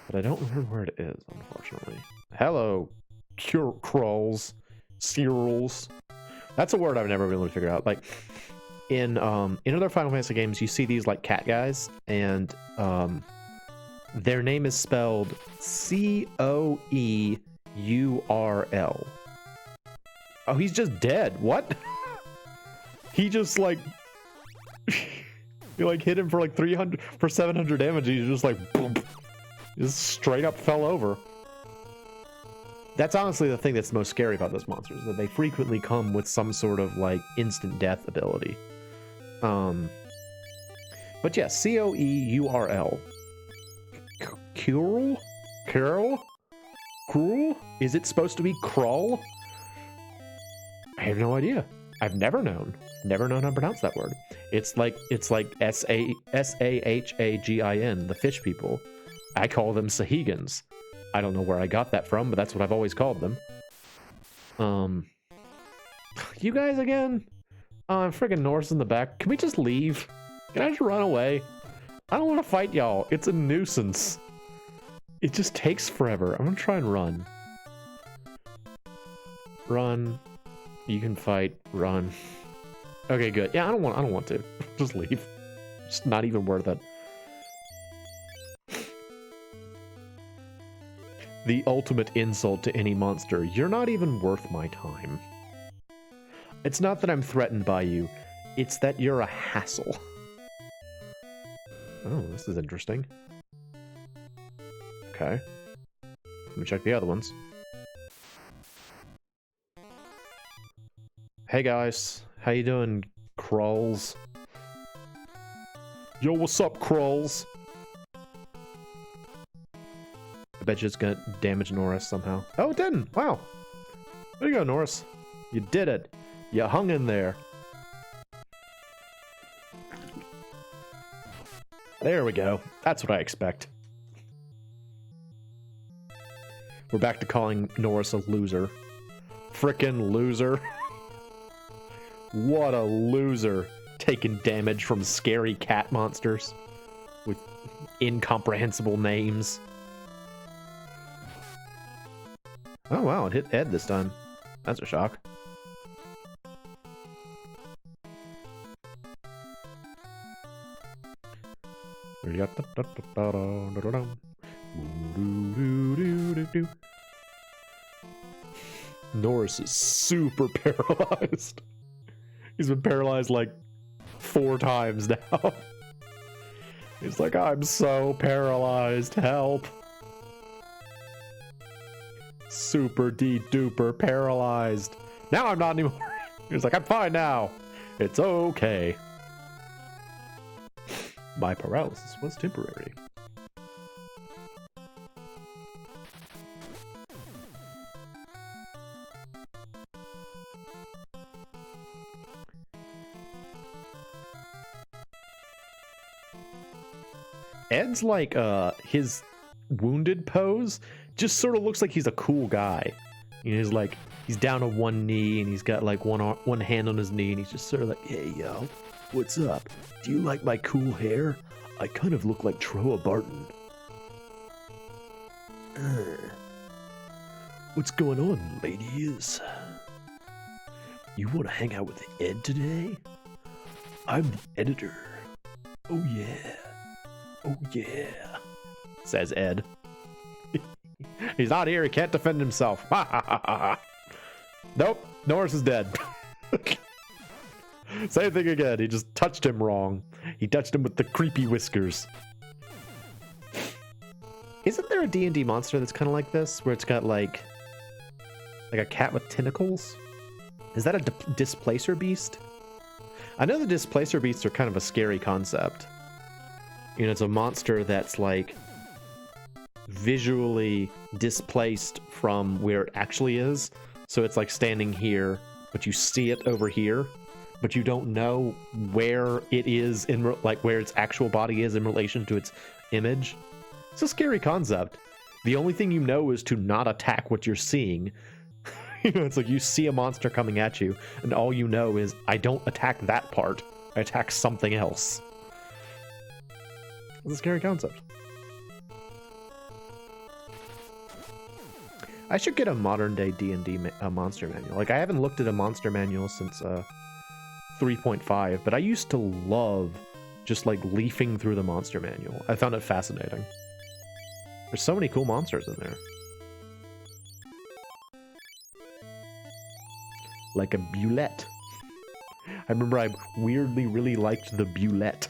But I don't remember where it is, unfortunately. Hello, Krulls. Cereals. That's a word I've never been able to figure out. Like, in other Final Fantasy games, you see these, like, cat guys, and their name is spelled Coeurl. Oh, he's just dead. What? He just, like... you, like, hit him for, like, 700 damage, and he's just, like, boom. Just straight up fell over. That's honestly the thing that's most scary about those monsters, that they frequently come with some sort of, like, instant death ability. But yeah, Coeurl. Curl? Cruel? Is it supposed to be crawl? I have no idea. I've never known. Never known how to pronounce that word. It's like Sahagin, the fish people. I call them Sahagins. I don't know where I got that from, but that's what I've always called them. You guys again? Friggin' Norse in the back. Can we just leave? Can I just run away? I don't want to fight y'all. It's a nuisance. It just takes forever. I'm gonna try and run. Run. You can fight. Run. Okay, good. Yeah, I don't want to. Just leave. It's not even worth it. The ultimate insult to any monster. You're not even worth my time. It's not that I'm threatened by you. It's that you're a hassle. Oh, this is interesting. Okay. Let me check the other ones. Hey guys, how you doing, Krulls? Yo, what's up, Krulls? I bet you it's gonna damage Norris somehow. Oh, it didn't! Wow! There you go, Norris. You did it! You hung in there. There we go. That's what I expect. We're back to calling Norris a loser. Frickin' loser. What a loser. Taking damage from scary cat monsters with incomprehensible names. Oh wow, it hit Ed this time. That's a shock. Norris is super paralyzed. He's been paralyzed like 4 times now. He's like, I'm so paralyzed, help. Super duper paralyzed. Now I'm not anymore. He's like, I'm fine now. It's okay. My paralysis was temporary. Ed's like his wounded pose just sort of looks like he's a cool guy. You know, he's like he's down on one knee and he's got like one hand on his knee and he's just sort of like, "Hey yo, what's up? Do you like my cool hair? I kind of look like Troa Barton." What's going on, ladies? You want to hang out with Ed today? I'm the editor. Oh yeah. Oh yeah. Says Ed. He's not here. He can't defend himself. Nope. Norris is dead. Same thing again. He just touched him wrong. He touched him with the creepy whiskers. Isn't there a D&D monster that's kind of like this? Where it's got like a cat with tentacles? Is that a displacer beast? I know the displacer beasts are kind of a scary concept. You know, it's a monster that's like visually displaced from where it actually is. So it's like standing here, but you see it over here, but you don't know where it is in like where its actual body is in relation to its image. It's a scary concept. The only thing you know is to not attack what you're seeing. You know, it's like you see a monster coming at you, and all you know is, I don't attack that part. I attack something else. It's a scary concept. I should get a modern day D&D monster manual. Like, I haven't looked at a monster manual since 3.5, but I used to love just like leafing through the monster manual. I found it fascinating. There's so many cool monsters in there. Like a Bulette. I remember I weirdly really liked the Bulette.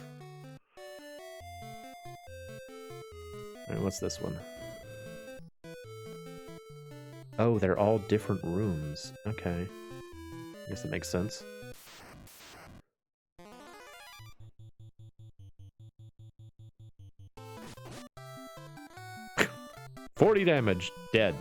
Alright, what's this one? Oh, they're all different rooms. Okay. I guess that makes sense. $40 damage. Dead.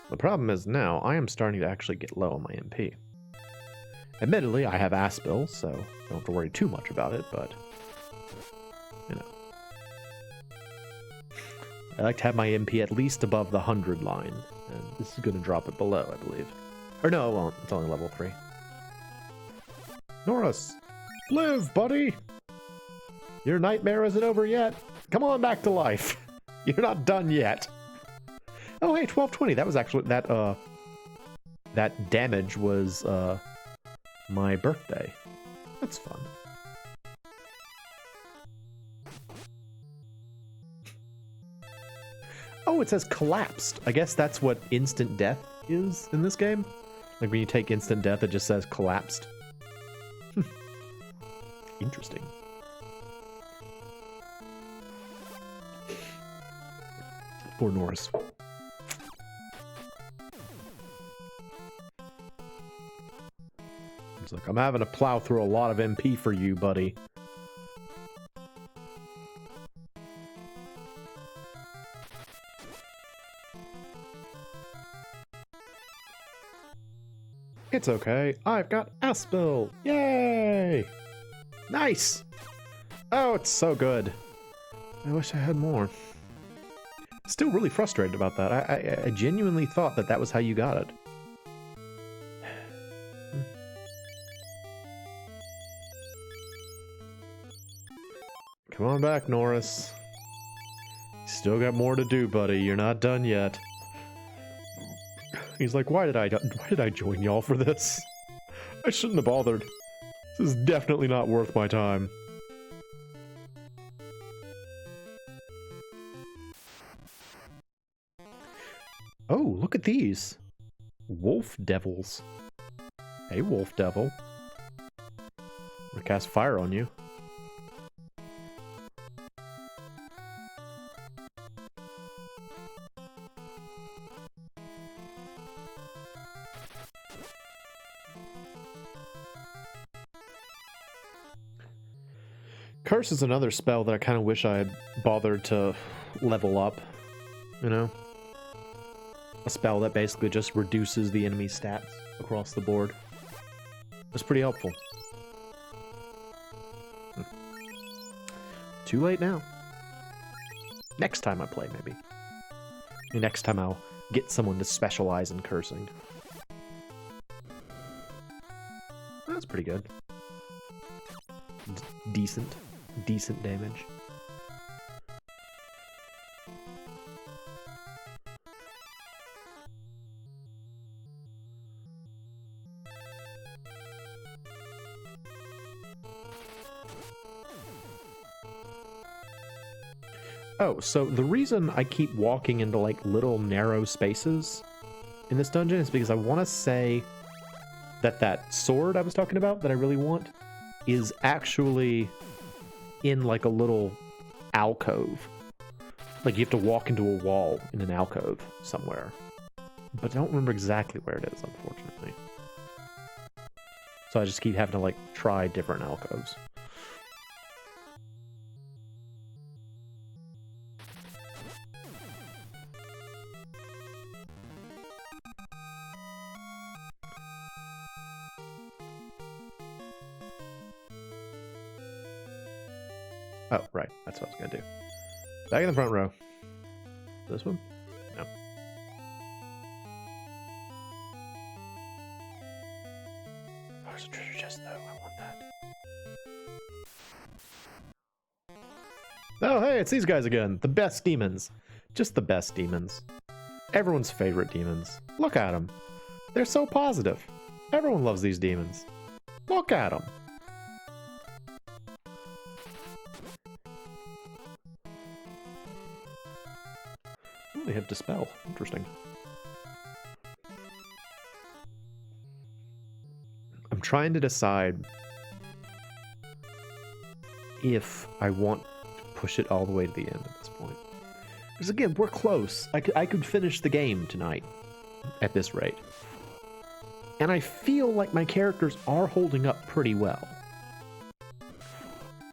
The problem is now I am starting to actually get low on my MP. Admittedly, I have Aspil, so don't have to worry too much about it, but you know. I like to have my MP at least above the 100 line, and this is going to drop it below, I believe. Or no, it won't. It's only level 3. Norris, live, buddy! Your nightmare isn't over yet. Come on back to life. You're not done yet. Oh, hey, 1220. That was actually that damage was my birthday. That's fun. Oh, it says collapsed. I guess that's what instant death is in this game. Like when you take instant death, it just says collapsed. Interesting. Poor Norris. It's like, I'm having to plow through a lot of MP for you, buddy. It's okay. I've got Aspil. Yay! Nice! Oh, it's so good. I wish I had more. Still really frustrated about that. I genuinely thought that that was how you got it. Come on back, Norris. Still got more to do, buddy. You're not done yet. He's like, why did I join y'all for this? I shouldn't have bothered. This is definitely not worth my time. Oh, look at these. Wolf devils. Hey, wolf devil. I'll cast fire on you. Curse is another spell that I kind of wish I had bothered to level up, you know? A spell that basically just reduces the enemy's stats across the board. It's pretty helpful. Too late now. Next time I play, maybe. Next time I'll get someone to specialize in cursing. That's pretty good. Decent damage. Oh, so the reason I keep walking into like little narrow spaces in this dungeon is because I want to say that that sword I was talking about that I really want is actually in like a little alcove. Like you have to walk into a wall in an alcove somewhere. But I don't remember exactly where it is, unfortunately. So I just keep having to like try different alcoves. Oh, right. That's what I was going to do. Back in the front row. This one? No. There's a treasure chest, though. I want that. Oh, hey, it's these guys again. The best demons. Just the best demons. Everyone's favorite demons. Look at them. They're so positive. Everyone loves these demons. Look at them. They have Dispel. Interesting. I'm trying to decide if I want to push it all the way to the end at this point. Because again, we're close. I could finish the game tonight at this rate. And I feel like my characters are holding up pretty well.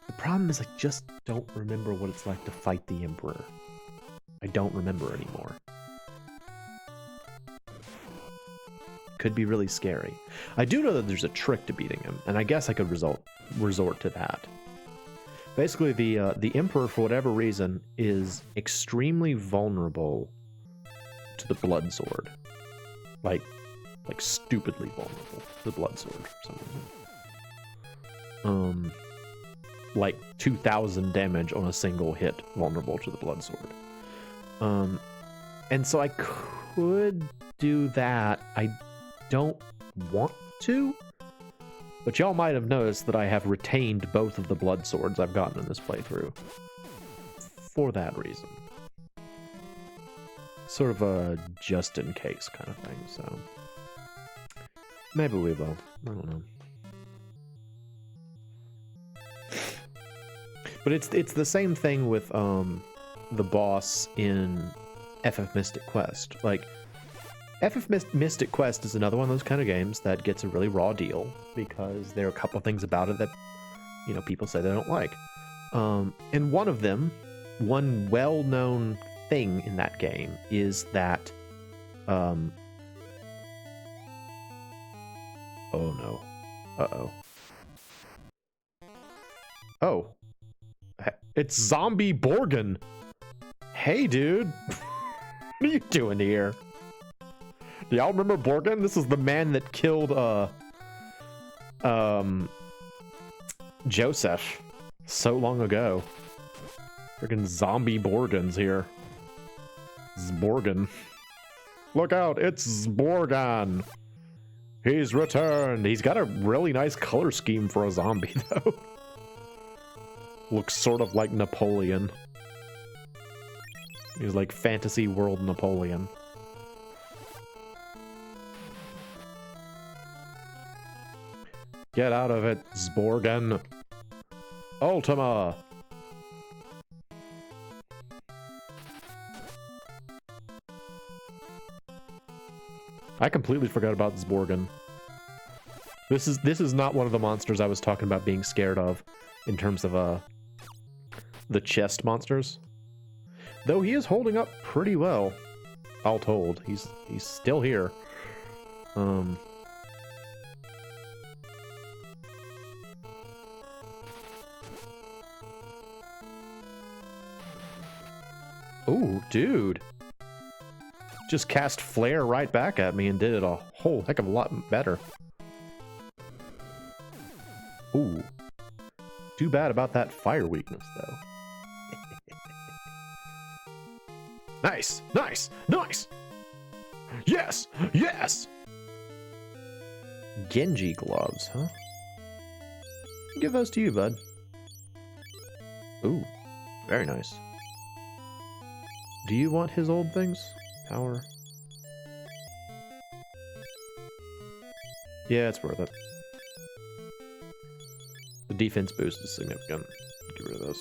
The problem is I just don't remember what it's like to fight the Emperor. I don't remember anymore. Could be really scary. I do know that there's a trick to beating him, and I guess I could resort to that. Basically, the Emperor, for whatever reason, is extremely vulnerable to the Blood Sword. Like stupidly vulnerable to the Blood Sword for some reason. Like 2,000 damage on a single hit vulnerable to the Blood Sword. And so I could do that. I don't want to, but y'all might have noticed that I have retained both of the blood swords I've gotten in this playthrough for that reason. Sort of a just in case kind of thing, so maybe we will. I don't know. But it's the same thing with the boss in FF Mystic Quest. Like, FF Mystic Quest is another one of those kind of games that gets a really raw deal because there are a couple of things about it that, you know, people say they don't like. And one of them, one well-known thing in that game is that, oh no. Uh-oh. Oh. It's Zombie Borgin. Hey, dude. What are you doing here? Do y'all remember Borgin? This is the man that killed, Joseph so long ago. Freaking Zombie Borgin's here. Zborgan. Look out, it's Zborgan. He's returned. He's got a really nice color scheme for a zombie, though. Looks sort of like Napoleon. He's like fantasy world Napoleon. Get out of it, Zborgan. Ultima! I completely forgot about Zborgan. This is not one of the monsters I was talking about being scared of in terms of the chest monsters. Though he is holding up pretty well, all told. He's still here. Ooh, dude. Just cast Flare right back at me and did it a whole heck of a lot better. Ooh. Too bad about that fire weakness, though. Nice! Nice! Nice! Yes! Yes! Genji gloves, huh? Give those to you, bud. Ooh. Very nice. Do you want his old things? Power. Yeah, it's worth it. The defense boost is significant. Get rid of this.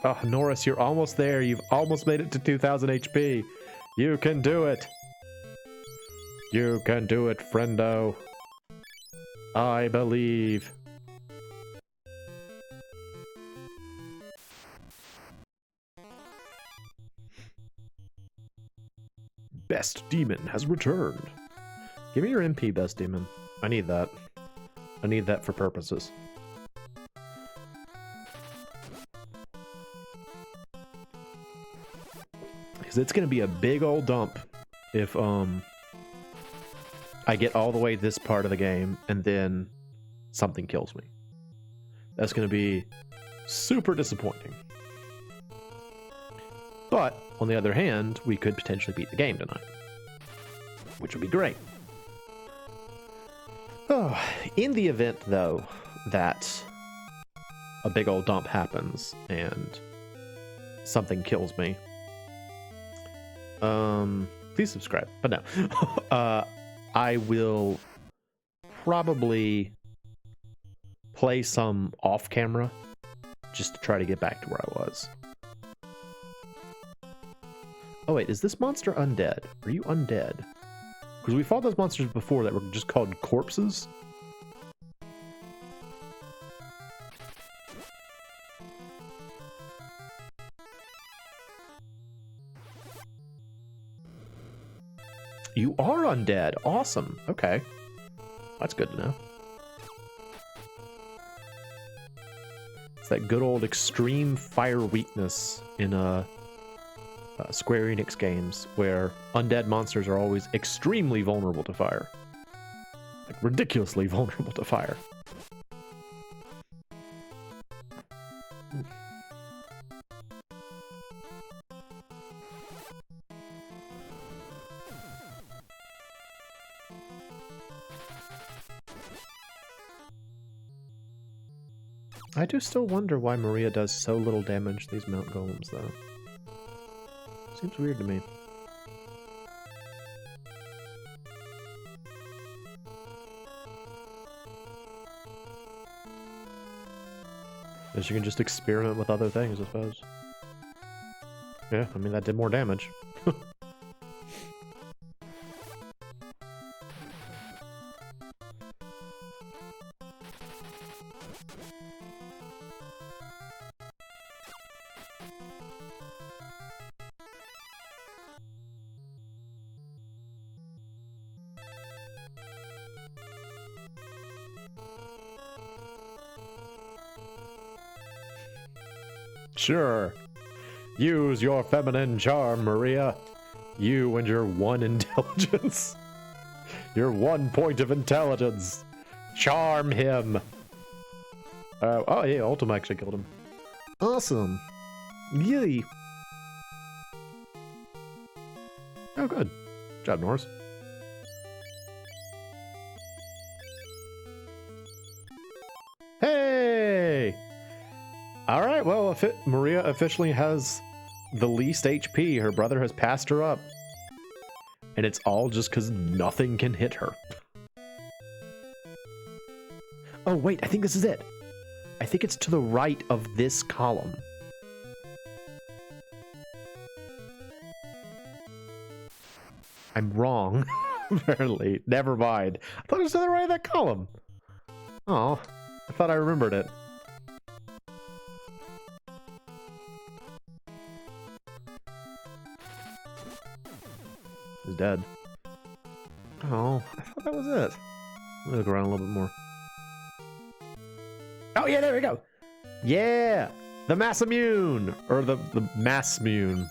Oh, Norris, you're almost there. You've almost made it to 2000 HP. You can do it. You can do it, friendo. I believe. Best Demon has returned. Give me your MP, Best Demon. I need that. I need that for purposes. Because it's going to be a big old dump if I get all the way this part of the game and then something kills me. That's going to be super disappointing. But on the other hand, we could potentially beat the game tonight, which would be great. Oh, in the event, though, that a big old dump happens and something kills me, please subscribe. But no, I will probably play some off camera just to try to get back to where I was. Oh wait, is this monster undead? Are you undead? Because we fought those monsters before that were just called corpses. You are undead. Awesome. Okay. That's good to know. It's that good old extreme fire weakness in Square Enix games where undead monsters are always extremely vulnerable to fire. Like ridiculously vulnerable to fire. I do still wonder why Maria does so little damage to these Mount Golems, though. Seems weird to me. Guess you can just experiment with other things, I suppose. Yeah, I mean, that did more damage. Sure. Use your feminine charm, Maria. You and your one intelligence. Your 1 point of intelligence. Charm him. Oh, yeah, Ultima actually killed him. Awesome. Yay. Oh, good. Good job, Norris. Hey! Alright, well, Maria officially has the least HP. Her brother has passed her up. And it's all just because nothing can hit her. Oh, wait, I think this is it. I think it's to the right of this column. I'm wrong. Apparently. Never mind. I thought it was to the right of that column. Oh, I thought I remembered it. He's dead. Oh, I thought that was it. Let me look around a little bit more. Oh yeah, there we go. Yeah, the Massamune, or the Masmune.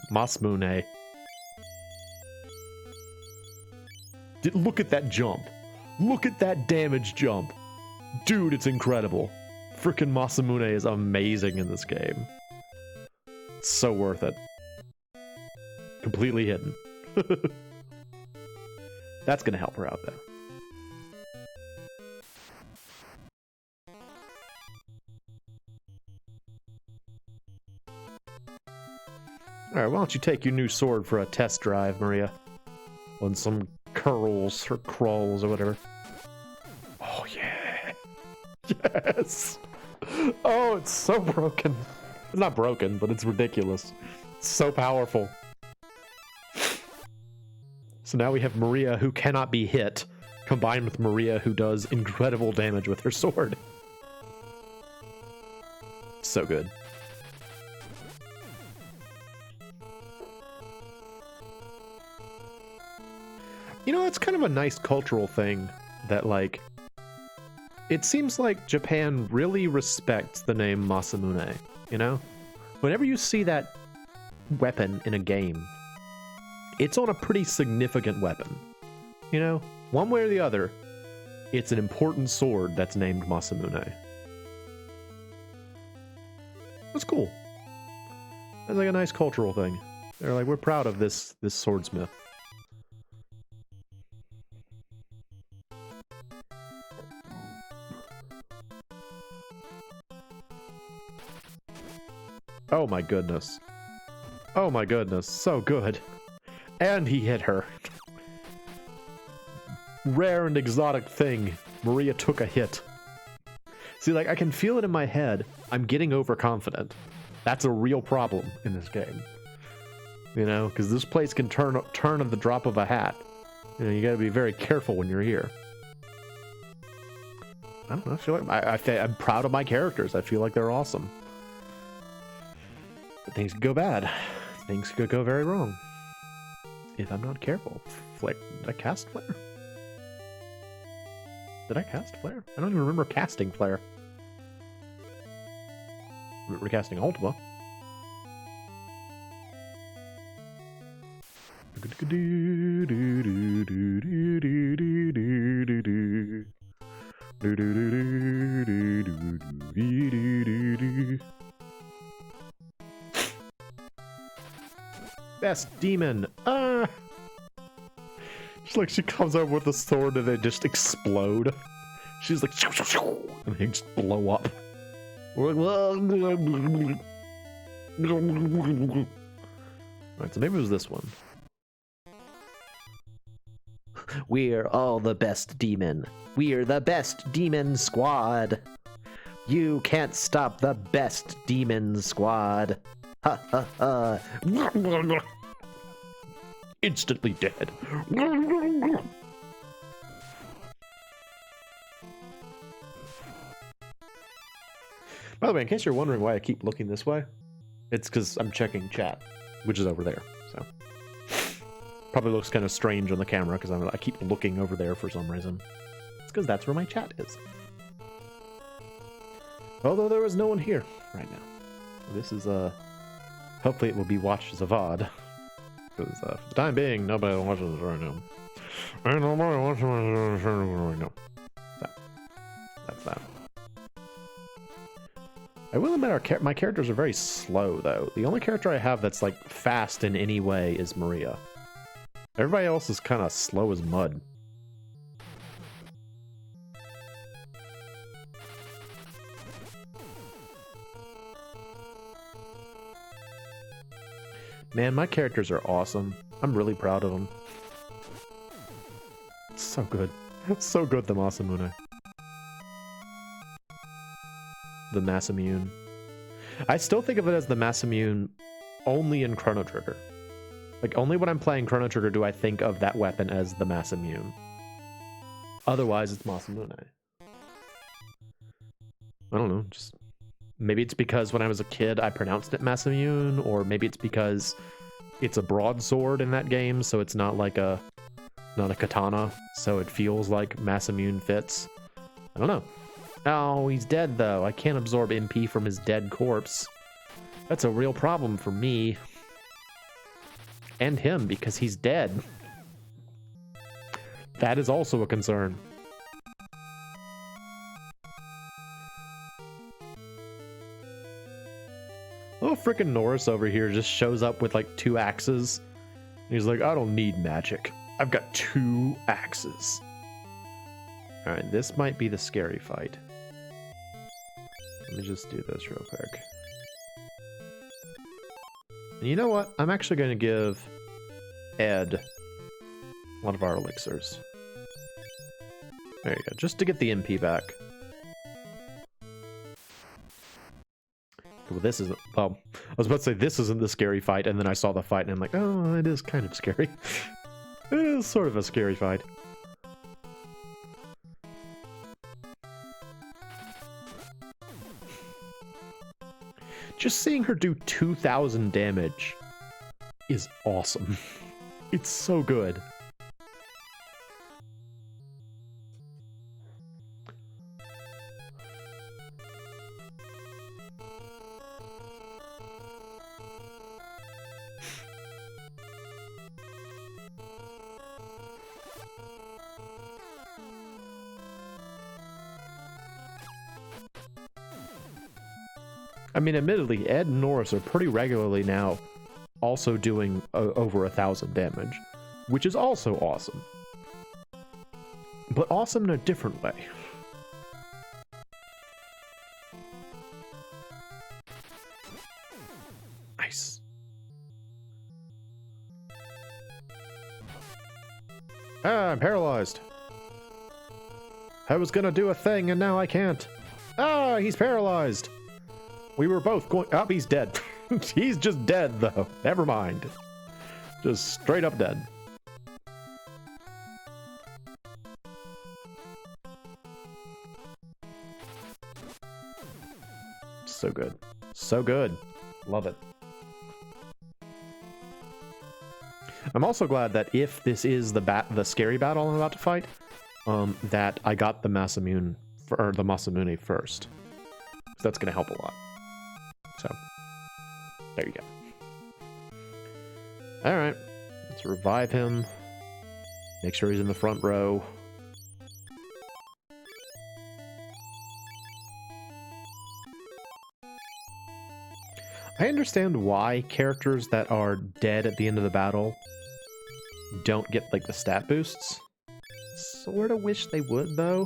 Look at that jump. Look at that damage jump. Dude, it's incredible. Frickin' Masamune is amazing in this game. It's so worth it. Completely hidden. That's gonna help her out though. Alright, why don't you take your new sword for a test drive, Maria? On some curls or crawls or whatever. Oh yeah! Yes! Oh, it's so broken. It's not broken, but it's ridiculous. It's so powerful. So now we have Maria who cannot be hit, combined with Maria who does incredible damage with her sword. So good. You know, it's kind of a nice cultural thing that, like, it seems like Japan really respects the name Masamune, you know? Whenever you see that weapon in a game, it's on a pretty significant weapon. You know, one way or the other, it's an important sword that's named Masamune. That's cool. That's like a nice cultural thing. They're like, we're proud of this swordsmith. Oh my goodness. Oh my goodness, so good. And he hit her. Rare and exotic thing. Maria took a hit. See, like, I can feel it in my head. I'm getting overconfident. That's a real problem in this game. You know, because this place can turn at the drop of a hat. You know, you gotta be very careful when you're here. I don't know, I feel like I'm proud of my characters. I feel like they're awesome. But things could go bad. Things could go very wrong. If I'm not careful. Did I cast Flare? Did I cast Flare? I don't even remember casting Flare. I remember casting Ultima. Best demon. It's like she comes up with a sword and they just explode. She's like, and they just blow up. Alright, so maybe it was this one. We're all the best demon. We're the best demon squad. You can't stop the best demon squad. Ha ha ha. Instantly dead. By the way, in case you're wondering why I keep looking this way, it's because I'm checking chat, which is over there. So probably looks kind of strange on the camera because I keep looking over there for some reason. It's because that's where my chat is. Although there is no one here right now. This is hopefully it will be watched as a VOD. Because for the time being, nobody watches this right now. Ain't nobody watching this right now. So, that's that. I will admit my characters are very slow, though. The only character I have that's, like, fast in any way is Maria. Everybody else is kind of slow as mud. Man, my characters are awesome. I'm really proud of them. It's so good. It's so good, the Masamune. the Masamune. I still think of it as the Masamune only in Chrono Trigger. Like, only when I'm playing Chrono Trigger do I think of that weapon as the Masamune. Otherwise, it's Masamune. I don't know, just... Maybe it's because when I was a kid, I pronounced it Masamune, or maybe it's because it's a broadsword in that game, so it's not like a... not a katana, so it feels like Masamune fits. I don't know. Oh, he's dead, though. I can't absorb MP from his dead corpse. That's a real problem for me. And him, because he's dead. That is also a concern. Oh, frickin' Norris over here just shows up with like 2 axes. He's like, I don't need magic. I've got 2 axes. Alright, this might be the scary fight. Let me just do this real quick. And you know what? I'm actually going to give Ed one of our elixirs. There you go, just to get the MP back. Well, this isn't... Well, I was about to say this isn't the scary fight, and then I saw the fight, and I'm like, oh, it is kind of scary. It is sort of a scary fight. Just seeing her do 2,000 damage is awesome. It's so good. I mean, admittedly, Ed and Norris are pretty regularly now also doing over 1,000 damage, which is also awesome. But awesome in a different way. Nice. Ah, I'm paralyzed. I was gonna do a thing and now I can't. Ah, he's paralyzed. We were both going... Oh, he's dead. He's just dead, though. Never mind. Just straight up dead. So good. So good. Love it. I'm also glad that if this is the scary battle I'm about to fight, that I got the Masamune, or the Masamune first. So that's going to help a lot. So, there you go. Alright, let's revive him. Make sure he's in the front row. I understand why characters that are dead at the end of the battle don't get, like, the stat boosts. Sort of wish they would, though.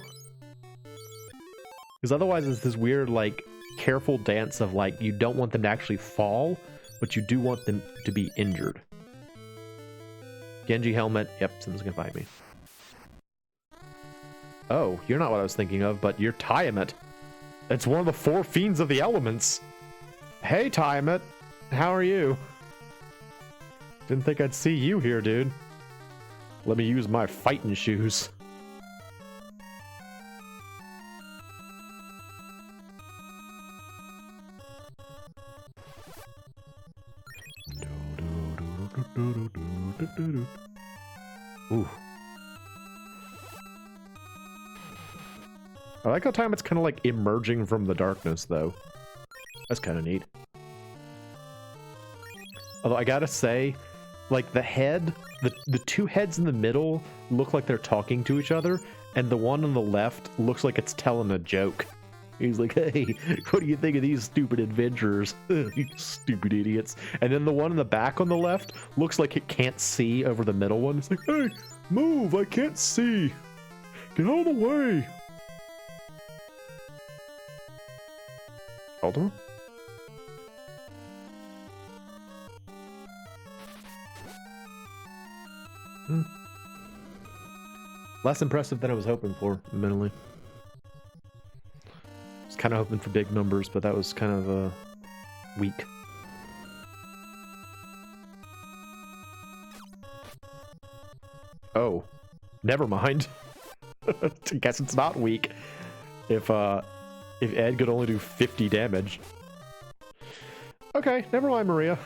Because otherwise it's this weird, like, careful dance of, like, you don't want them to actually fall, but you do want them to be injured. Genji helmet. Yep, someone's gonna fight me. Oh, you're not what I was thinking of, but you're Tiamat. It's one of the 4 fiends of the elements. Hey, Tiamat. How are you? Didn't think I'd see you here, dude. Let me use my fighting shoes. Ooh. I like how Tiamat's kind of like emerging from the darkness, though. That's kind of neat. Although I gotta say, like the head, the 2 heads in the middle look like they're talking to each other, and the one on the left looks like it's telling a joke. He's like, hey, what do you think of these stupid adventurers? You stupid idiots. And then the one in the back on the left looks like it can't see over the middle one. It's like, hey, move, I can't see. Get out of the way. Hold on. Less impressive than I was hoping for, mentally. It's kind of hoping for big numbers, but that was kind of weak. Oh, never mind. I guess it's not weak. If Ed could only do 50 damage. Okay, never mind, Maria.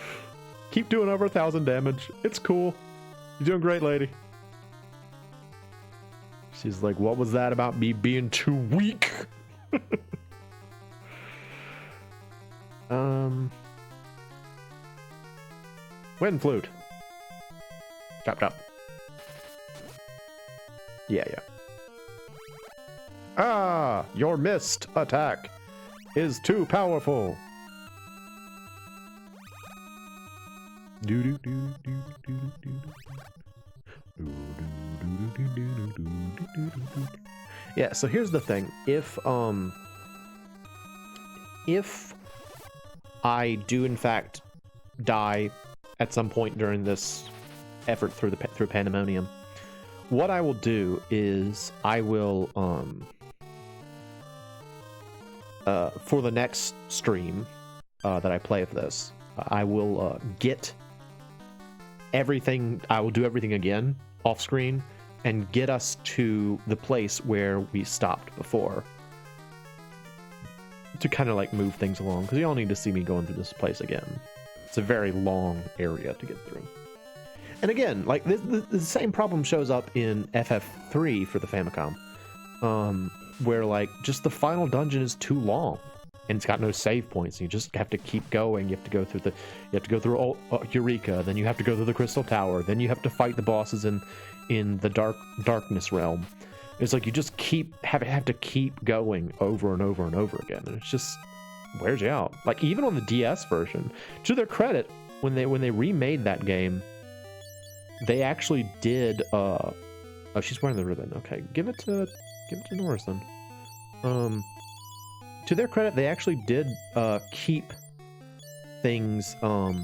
Keep doing over 1,000 damage. It's cool. You're doing great, lady. She's like, what was that about me being too weak? Wind flute. Chop chop. Yeah. Ah, your missed attack is too powerful. Yeah, so here's the thing. If I do in fact die at some point during this effort through Pandemonium, what I will do is I will for the next stream that I play of this, I will get everything. I will do everything again off screen and get us to the place where we stopped before, to kind of like move things along, because you all need to see me going through this place again. It's a very long area to get through. And again, like the same problem shows up in FF3 for the Famicom, where like just the final dungeon is too long and it's got no save points. You just have to keep going. You have to go through Eureka, then you have to go through the Crystal Tower, then you have to fight the bosses in the darkness realm. It's like you just have to keep going over and over and over again, and it's just wears you out. Like even on the DS version, to their credit, when they remade that game, they actually did. Oh, she's wearing the ribbon. Okay, give it to Norris then. To their credit, they actually did keep things. What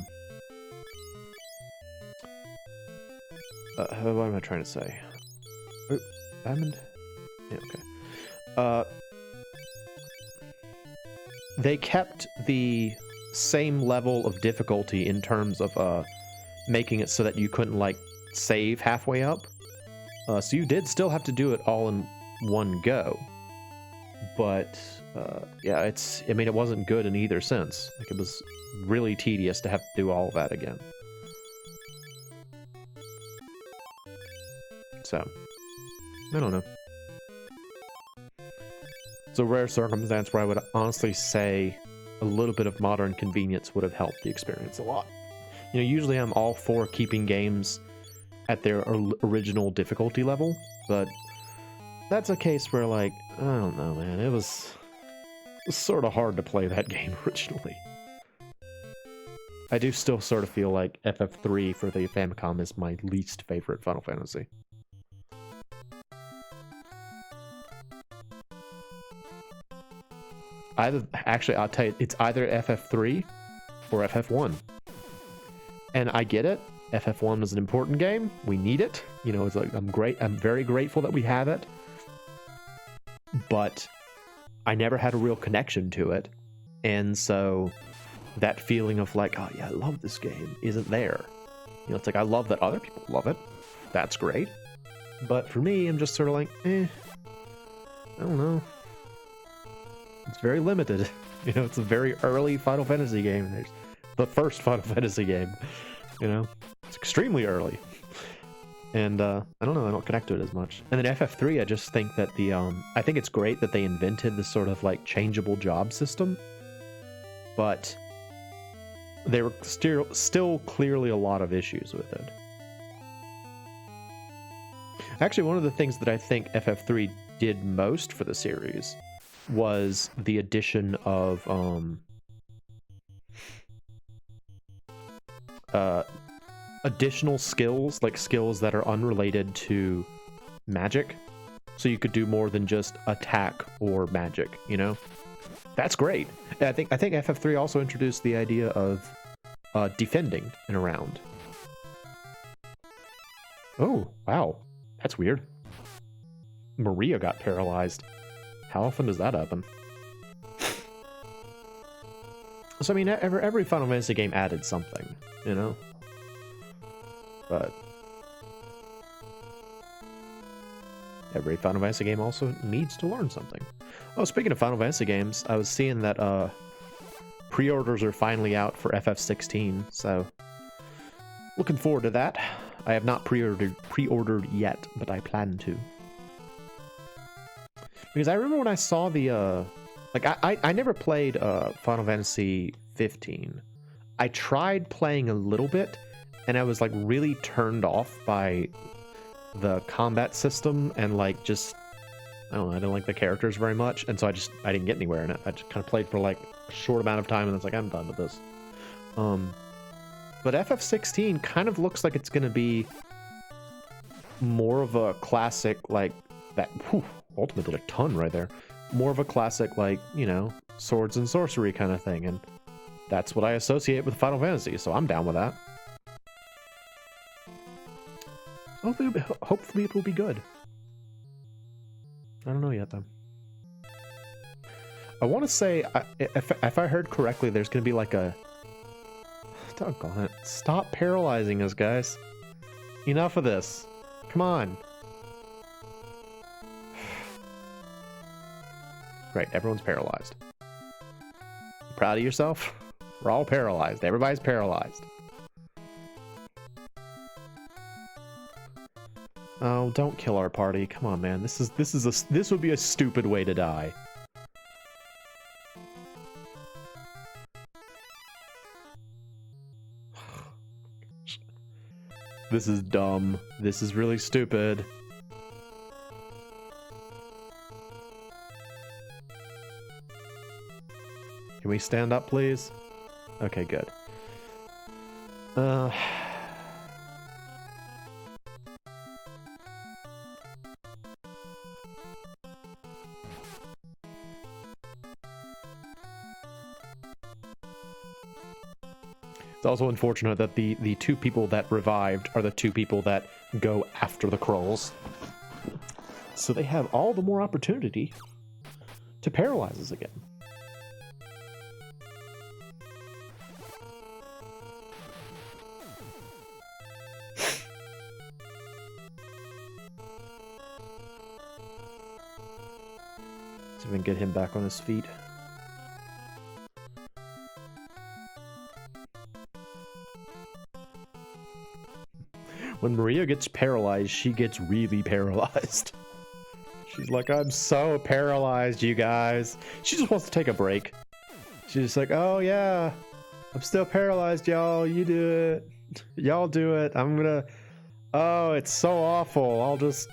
am I trying to say? Oh, diamond. Yeah. Okay. They kept the same level of difficulty in terms of making it so that you couldn't like save halfway up. So you did still have to do it all in one go. But yeah, it wasn't good in either sense. Like it was really tedious to have to do all of that again. So, I don't know. It's a rare circumstance where I would honestly say a little bit of modern convenience would have helped the experience a lot. You know, usually I'm all for keeping games at their original difficulty level, but that's a case where, like, I don't know, man. It was sort of hard to play that game originally. I do still sort of feel like FF3 for the Famicom is my least favorite Final Fantasy. Actually, I'll tell you, it's either FF3 or FF1. And I get it. FF1 was an important game. We need it. You know, it's like I'm very grateful that we have it. But I never had a real connection to it. And so that feeling of like, oh yeah, I love this game isn't there. You know, it's like I love that other people love it. That's great. But for me, I'm just sort of like, I don't know. It's very limited. You know, it's a very early Final Fantasy game. There's the first Final Fantasy game. You know, it's extremely early. And I don't know, I don't connect to it as much. And then FF3, I just think that I think it's great that they invented this sort of like changeable job system. But there were still clearly a lot of issues with it. Actually, one of the things that I think FF3 did most for the series was the addition of additional skills, like skills that are unrelated to magic, so you could do more than just attack or magic, you know. That's great. I think FF3 also introduced the idea of defending in a round. Oh wow, that's weird. Maria got paralyzed. How often does that happen? So I mean, every Final Fantasy game added something, you know. But every Final Fantasy game also needs to learn something. Oh, speaking of Final Fantasy games, I was seeing that pre-orders are finally out for FF16, so looking forward to that. I have not pre-ordered yet, but I plan to. Because I remember when I saw the like I never played Final Fantasy 15. I tried playing a little bit, and I was like really turned off by the combat system and like just I don't know, I didn't like the characters very much, and so I didn't get anywhere in it. I just kind of played for like a short amount of time, and it's like I'm done with this. But FF16 kind of looks like it's gonna be more of a classic, like that. Whew, Ultimate did a ton right there. More of a classic, like, you know, swords and sorcery kind of thing, and that's what I associate with Final Fantasy, so I'm down with that. Hopefully it will be good. I don't know yet, though. I want to say, if I heard correctly, there's going to be like a... Doggone it. Stop paralyzing us, guys. Enough of this. Come on. Great, everyone's paralyzed. You proud of yourself? We're all paralyzed. Everybody's paralyzed. Oh, don't kill our party. Come on, man. This would be a stupid way to die. This is dumb. This is really stupid. Can we stand up, please? Okay, good. It's also unfortunate that the two people that revived are the two people that go after the Krulls. So they have all the more opportunity to paralyze us again. See if we can get him back on his feet. When Maria gets paralyzed, she gets really paralyzed. She's like, I'm so paralyzed, you guys. She just wants to take a break. She's just like, oh yeah, I'm still paralyzed, y'all. You do it. Y'all do it. I'm gonna... Oh, it's so awful. I'll just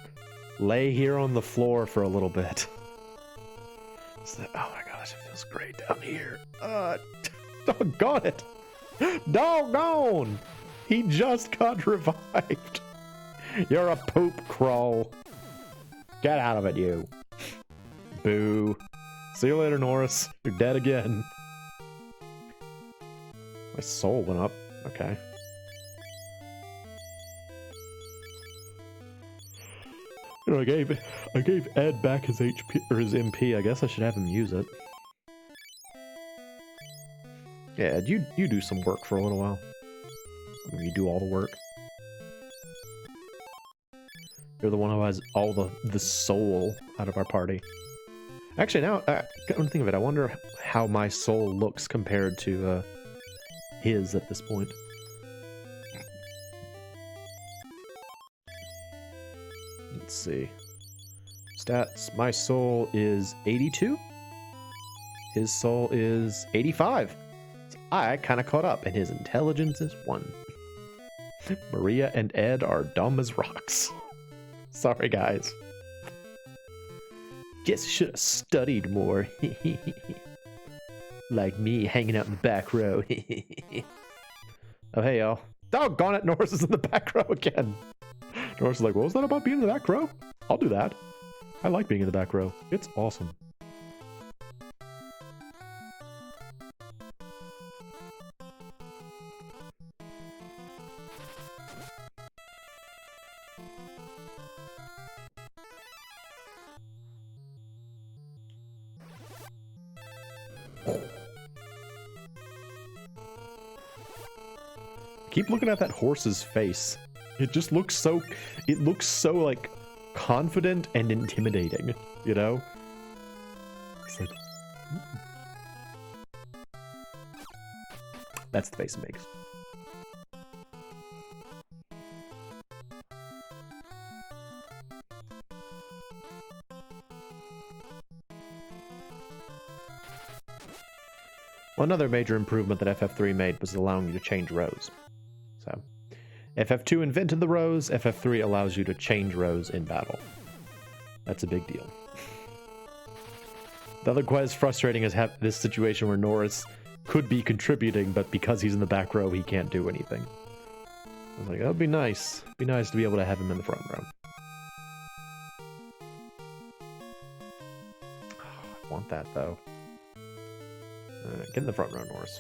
lay here on the floor for a little bit. So, oh my gosh, it feels great down here. Doggone it. Doggone. He just got revived. You're a poop Krull. Get out of it, you. Boo. See you later, Norris. You're dead again. My soul went up. Okay. You know, I gave Ed back his HP or his MP. I guess I should have him use it. Yeah, Ed, you do some work for a little while. I mean, you do all the work. You're the one who has all the soul out of our party. Actually, now I come to think of it, I wonder how my soul looks compared to his at this point. Let's see. Stats. My soul is 82. His soul is 85. So I kind of caught up, and his intelligence is 1. Maria and Ed are dumb as rocks. Sorry, guys. Guess I should have studied more. Like me, hanging out in the back row. Oh, hey, y'all. Doggone it, Norris is in the back row again. Norris is like, what was that about being in the back row? I'll do that. I like being in the back row. It's awesome. Keep looking at that horse's face. It just looks so, it looks so like confident and intimidating, you know? It's like, that's the face it makes. Well, another major improvement that FF3 made was allowing you to change rows. So, FF2 invented the rows, FF3 allows you to change rows in battle. That's a big deal. The other quite as frustrating is this situation where Norris could be contributing, but because he's in the back row, he can't do anything. I was like, that would be nice. It'd be nice to be able to have him in the front row. Oh, I want that, though. Get in the front row, Norris.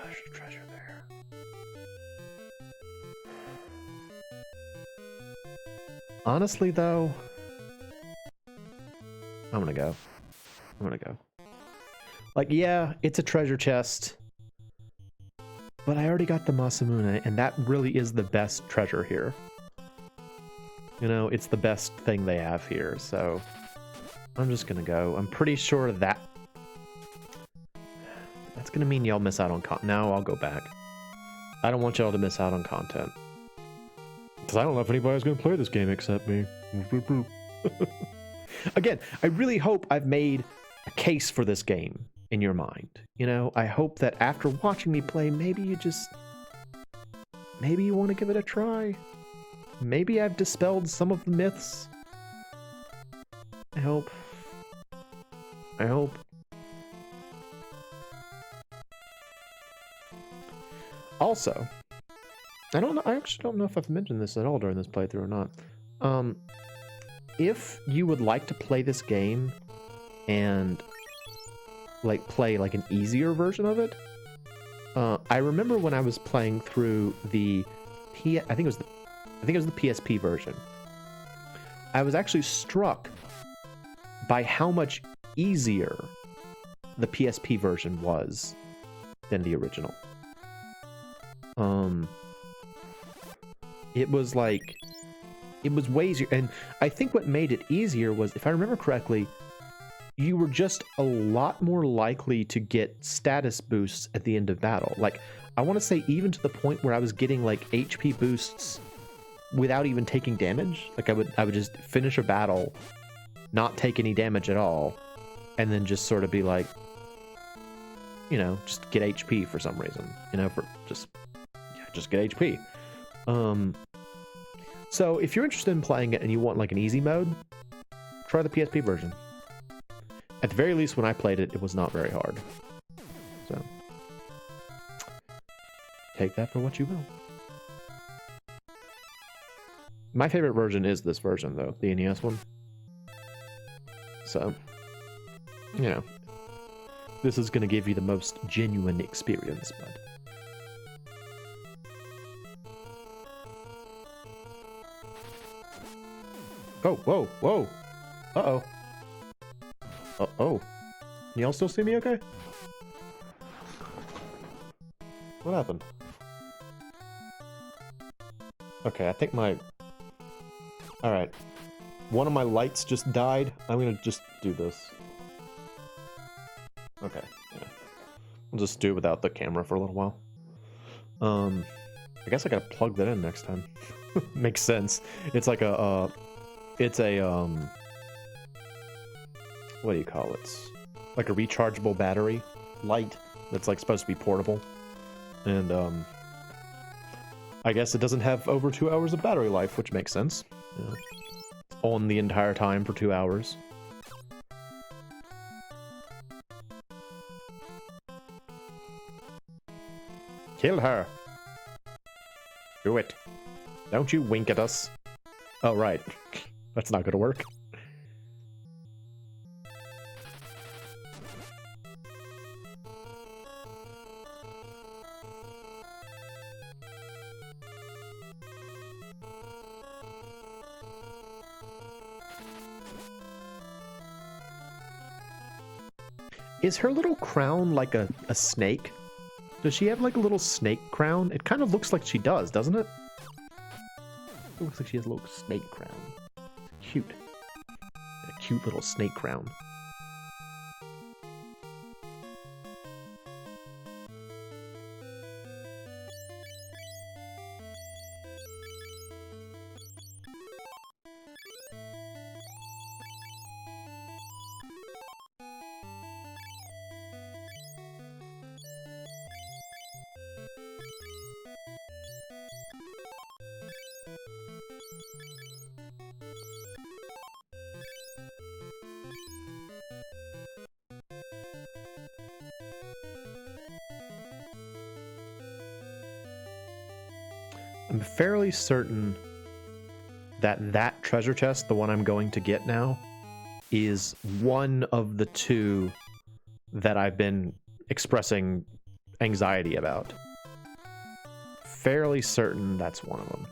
There's a treasure there. Honestly, though, I'm gonna go. Like, yeah, it's a treasure chest, but I already got the Masamune, and that really is the best treasure here. You know, it's the best thing they have here, so I'm just gonna go. I'm pretty sure that's gonna mean y'all miss out on content. No, I'll go back. I don't want y'all to miss out on content. Because I don't know if anybody's gonna play this game except me. Again, I really hope I've made a case for this game in your mind. You know, I hope that after watching me play, maybe you want to give it a try. Maybe I've dispelled some of the myths. I hope. Also, I actually don't know if I've mentioned this at all during this playthrough or not. If you would like to play this game and like play like an easier version of it, I remember when I was playing through the I think it was the PSP version. I was actually struck by how much easier the PSP version was than the original. It was way easier, and I think what made it easier was, if I remember correctly, you were just a lot more likely to get status boosts at the end of battle. Like, I want to say even to the point where I was getting like HP boosts without even taking damage. Like, I would just finish a battle, not take any damage at all, and then just sort of be like, you know, just get HP for some reason, you know, for just get HP. So if you're interested in playing it and you want like an easy mode, try the PSP version. At the very least, when I played it, it was not very hard. So take that for what you will. My favorite version is this version, though, the NES one. So, you know, this is going to give you the most genuine experience, but... Oh, whoa, whoa. Uh-oh. Uh-oh. Can y'all still see me okay? What happened? Okay, I think my... Alright. One of my lights just died. I'm gonna just do this. Okay, yeah. I'll just do it without the camera for a little while. I guess I gotta plug that in next time. Makes sense. It's like a, what do you call it? Like a rechargeable battery light that's like supposed to be portable. And, I guess it doesn't have over 2 hours of battery life, which makes sense. Yeah. It's on the entire time for 2 hours. Kill her! Do it. Don't you wink at us. Oh, right. That's not gonna work. Is her little crown like a snake? Does she have like a little snake crown? It kind of looks like she does, doesn't it? It looks like she has a little snake crown. It's cute. A cute little snake crown. I'm fairly certain that that treasure chest, the one I'm going to get now, is one of the two that I've been expressing anxiety about. Fairly certain that's one of them.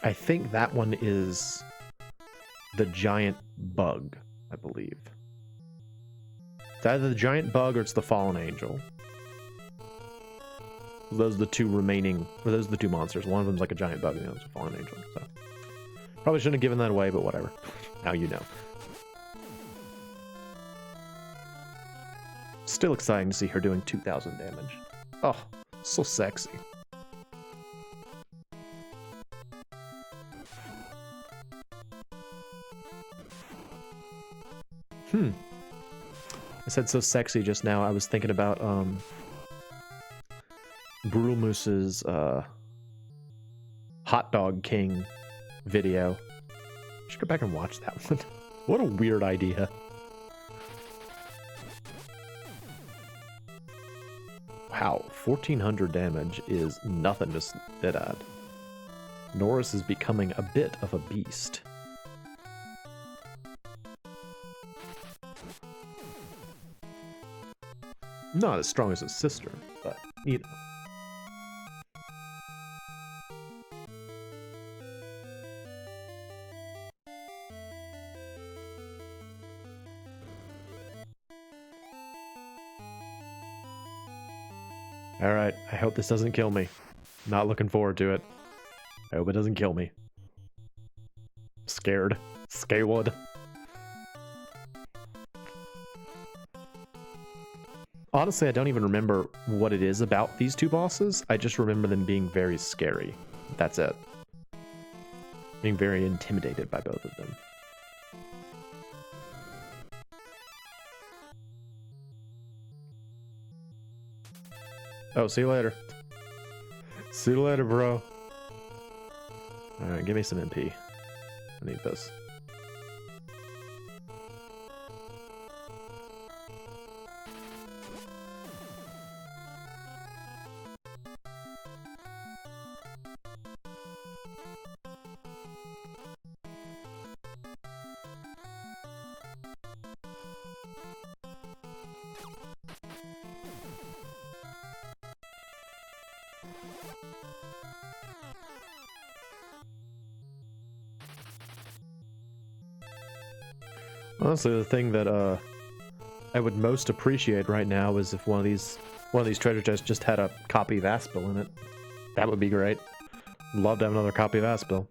I think that one is the giant bug, I believe. It's either the giant bug or it's the fallen angel. Those are the two remaining, or those are the two monsters. One of them's like a giant bug and the other's a fallen angel. So probably shouldn't have given that away, but whatever. Now you know. Still exciting to see her doing 2,000 damage. Oh, so sexy. I said so sexy just now. I was thinking about Brulmoose's Hot Dog King video. Should go back and watch that one. What a weird idea. Wow, 1,400 damage is nothing to spit at. Norris is becoming a bit of a beast. Not as strong as his sister, but, you know. Alright, I hope this doesn't kill me. Not looking forward to it. I hope it doesn't kill me. Scared. Scared. Honestly, I don't even remember what it is about these two bosses. I just remember them being very scary. That's it. Being very intimidated by both of them. Oh, see you later. See you later, bro. Alright, give me some MP. I need this. Honestly, the thing that I would most appreciate right now is if one of these treasure chests just had a copy of Aspil in it. That would be great. Love to have another copy of Aspil.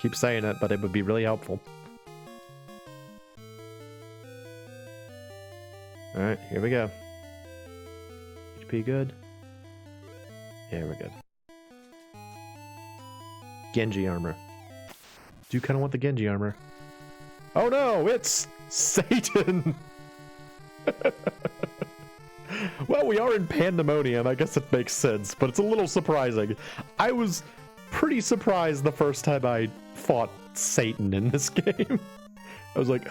Keep saying it, but it would be really helpful. Alright, here we go. HP good? Yeah, we're good. Genji armor. Do kind of want the Genji armor. Oh no, it's Satan! Well, we are in Pandemonium. I guess it makes sense, but it's a little surprising. I was pretty surprised the first time I fought Satan in this game. I was like,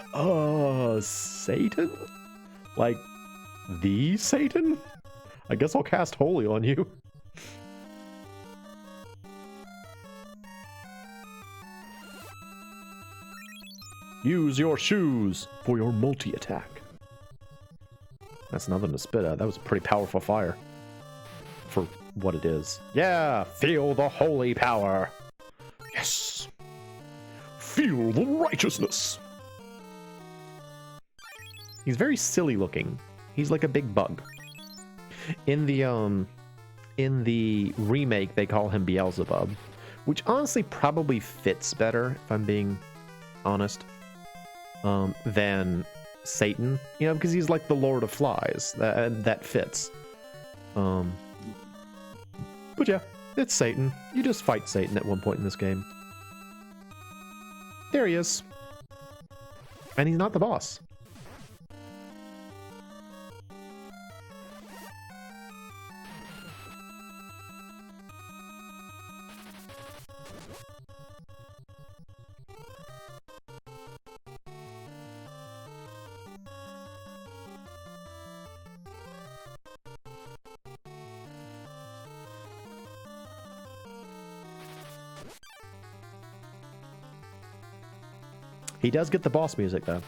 Satan? Like, the Satan? I guess I'll cast Holy on you. Use your shoes for your multi-attack. That's nothing to spit at. That was a pretty powerful fire for what it is. Yeah, feel the holy power. Yes. Feel the righteousness. He's very silly looking. He's like a big bug. In the remake, they call him Beelzebub, which honestly probably fits better, if I'm being honest, than Satan. You know, because he's like the Lord of Flies. That fits. But yeah, it's Satan. You just fight Satan at one point in this game. There he is. And he's not the boss. He does get the boss music, though,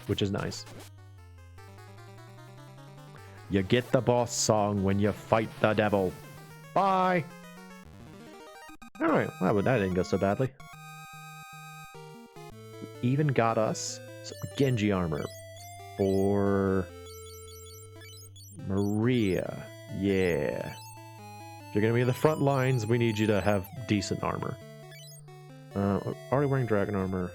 which is nice. You get the boss song when you fight the devil. Bye! Alright, that didn't go so badly. We even got us some Genji armor for Maria. Yeah. If you're gonna be in the front lines, we need you to have decent armor. Already wearing dragon armor.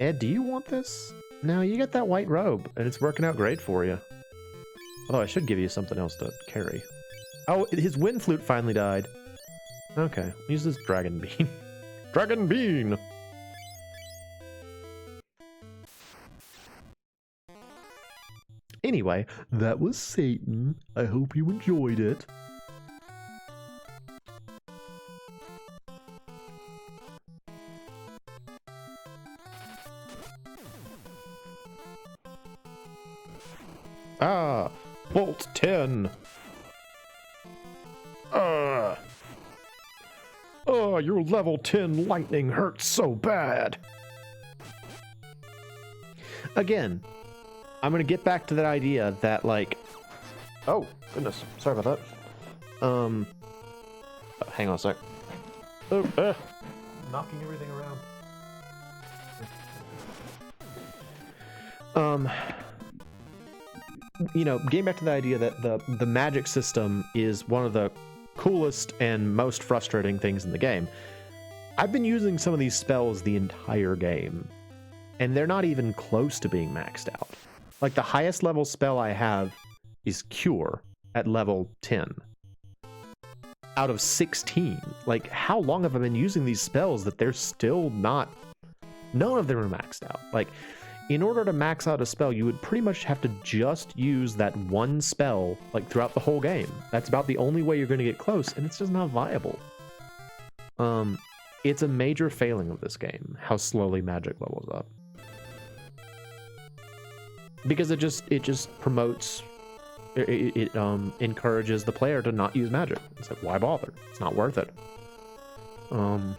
Ed, do you want this? No, you get that white robe, and it's working out great for you. Although I should give you something else to carry. Oh, his wind flute finally died. Okay, use this dragon bean. Dragon bean! Anyway, that was Satan. I hope you enjoyed it. Ah, Bolt 10. Oh, your level 10 lightning hurts so bad. Again, I'm going to get back to that idea that, like... Oh, goodness. Sorry about that. Hang on a sec. Oh, knocking everything around. You know, getting back to the idea that the magic system is one of the coolest and most frustrating things in the game. I've been using some of these spells the entire game, and they're not even close to being maxed out. Like, the highest level spell I have is Cure at level 10. Out of 16. Like, how long have I been using these spells that they're still not... None of them are maxed out. Like, in order to max out a spell, you would pretty much have to just use that one spell, like, throughout the whole game. That's about the only way you're going to get close, and it's just not viable. It's a major failing of this game, how slowly magic levels up. Because it just promotes, it encourages the player to not use magic. It's like, why bother? It's not worth it. And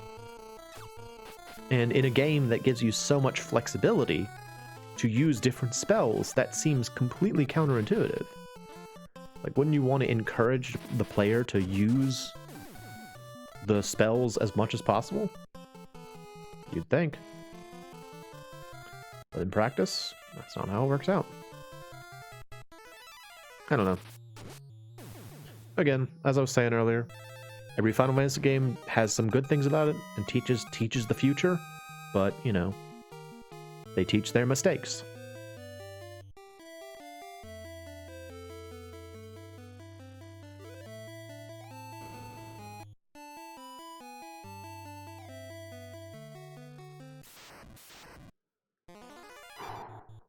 in a game that gives you so much flexibility to use different spells, that seems completely counterintuitive. Like, wouldn't you want to encourage the player to use the spells as much as possible? You'd think. But in practice, that's not how it works out. I don't know. Again, as I was saying earlier, every Final Fantasy game has some good things about it and teaches the future, but, you know, they teach their mistakes.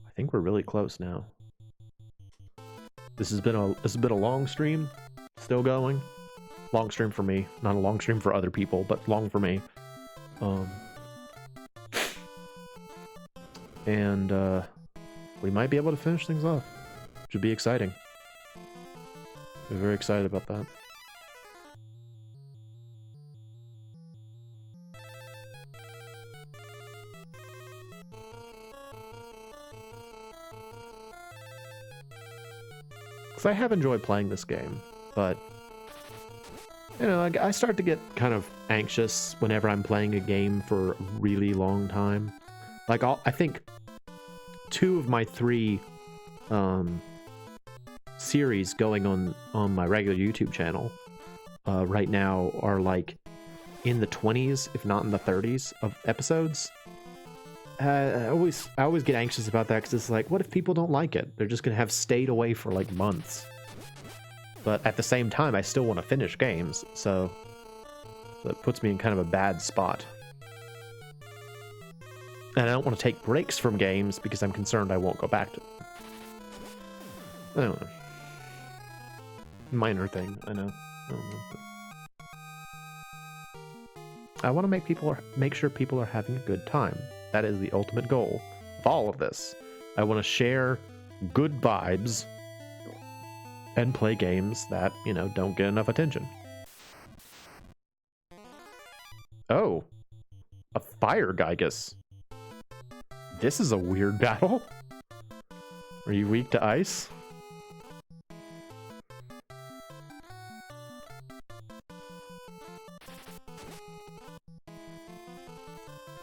I think we're really close now. This has been a long stream, still going. Long stream for me, not a long stream for other people, but long for me. And we might be able to finish things off, which would be exciting. I'm very excited about that. because I have enjoyed playing this game, but you know, I start to get kind of anxious whenever I'm playing a game for a really long time. Like I think 2 of my 3 series going on my regular YouTube channel right now are like in the 20s, if not in the 30s of episodes. I always get anxious about that because it's like, what if people don't like it? They're just gonna have stayed away for like months. But at the same time, I still want to finish games, so it puts me in kind of a bad spot. And I don't want to take breaks from games because I'm concerned I won't go back to them. I don't know. Minor thing, I know. I don't know. I want to make sure people are having a good time. That is the ultimate goal of all of this. I want to share good vibes and play games that, you know, don't get enough attention. Oh, a fire Gygus. This is a weird battle. Are you weak to ice?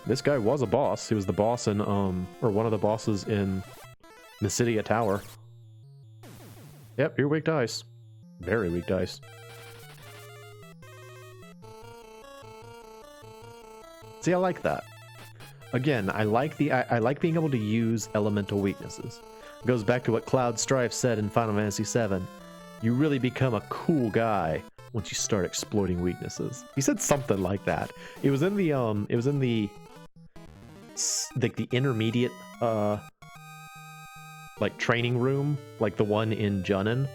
This guy was a boss. He was the boss in, or one of the bosses in Mysidia Tower. Yep, you're weak to ice. Very weak to ice. See, I like that. Again, I like being able to use elemental weaknesses. It goes back to what Cloud Strife said in Final Fantasy VII. You really become a cool guy once you start exploiting weaknesses. He said something like that. It was in the intermediate like training room, like the one in Junin.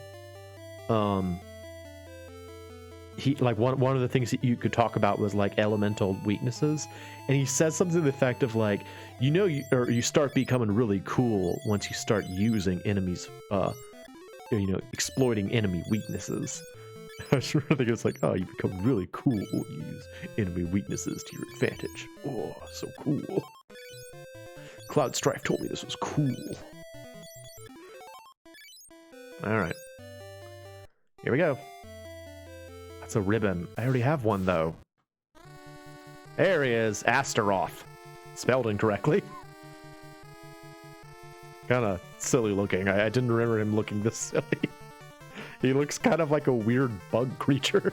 He like one of the things that you could talk about was like elemental weaknesses, and he said something to the effect of like, you know, you start becoming really cool once you start using enemies, you know, exploiting enemy weaknesses. I just really think it's like, oh, you become really cool when you use enemy weaknesses to your advantage. Oh, so cool. Cloud Strife told me this was cool. Alright. Here we go. That's a ribbon. I already have one, though. There he is. Astaroth. Spelled incorrectly. Kind of silly looking. I didn't remember him looking this silly. He looks kind of like a weird bug creature.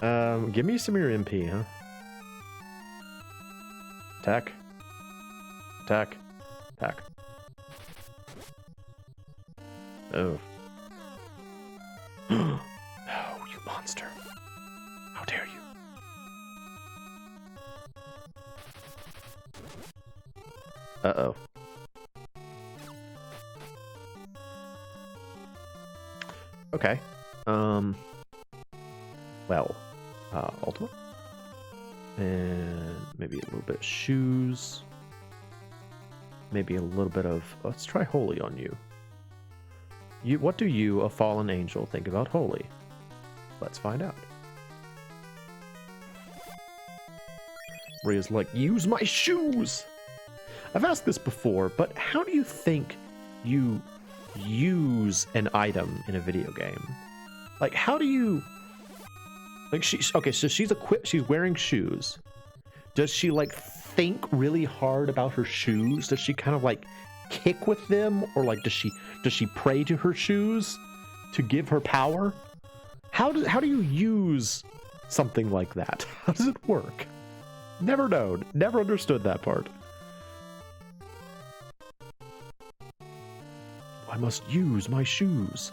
Give me some of your MP, huh? Attack. Attack. Attack. Oh. No, you monster. How dare you? Uh-oh. Okay. Well, Ultima. And maybe a little bit of shoes. Maybe a little bit of... Let's try Holy on you. What do you, a fallen angel, think about Holy? Let's find out. Rhea's like, use my shoes! I've asked this before, but how do you think you use an item in a video game? Like, how do you... Like, okay, so she's wearing shoes. Does she, like, think really hard about her shoes? Does she kind of, like, kick with them? Or, like, does she pray to her shoes to give her power? How do you use something like that? How does it work? Never known. Never understood that part. I must use my shoes.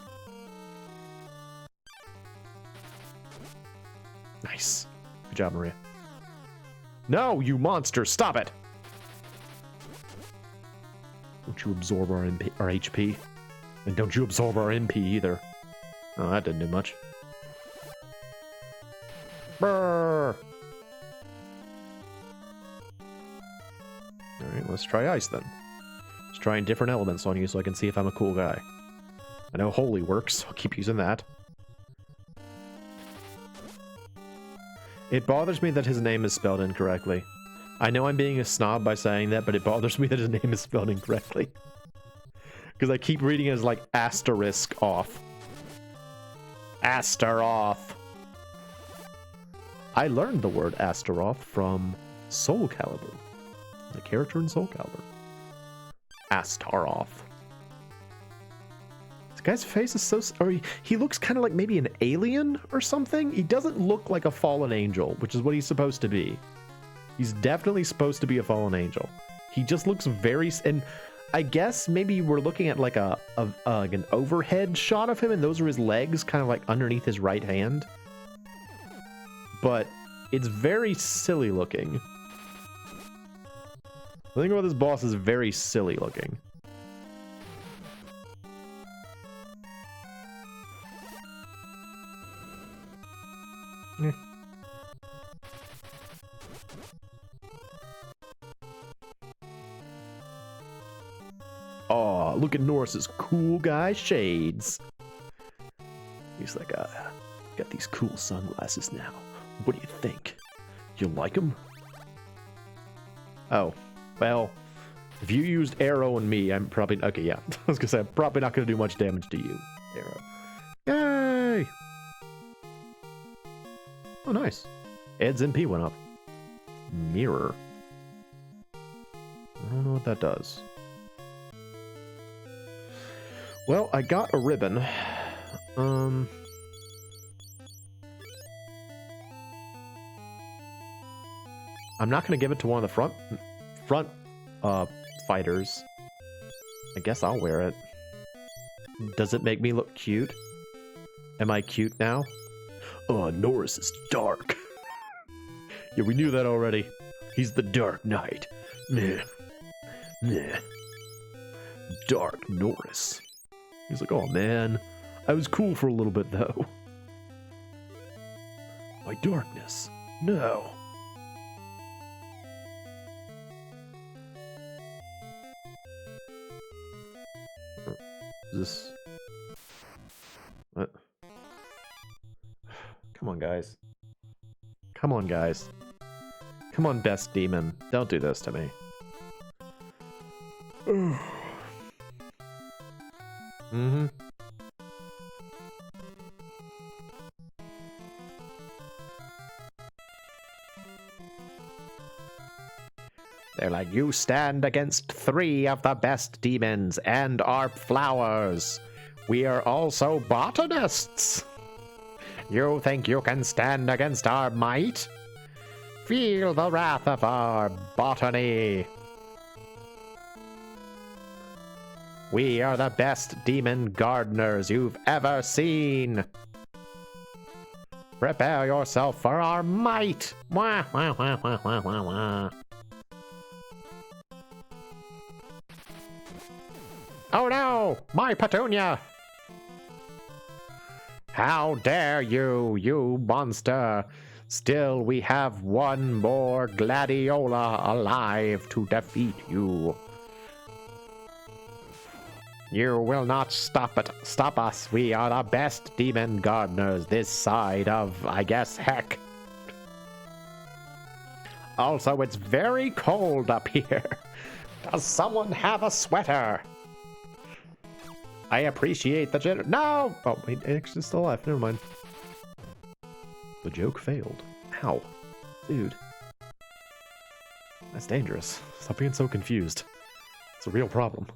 Nice. Good job, Maria. No, you monster! Stop it! Don't you absorb our HP? And don't you absorb our MP either. Oh, that didn't do much. Brrr! Alright, let's try ice then. Let's try different elements on you so I can see if I'm a cool guy. I know Holy works, so I'll keep using that. It bothers me that his name is spelled incorrectly. I know I'm being a snob by saying that, but it bothers me that his name is spelled incorrectly. Because I keep reading it as like asterisk off. Astaroth. I learned the word Astaroth from Soul Calibur. The character in Soul Calibur. Astaroth. This guy's face is so... Or he looks kind of like maybe an alien or something. He doesn't look like a fallen angel, which is what he's supposed to be. He's definitely supposed to be a fallen angel. He just looks very... And I guess maybe we're looking at like like an overhead shot of him, and those are his legs kind of like underneath his right hand. But it's very silly looking. The thing about this boss is very silly looking. Oh, look at Norris's cool guy shades. He's like, got these cool sunglasses now. What do you think? You like them? Oh, well, if you used arrow on me, I'm probably... Okay, yeah. I was gonna say, I'm probably not gonna do much damage to you, arrow. Yay! Oh, nice. Ed's MP went up. Mirror. I don't know what that does. Well, I got a ribbon. I'm not gonna give it to one of the front fighters. I guess I'll wear it. Does it make me look cute? Am I cute now? Oh, Norris is dark. Yeah, we knew that already. He's the Dark Knight. Meh. Meh. Dark Norris. He's like, oh man, I was cool for a little bit though. My darkness. No. Is this... What? Come on, guys. Come on, guys. Come on, best demon. Don't do this to me. Mm-hmm. They're like, you stand against 3 of the best demons and our flowers. We are also botanists. You think you can stand against our might? Feel the wrath of our botany. We are the best demon gardeners you've ever seen. Prepare yourself for our might. Wah, wah, wah, wah, wah, wah, wah. Oh no, my petunia! How dare you, you monster! Still, we have one more gladiola alive to defeat you. You will not stop us. We are the best demon gardeners this side of, I guess, heck. Also, it's very cold up here. Does someone have a sweater? I appreciate the No! Oh, wait, it's still alive. Never mind. The joke failed. Ow. Dude. That's dangerous. Stop being so confused. It's a real problem.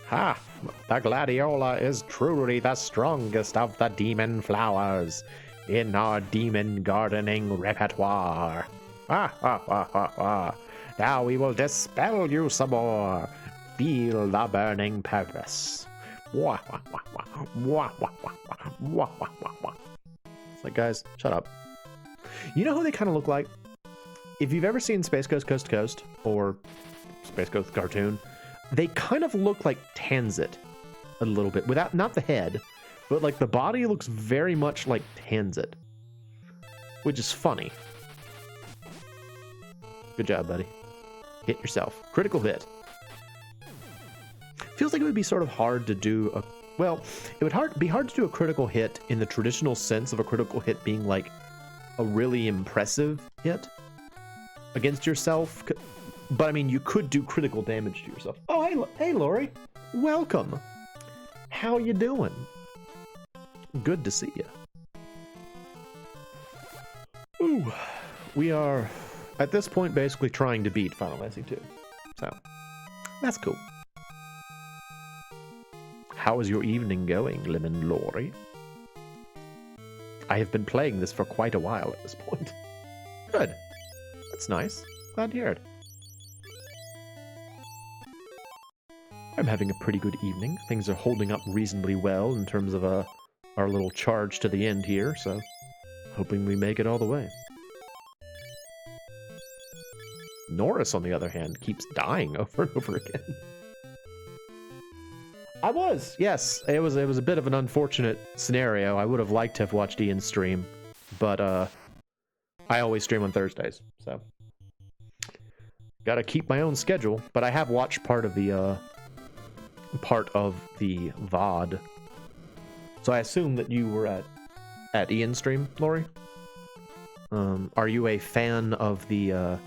Ha! The gladiola is truly the strongest of the demon flowers in our demon gardening repertoire. Ha ha ha ha ha! Now we will dispel you some more. Feel the burning purpose. Wah, wah, wah, wah. Wah, wah, wah, wah. Wah, wah, wah, wah. It's like, guys, shut up. You know who they kind of look like? If you've ever seen Space Ghost Coast to Coast or Space Ghost cartoon, they kind of look like Tanzit a little bit. Without, not the head, but like the body looks very much like Tanzit, which is funny. Good job, buddy. Hit yourself. Critical hit. Feels like it would be sort of hard to do a... Well, it would be hard to do a critical hit in the traditional sense of a critical hit being like a really impressive hit against yourself. But I mean, you could do critical damage to yourself. Oh, hey, Lori. Welcome. How you doing? Good to see you. Ooh, we are at this point basically trying to beat Final Fantasy 2. So, that's cool. How is your evening going, Lemon Lori? I have been playing this for quite a while at this point. Good. That's nice. Glad to hear it. I'm having a pretty good evening. Things are holding up reasonably well in terms of our little charge to the end here, so hoping we make it all the way. Norris, on the other hand, keeps dying over and over again. I was, yes. It was a bit of an unfortunate scenario. I would have liked to have watched Ian's stream, but I always stream on Thursdays, so gotta keep my own schedule. But I have watched part of the VOD, so I assume that you were at Ian's stream, Lori. Are you a fan of the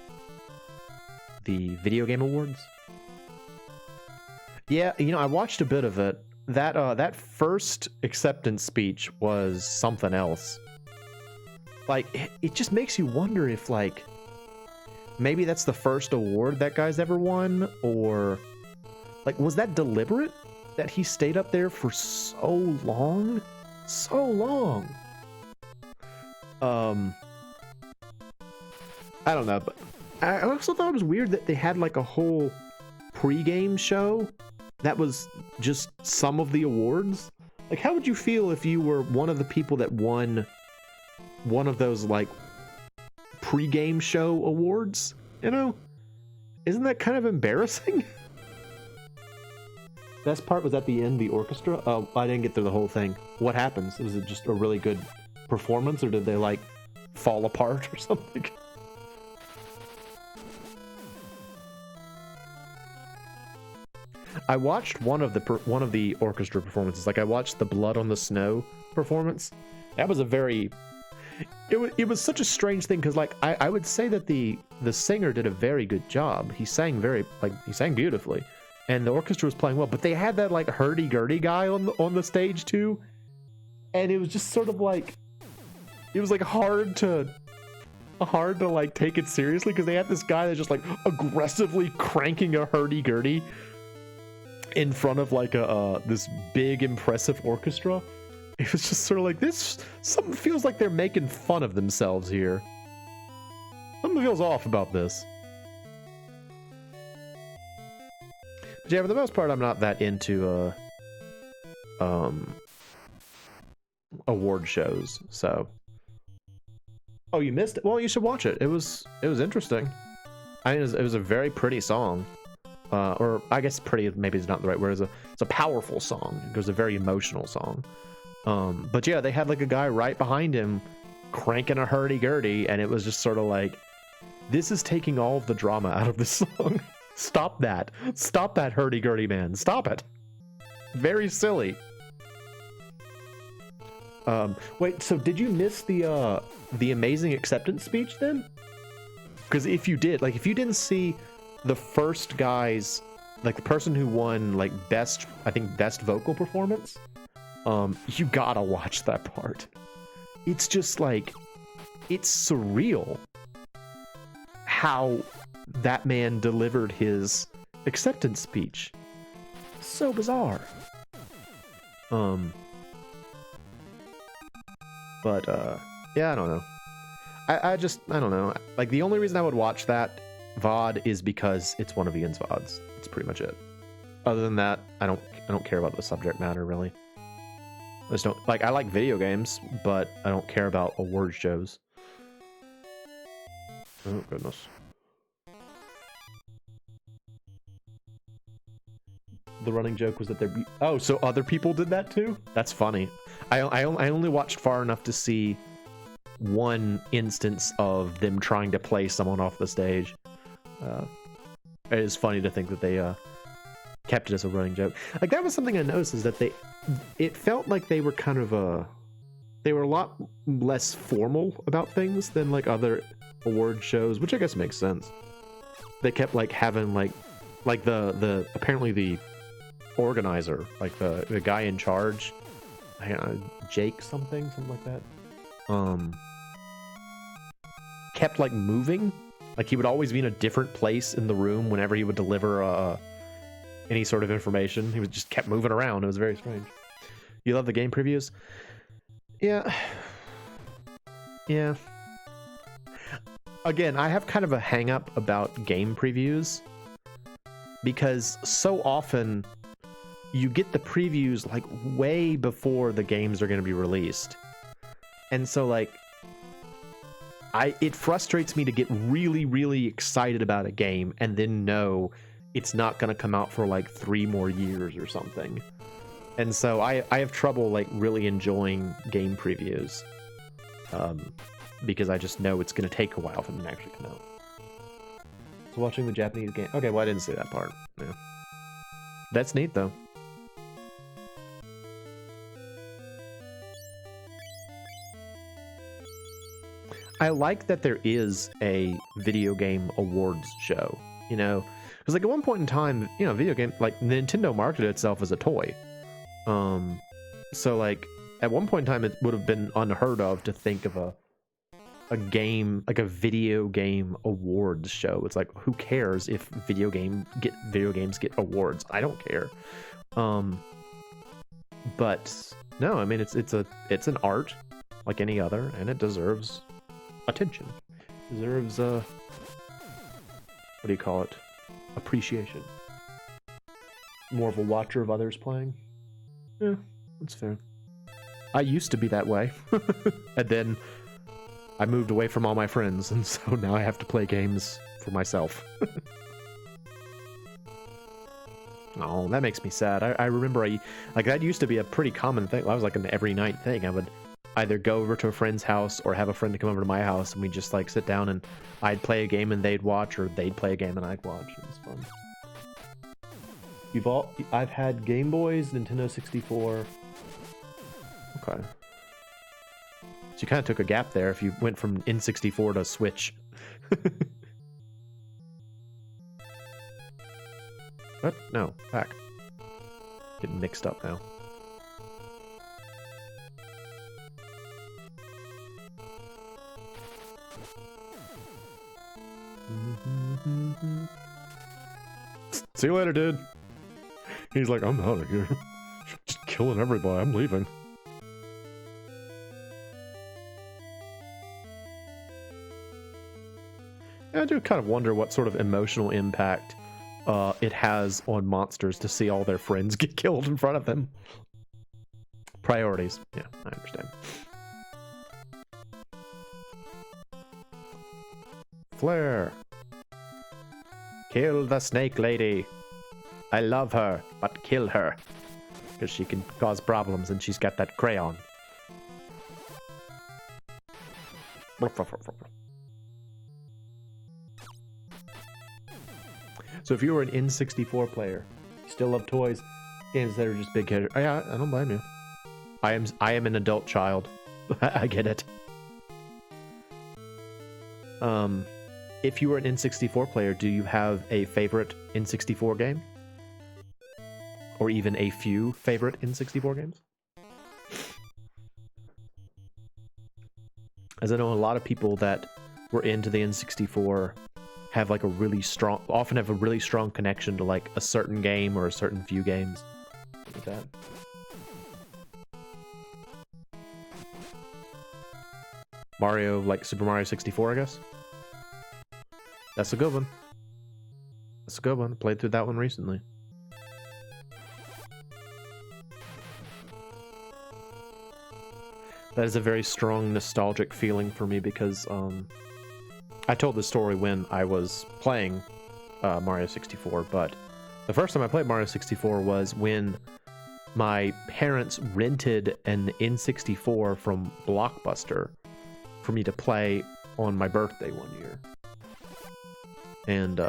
Video Game Awards? Yeah, you know, I watched a bit of it. That first acceptance speech was something else. Like, it just makes you wonder if, like, maybe that's the first award that guy's ever won, or, like, was that deliberate? That he stayed up there for so long? So long! I don't know, but I also thought it was weird that they had, like, a whole pre-game show that was just some of the awards. Like, how would you feel if you were one of the people that won one of those, like, pre-game show awards? You know? Isn't that kind of embarrassing? Best part was at the end, the orchestra. Oh, I didn't get through the whole thing. What happens? Was it just a really good performance, or did they, like, fall apart or something? I watched one of the orchestra performances. Like, I watched the Blood on the Snow performance. That was a very... It was such a strange thing, because, like, I would say that the singer did a very good job. He sang he sang beautifully. And the orchestra was playing well, but they had that, like, hurdy-gurdy guy on the stage, too. And it was just sort of, like... It was, like, hard to like, take it seriously, because they had this guy that's just, like, aggressively cranking a hurdy-gurdy in front of, like, this big, impressive orchestra. It was just sort of like, something feels like they're making fun of themselves here. Something feels off about this. But yeah, for the most part, I'm not that into award shows, so... Oh, you missed it? Well, you should watch it. It was interesting. I mean, it was a very pretty song. Or I guess pretty maybe is not the right word. It's a powerful song. It was a very emotional song. But yeah, they had, like, a guy right behind him cranking a hurdy-gurdy, and it was just sort of like, this is taking all of the drama out of this song. Stop that. Stop that hurdy-gurdy, man. Stop it. Very silly. Wait, so did you miss the amazing acceptance speech then? Because if you did, like, if you didn't see the first guy's, like, the person who won, like, best vocal performance, you gotta watch that part. It's just, like, it's surreal how that man delivered his acceptance speech. So bizarre. But yeah, I don't know. I don't know. Like, the only reason I would watch that VOD is because it's one of Ian's VODs. That's pretty much it. Other than that, I don't care about the subject matter, really. I just don't, like, I like video games, but I don't care about award shows. Oh, goodness. The running joke was that oh, so other people did that too? That's funny. I only watched far enough to see one instance of them trying to play someone off the stage. It is funny to think that they kept it as a running joke. Like, that was something I noticed, is that it felt like they were kind of they were a lot less formal about things than, like, other award shows, which I guess makes sense. they kept like having like the apparently the organizer, like the guy in charge, I don't know, Jake something like that, kept like moving. Like he would always be in a different place in the room whenever he would deliver any sort of information. He would just kept moving around. It was very strange. You love the game previews? Yeah. Yeah. Again, I have kind of a hang up about game previews because so often you get the previews like way before the games are going to be released. And so like it frustrates me to get really, really excited about a game and then know it's not going to come out for like 3 more years or something. And so I have trouble like really enjoying game previews because I just know it's going to take a while for them to actually come out. So watching the Japanese game. Okay, well, I didn't see that part. Yeah. That's neat though. I like that there is a video game awards show, you know, because like at one point in time, you know, video game, like Nintendo marketed itself as a toy. So like at one point in time, it would have been unheard of to think of a game, like a video game awards show. It's like, who cares if video games get awards? I don't care. But no, I mean, it's an art like any other, and it deserves attention. Deserves what do you call it? Appreciation. More of a watcher of others playing. Yeah, that's fair. I used to be that way. And then I moved away from all my friends, and so now I have to play games for myself. Oh, that makes me sad. I remember like that used to be a pretty common thing. That was like an every night thing. I would either go over to a friend's house or have a friend to come over to my house, and we'd just like sit down and I'd play a game and they'd watch, or they'd play a game and I'd watch. It was fun. I've had Game Boys, Nintendo 64. Okay. So you kind of took a gap there if you went from N64 to Switch. What? No, back. Getting mixed up now. See you later, dude. He's like, I'm out of here. Just killing everybody. I'm leaving. I do kind of wonder what sort of emotional impact it has on monsters to see all their friends get killed in front of them. Priorities. Yeah, I understand. Flare. Kill the snake lady. I love her, but kill her. Because she can cause problems and she's got that crayon. So if you were an N64 player, you still love toys, games that are just big hitters. Yeah, I don't blame you. I am an adult child. I get it. If you were an N64 player, do you have a favorite N64 game? Or even a few favorite N64 games? As I know a lot of people that were into the N64 have like often have a really strong connection to like a certain game or a certain few games. Like that. Mario, like Super Mario 64, I guess? That's a good one. That's a good one. Played through that one recently. That is a very strong nostalgic feeling for me because I told this story when I was playing Mario 64, but the first time I played Mario 64 was when my parents rented an N64 from Blockbuster for me to play on my birthday one year. And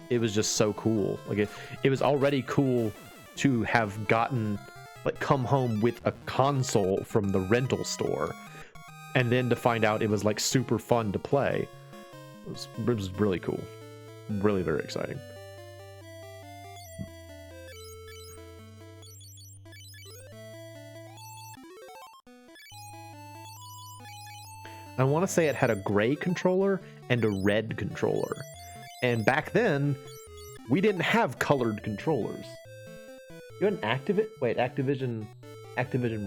it was just so cool. Like it was already cool to have gotten, like, come home with a console from the rental store, and then to find out it was like super fun to play. It was really cool. Really, very exciting. I want to say it had a gray controller and a red controller. And back then, we didn't have colored controllers. You had an Activision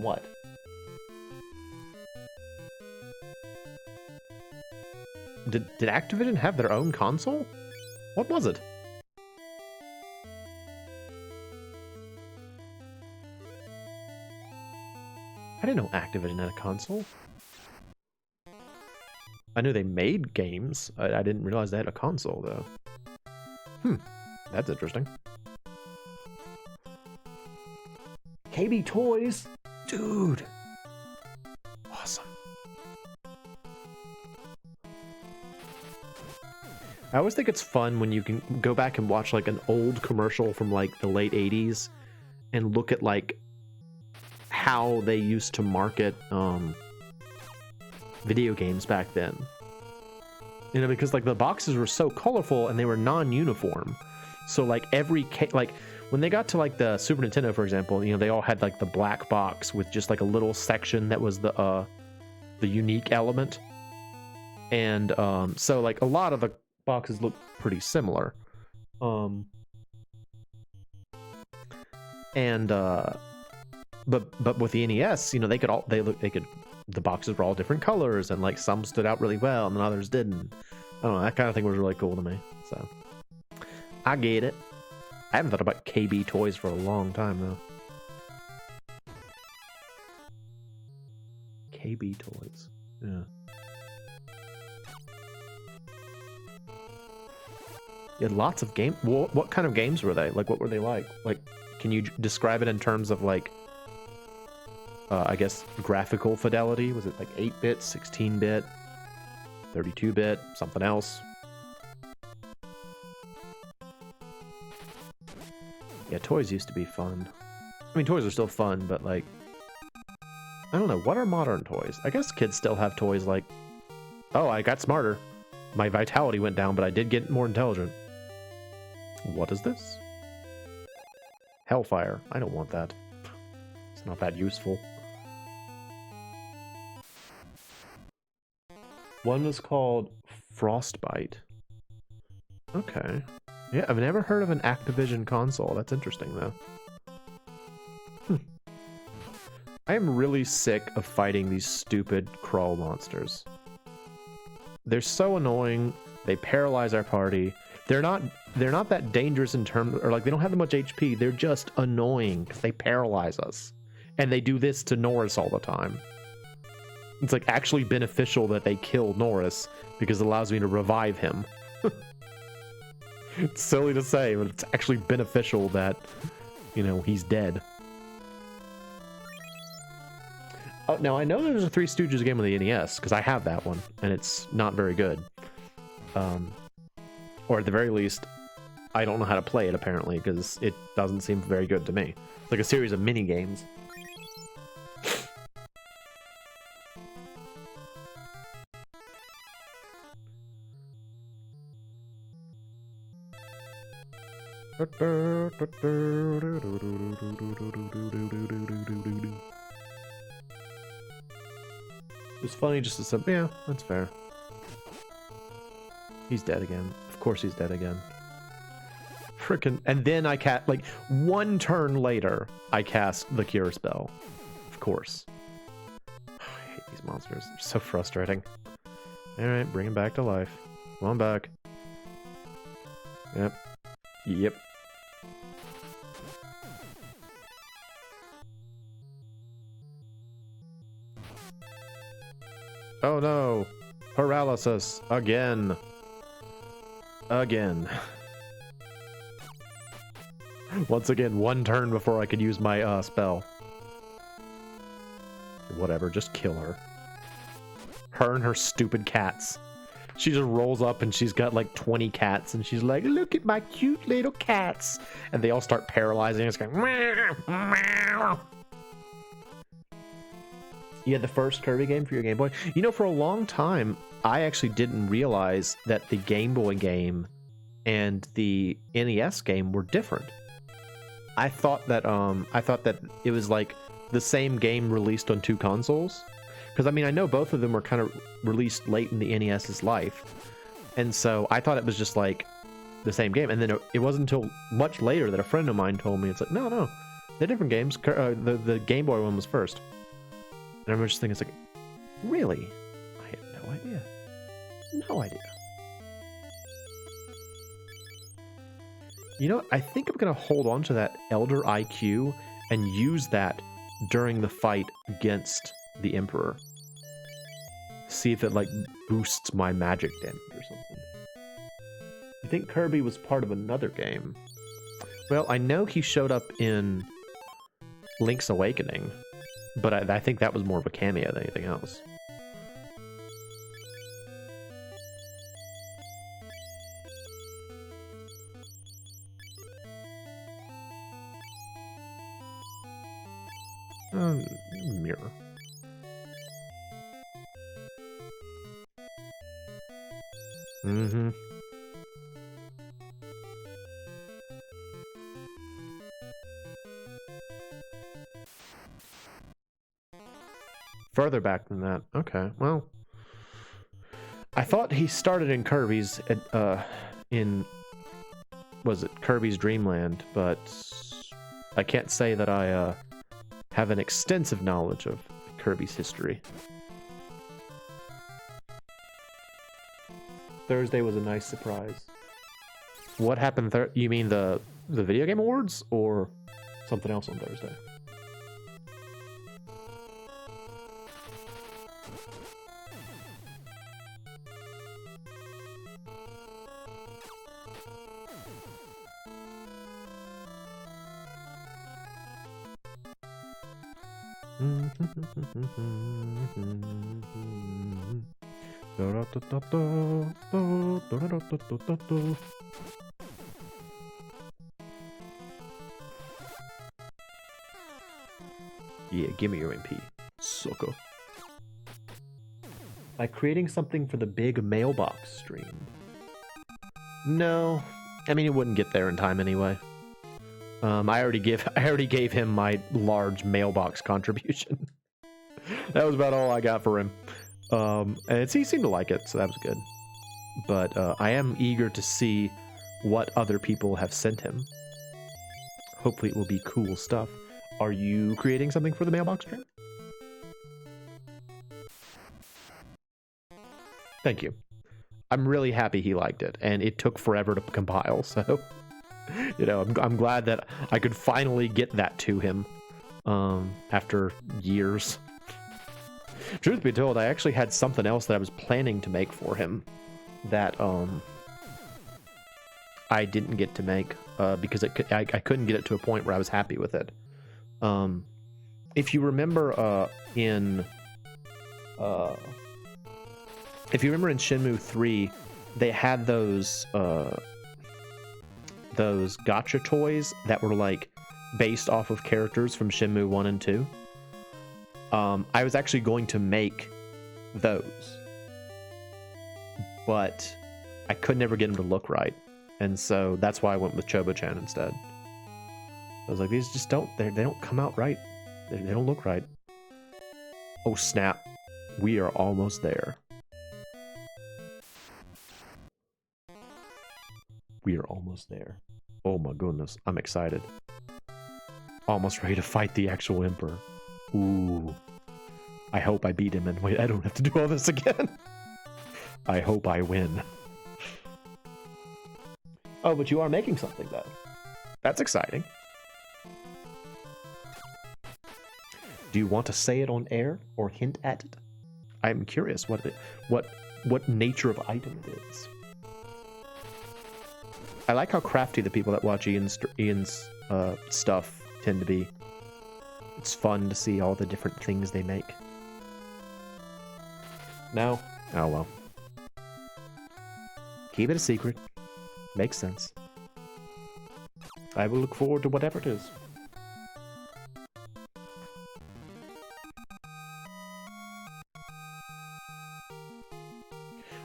what? Did Activision have their own console? What was it? I didn't know Activision had a console. I knew they made games. I didn't realize they had a console, though. That's interesting. KB Toys? Dude. Awesome. I always think it's fun when you can go back and watch like an old commercial from like the late 80s and look at like how they used to market video games back then. You know, because like the boxes were so colorful and they were non-uniform. So like like when they got to like the Super Nintendo, for example, you know, they all had like the black box with just like a little section that was the unique element. And so like a lot of the boxes look pretty similar. But with the NES, you know, the boxes were all different colors, and like some stood out really well and then others didn't. I don't know, that kind of thing was really cool to me. So I get it. I haven't thought about KB Toys for a long time though. KB Toys. Yeah. You had lots of games. What kind of games were they? Like, what were they like? Like, can you describe it in terms of like, I guess, graphical fidelity? Was it like 8-bit, 16-bit, 32-bit, something else? Yeah, toys used to be fun. I mean, toys are still fun, but like, I don't know. What are modern toys? I guess kids still have toys like, oh, I got smarter. My vitality went down, but I did get more intelligent. What is this? Hellfire. I don't want that. It's not that useful. One was called Frostbite. Okay. Yeah, I've never heard of an Activision console. That's interesting, though. I am really sick of fighting these stupid crawl monsters. They're so annoying. They paralyze our party. They're not that dangerous in terms, or like they don't have that much HP. They're just annoying because they paralyze us. And they do this to Norris all the time. It's like actually beneficial that they kill Norris because it allows me to revive him. It's silly to say, but it's actually beneficial that, you know, he's dead. Oh, now I know there's a Three Stooges game on the NES because I have that one and it's not very good. Or at the very least, I don't know how to play it apparently because it doesn't seem very good to me. It's like a series of mini games. It's funny just to say, yeah, that's fair. He's dead again. Of course he's dead again. Frickin'. And then I cast, like, one turn later, I cast the cure spell. Of course. I hate these monsters. They're so frustrating. Alright, bring him back to life. Come on back. Yep. Yep. Oh no! Paralysis! Again! Again. Once again, one turn before I could use my spell. Whatever, just kill her. Her and her stupid cats. She just rolls up and she's got like 20 cats and she's like, look at my cute little cats. And they all start paralyzing. It's going, meow, meow. Yeah, the first Kirby game for your Game Boy. You know, for a long time, I actually didn't realize that the Game Boy game and the NES game were different. I thought that it was like the same game released on two consoles. Because I mean, I know both of them were kind of released late in the NES's life, and so I thought it was just like the same game. And then it wasn't until much later that a friend of mine told me it's like, no, they're different games. The Game Boy one was first. And I remember just thinking, it's like, really? I had no idea. No idea. You know what? I think I'm going to hold on to that Elder IQ and use that during the fight against the Emperor. See if it, like, boosts my magic damage or something. I think Kirby was part of another game. Well, I know he showed up in Link's Awakening, but I think that was more of a cameo than anything else. Mirror. Mm-hmm. Further back than that. Okay, well. I thought he started in Kirby's, was it Kirby's Dream Land, but I can't say that I, have an extensive knowledge of Kirby's history. Thursday was a nice surprise. What happened you mean the Video Game Awards or something else on Thursday? Yeah, give me your MP, sucker. By creating something for the big mailbox stream. No, I mean it wouldn't get there in time anyway. I already gave him my large mailbox contribution. That was about all I got for him. And he seemed to like it, so that was good. But I am eager to see what other people have sent him. Hopefully it will be cool stuff. Are you creating something for the mailbox stream? Thank you. I'm really happy he liked it, and it took forever to compile, so... You know, I'm glad that I could finally get that to him after years. Truth be told, I actually had something else that I was planning to make for him that I didn't get to make because I couldn't get it to a point where I was happy with it. If you remember in Shenmue 3, they had those gacha toys that were like based off of characters from Shenmue 1 and 2. I was actually going to make those, but I could never get them to look right, and so that's why I went with Chobo-chan instead. I was like, these just they don't come out right. They don't look right. Oh snap, we are almost there. We are almost there. Oh my goodness, I'm excited. Almost ready to fight the actual Emperor. Ooh. I hope I beat him and wait, I don't have to do all this again. I hope I win. Oh, but you are making something though. That's exciting. Do you want to say it on air or hint at it? I'm curious what nature of item it is. I like how crafty the people that watch Ian's stuff tend to be. It's fun to see all the different things they make. No? Oh well. Keep it a secret. Makes sense. I will look forward to whatever it is.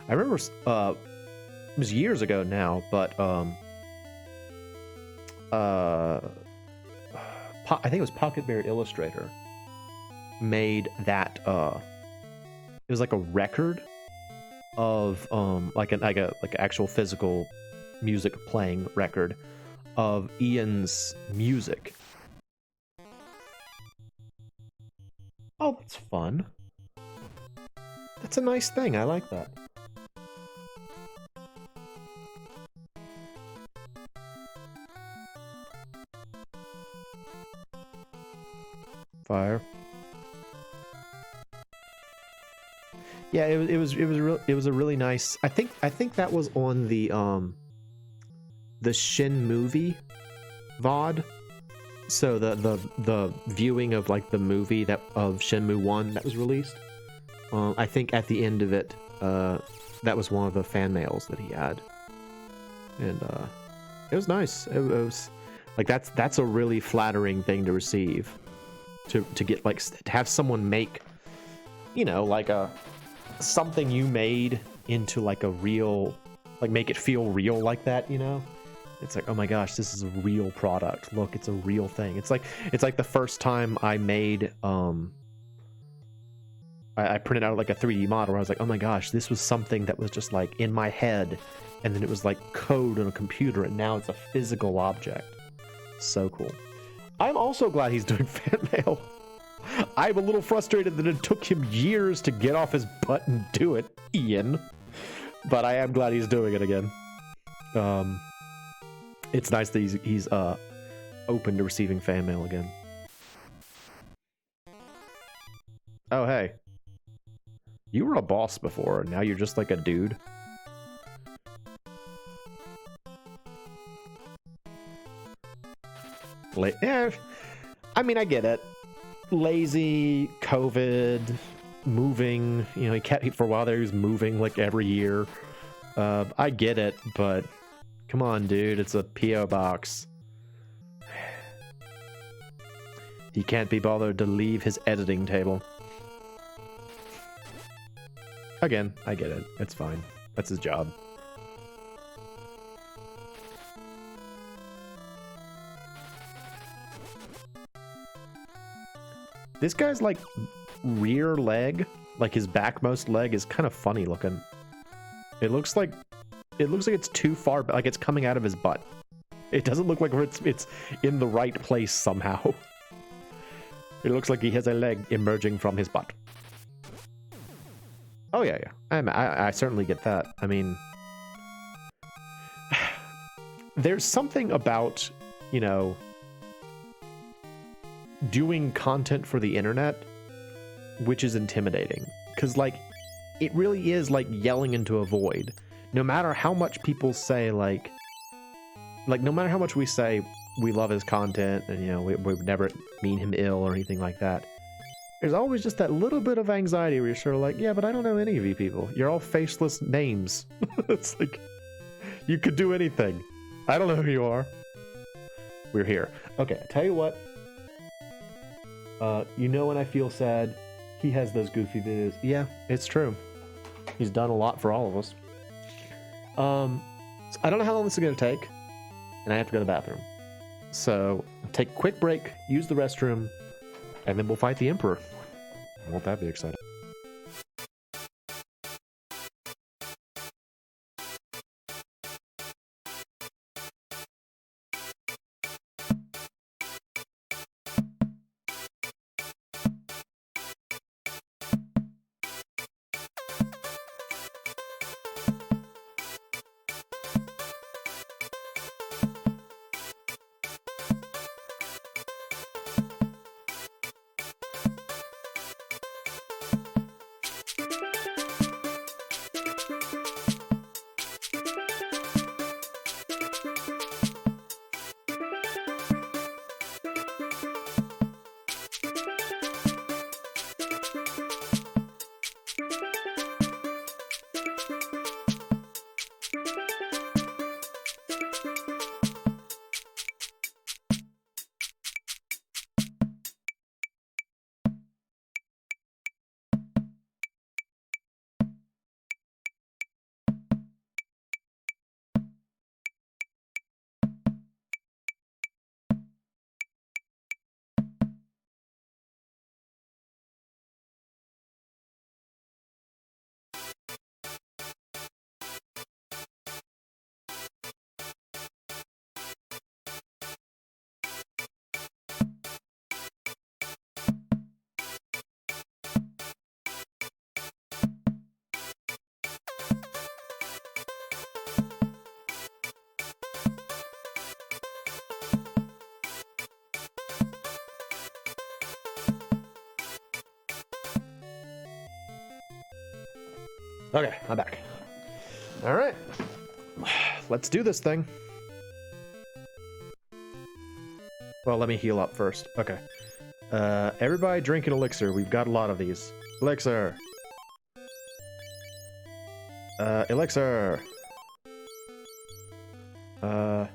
I remember it was years ago now, but I think it was Pocket Bear Illustrator made that it was like a record of like an actual physical music playing record of Ian's music. Oh, that's fun. That's a nice thing. I like that. Fire. Yeah, it was a really nice. I think that was on the Shin movie VOD. So the viewing of like the movie that of Shenmue 1 that was released. I think at the end of it, that was one of the fan mails that he had, and it was nice. It was like that's a really flattering thing to receive, to get like to have someone make, you know, like something you made into like a real, like make it feel real like that, you know. It's like, oh my gosh, this is a real product. Look, it's a real thing. It's like the first time I made I printed out like a 3D model where I was like, oh my gosh, this was something that was just like in my head, and then it was like code on a computer, and now it's a physical object. So cool. I'm also glad he's doing fan mail. I'm a little frustrated that it took him years to get off his butt and do it, Ian. But I am glad he's doing it again. It's nice that he's open to receiving fan mail again. Oh, hey. You were a boss before, and now you're just like a dude. Yeah, I mean, I get it. Lazy, COVID, moving. You know, he for a while there, he was moving like every year. I get it, but come on, dude. It's a P.O. box. He can't be bothered to leave his editing table. Again, I get it. It's fine. That's his job. This guy's like rear leg, like his backmost leg, is kind of funny looking. It looks like it's too far, like it's coming out of his butt. It doesn't look like it's in the right place somehow. It looks like he has a leg emerging from his butt. Oh yeah. I certainly get that. I mean, there's something about, you know, doing content for the internet which is intimidating, because like it really is like yelling into a void. No matter how much people say like no matter how much we say we love his content and, you know, we would never mean him ill or anything like that, there's always just that little bit of anxiety where you're sort of like, yeah, but I don't know any of you people. You're all faceless names. It's like, you could do anything. I don't know who you are. We're here. Okay, I tell you what. You know when I feel sad, he has those goofy videos. Yeah, it's true. He's done a lot for all of us. So I don't know how long this is going to take, and I have to go to the bathroom. So take a quick break, use the restroom, and then we'll fight the Emperor. Won't that be exciting? Okay, I'm back. All right. Let's do this thing. Well, let me heal up first. Okay. Everybody drink an elixir. We've got a lot of these. Elixir. Elixir. Never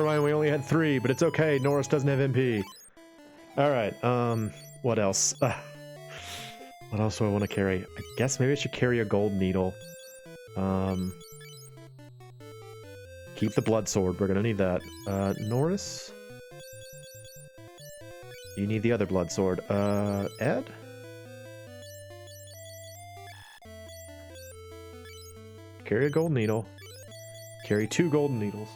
mind, we only had 3, but it's okay. Norris doesn't have MP. Alright, what else? What else do I want to carry? I guess maybe I should carry a gold needle. Keep the blood sword, we're gonna need that. Norris? You need the other blood sword. Ed? Carry a gold needle. Carry 2 golden needles.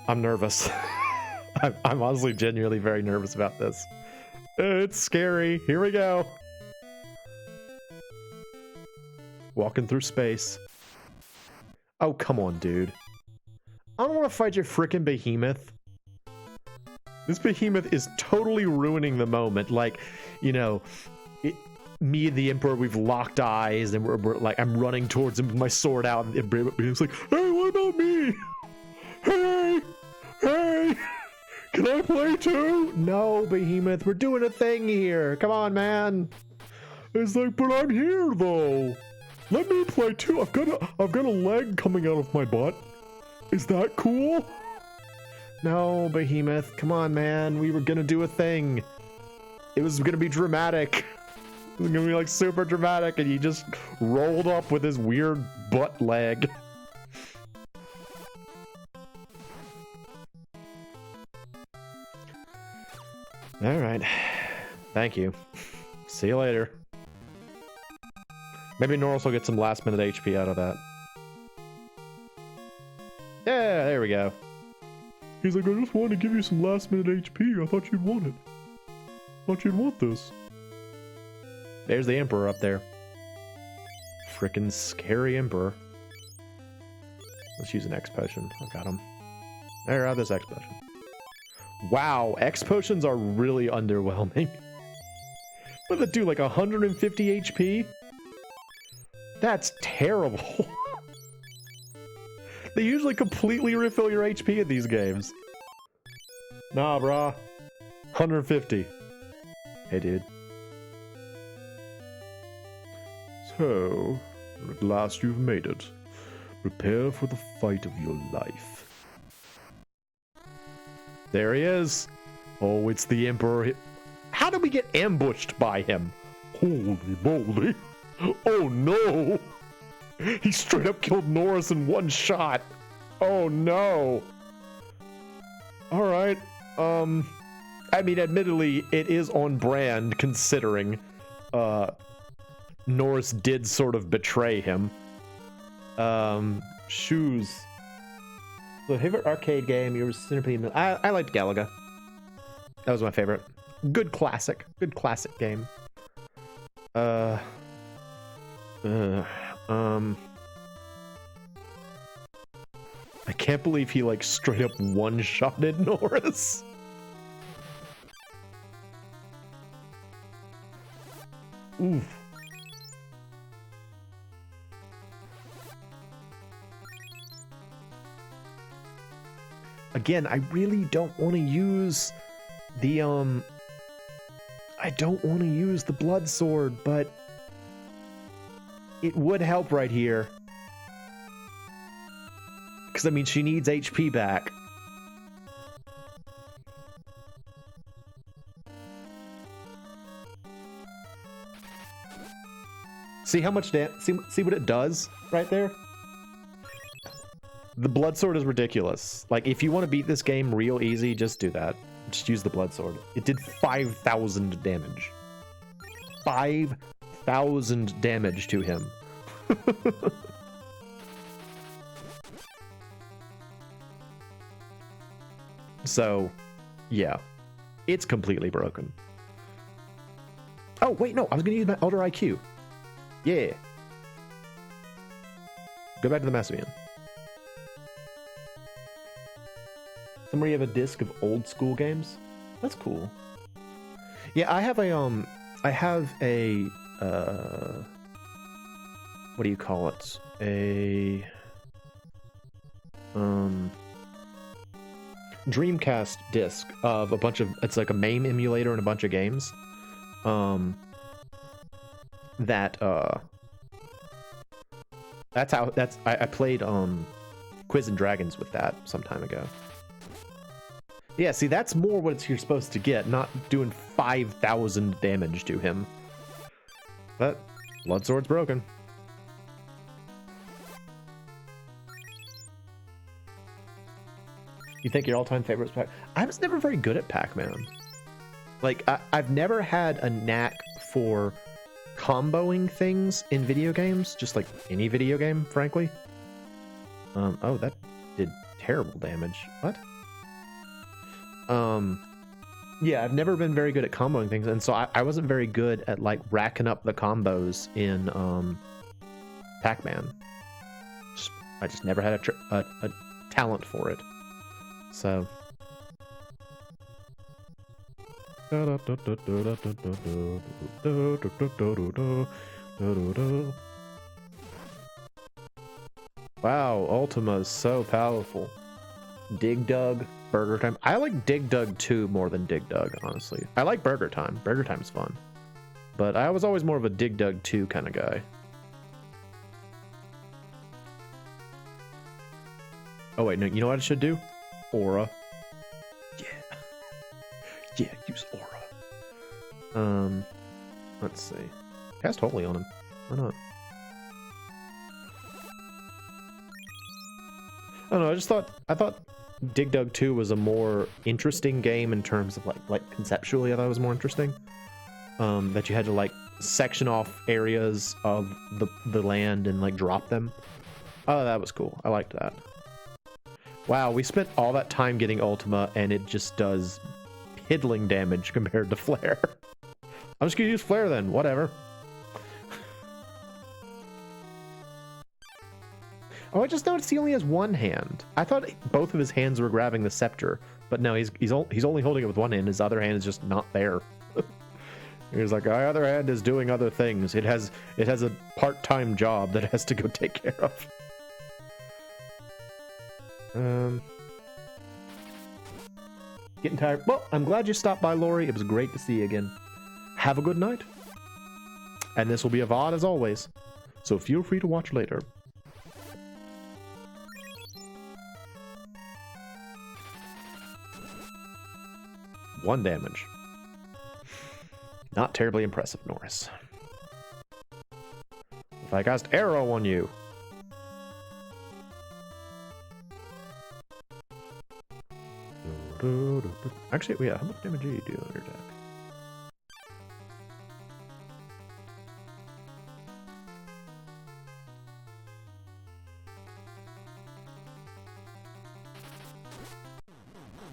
I'm nervous. I'm honestly genuinely very nervous about this. It's scary. Here we go. Walking through space. Oh, come on, dude. I don't want to fight your frickin' behemoth. This behemoth is totally ruining the moment. Like, you know, me and the Emperor, we've locked eyes, and we're like, I'm running towards him with my sword out, and it's like, hey, what about me? Hey! Hey! Can I play too? No, Behemoth, we're doing a thing here. Come on, man. It's like, but I'm here though. Let me play too. I've got a leg coming out of my butt. Is that cool? No, Behemoth. Come on, man. We were gonna do a thing. It was gonna be dramatic. It was gonna be like super dramatic, and he just rolled up with his weird butt leg. All right. Thank you. See you later. Maybe Norris will get some last minute HP out of that. Yeah, there we go. He's like, I just wanted to give you some last minute HP. I thought you'd want it. Thought you'd want this. There's the Emperor up there. Frickin' scary Emperor. Let's use an X potion. I got him. There, have this X potion. Wow, X potions are really underwhelming. What did it do, like 150 HP? That's terrible. They usually completely refill your HP in these games. Nah, brah. 150. Hey, dude. So, at last you've made it. Prepare for the fight of your life. There he is. Oh, it's the Emperor. How did we get ambushed by him? Holy moly. Oh no. He straight up killed Norris in one shot. Oh no. Alright. I mean, admittedly, it is on brand considering Norris did sort of betray him. Shoes. The favorite arcade game, your Centipede. I liked Galaga. That was my favorite. Good classic game. I can't believe he like straight up one-shotted Norris. Oof. Again, I really don't want to use the I don't want to use the blood sword, but it would help right here. Because I mean, she needs HP back. See how much see what it does right there? The blood sword is ridiculous. Like, if you want to beat this game real easy, just do that. Just use the blood sword. It did 5,000 damage. 5,000 damage to him. So, yeah. It's completely broken. Oh, wait, no. I was going to use my Elder IQ. Yeah. Go back to the Massivian. Somewhere you have a disc of old school games? That's cool. Yeah, I have a what do you call it? A Dreamcast disc of a bunch of, it's like a MAME emulator and a bunch of games. I played Quiz and Dragons with that some time ago. Yeah, see, that's more what you're supposed to get, not doing 5,000 damage to him. But Blood Sword's broken. You think your all-time favorite is Pac? I was never very good at Pac-Man. Like, I've never had a knack for comboing things in video games, just like any video game, frankly. Oh, that did terrible damage. What? Yeah, I've never been very good at comboing things, and so I wasn't very good at like racking up the combos in Pac-Man. I just never had a talent for it. So. Wow, Ultima's so powerful. Dig Dug, Burger Time. I like Dig Dug 2 more than Dig Dug, honestly. I like Burger Time. Burger Time's fun. But I was always more of a Dig Dug 2 kind of guy. Oh wait, no, you know what I should do? Aura. Yeah. Yeah, use Aura. Let's see. Cast Holy on him. Why not? I don't know, I thought Dig Dug 2 was a more interesting game in terms of like conceptually I thought it was more interesting. That you had to like section off areas of the land and like drop them. Oh, that was cool. I liked that. Wow, we spent all that time getting Ultima and it just does piddling damage compared to Flare. I'm just gonna use Flare then, whatever. Oh, I just noticed he only has one hand. I thought both of his hands were grabbing the scepter, but no, he's only holding it with one hand. His other hand is just not there. He's like, my other hand is doing other things. It has a part-time job that it has to go take care of. Getting tired. Well, I'm glad you stopped by, Lori. It was great to see you again. Have a good night. And this will be a VOD as always, so feel free to watch later. One damage. Not terribly impressive, Norris. If I cast Arrow on you. Actually, yeah, how much damage do you do on your attack?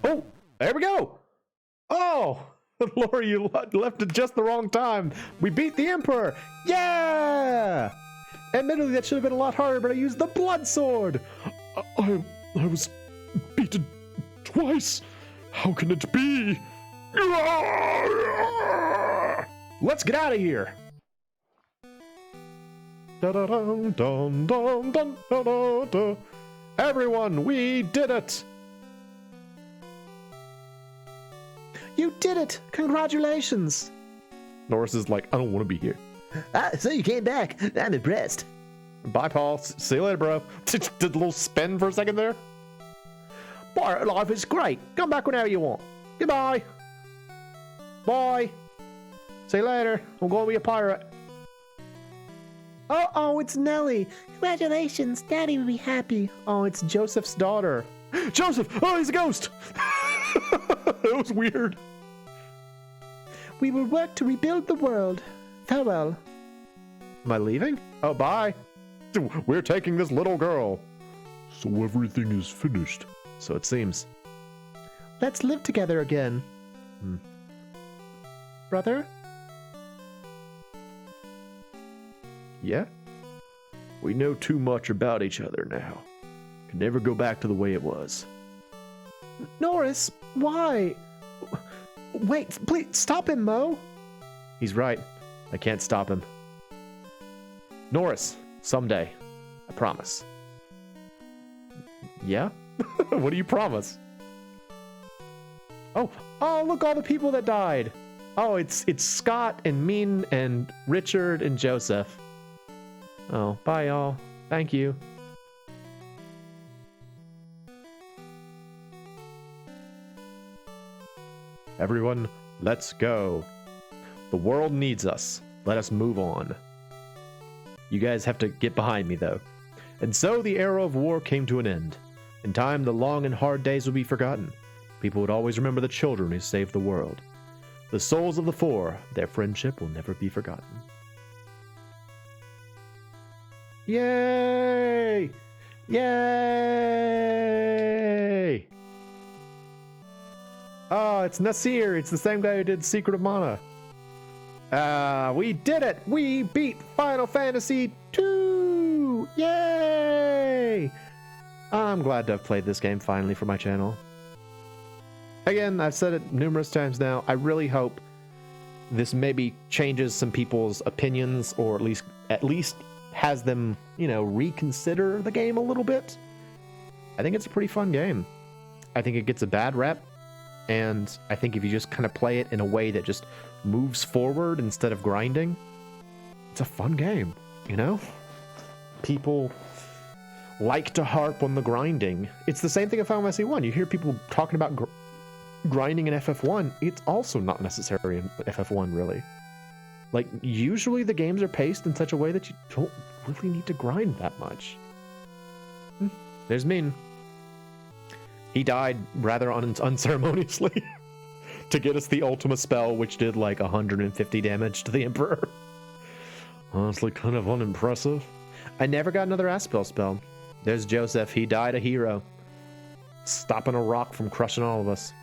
Oh, there we go. Oh, Laura, you left at just the wrong time. We beat the Emperor. Yeah! Admittedly, that should have been a lot harder, but I used the Blood Sword. I was beaten twice. How can it be? Let's get out of here. Everyone, we did it. You did it! Congratulations! Norris is like, I don't want to be here. So you came back. I'm impressed. Bye, Paul. See you later, bro. Did a little spin for a second there? Pirate life is great. Come back whenever you want. Goodbye. Bye. See you later. I'm going to be a pirate. Oh, it's Nellie. Congratulations. Daddy will be happy. Oh, it's Joseph's daughter. Joseph! Oh, he's a ghost! That was weird. We will work to rebuild the world. Farewell. Am I leaving? Oh, bye. We're taking this little girl. So everything is finished. So it seems. Let's live together again. Brother? Yeah? We know too much about each other now. Can never go back to the way it was. Norris, why? Wait, please, stop him, Mo. He's right. I can't stop him. Norris, Someday. I promise. Yeah? What do you promise? Oh, look, all the people that died. Oh, it's Scott and Min and Richard and Joseph. Oh, bye y'all. Thank you. Everyone, let's go. The world needs us. Let us move on. You guys have to get behind me, though. And so the era of war came to an end. In time, the long and hard days would be forgotten. People would always remember the children who saved the world. The souls of the four, their friendship will never be forgotten. Yay! Yay! Oh, it's Nasir. It's the same guy who did Secret of Mana. We did it! We beat Final Fantasy II! Yay! I'm glad to have played this game finally for my channel. Again, I've said it numerous times now. I really hope this maybe changes some people's opinions, or at least has them, reconsider the game a little bit. I think it's a pretty fun game. I think it gets a bad rep, and I think if you just kind of play it in a way that just moves forward instead of grinding, it's a fun game, People like to harp on the grinding. It's the same thing in Final Fantasy 1. You hear people talking about grinding in FF1. It's also not necessary in FF1, really. Like, usually the games are paced in such a way that you don't really need to grind that much. There's Min. He died rather unceremoniously to get us the Ultima spell, which did like 150 damage to the Emperor. Honestly, kind of unimpressive. I never got another Aspel spell. There's Joseph. He died a hero. Stopping a rock from crushing all of us.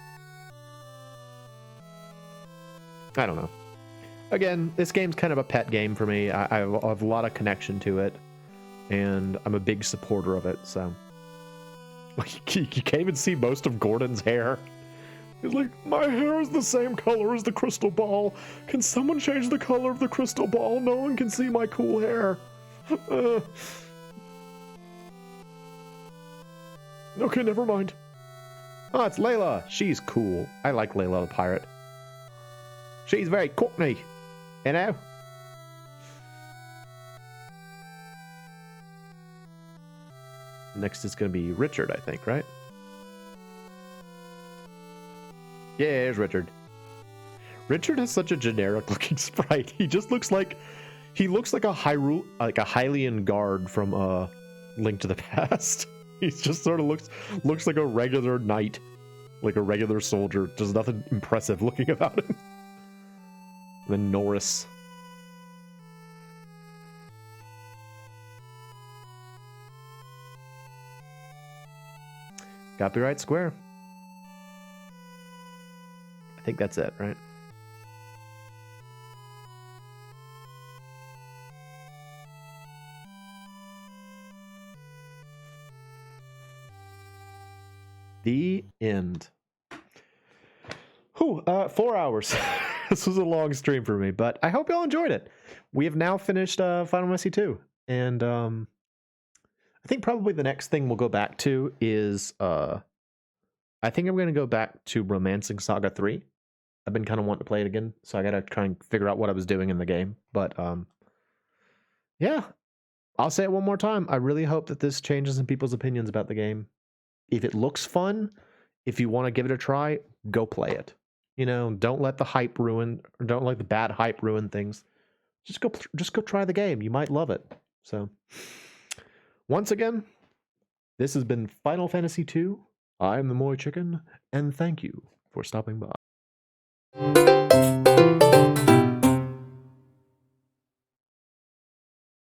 I don't know. Again, this game's kind of a pet game for me. I have a lot of connection to it, and I'm a big supporter of it, so. You can't even see most of Gordon's hair. He's like, my hair is the same color as the crystal ball. Can someone change the color of the crystal ball? No one can see my cool hair. Okay, never mind. Oh, it's Layla. She's cool. I like Layla the pirate. She's very cockney, Next is going to be Richard, I think, right? Yeah, here's Richard. Richard has such a generic-looking sprite. He just looks like a Hylian guard from Link to the Past. He just sort of looks like a regular knight, like a regular soldier. There's nothing impressive looking about him. And then Norris. Copyright Square. I think that's it, right? The end. Whew, 4 hours. This was a long stream for me, but I hope y'all enjoyed it. We have now finished Final Fantasy 2, and I think probably the next thing we'll go back to is I think I'm going to go back to Romancing Saga 3. I've been kind of wanting to play it again, so I got to try and figure out what I was doing in the game. But yeah, I'll say it one more time. I really hope that this changes some people's opinions about the game. If it looks fun, if you want to give it a try, go play it. Don't let the hype ruin, or don't let the bad hype ruin things. Just go try the game. You might love it. So, once again, this has been Final Fantasy II. I'm the MoeChicken, and thank you for stopping by.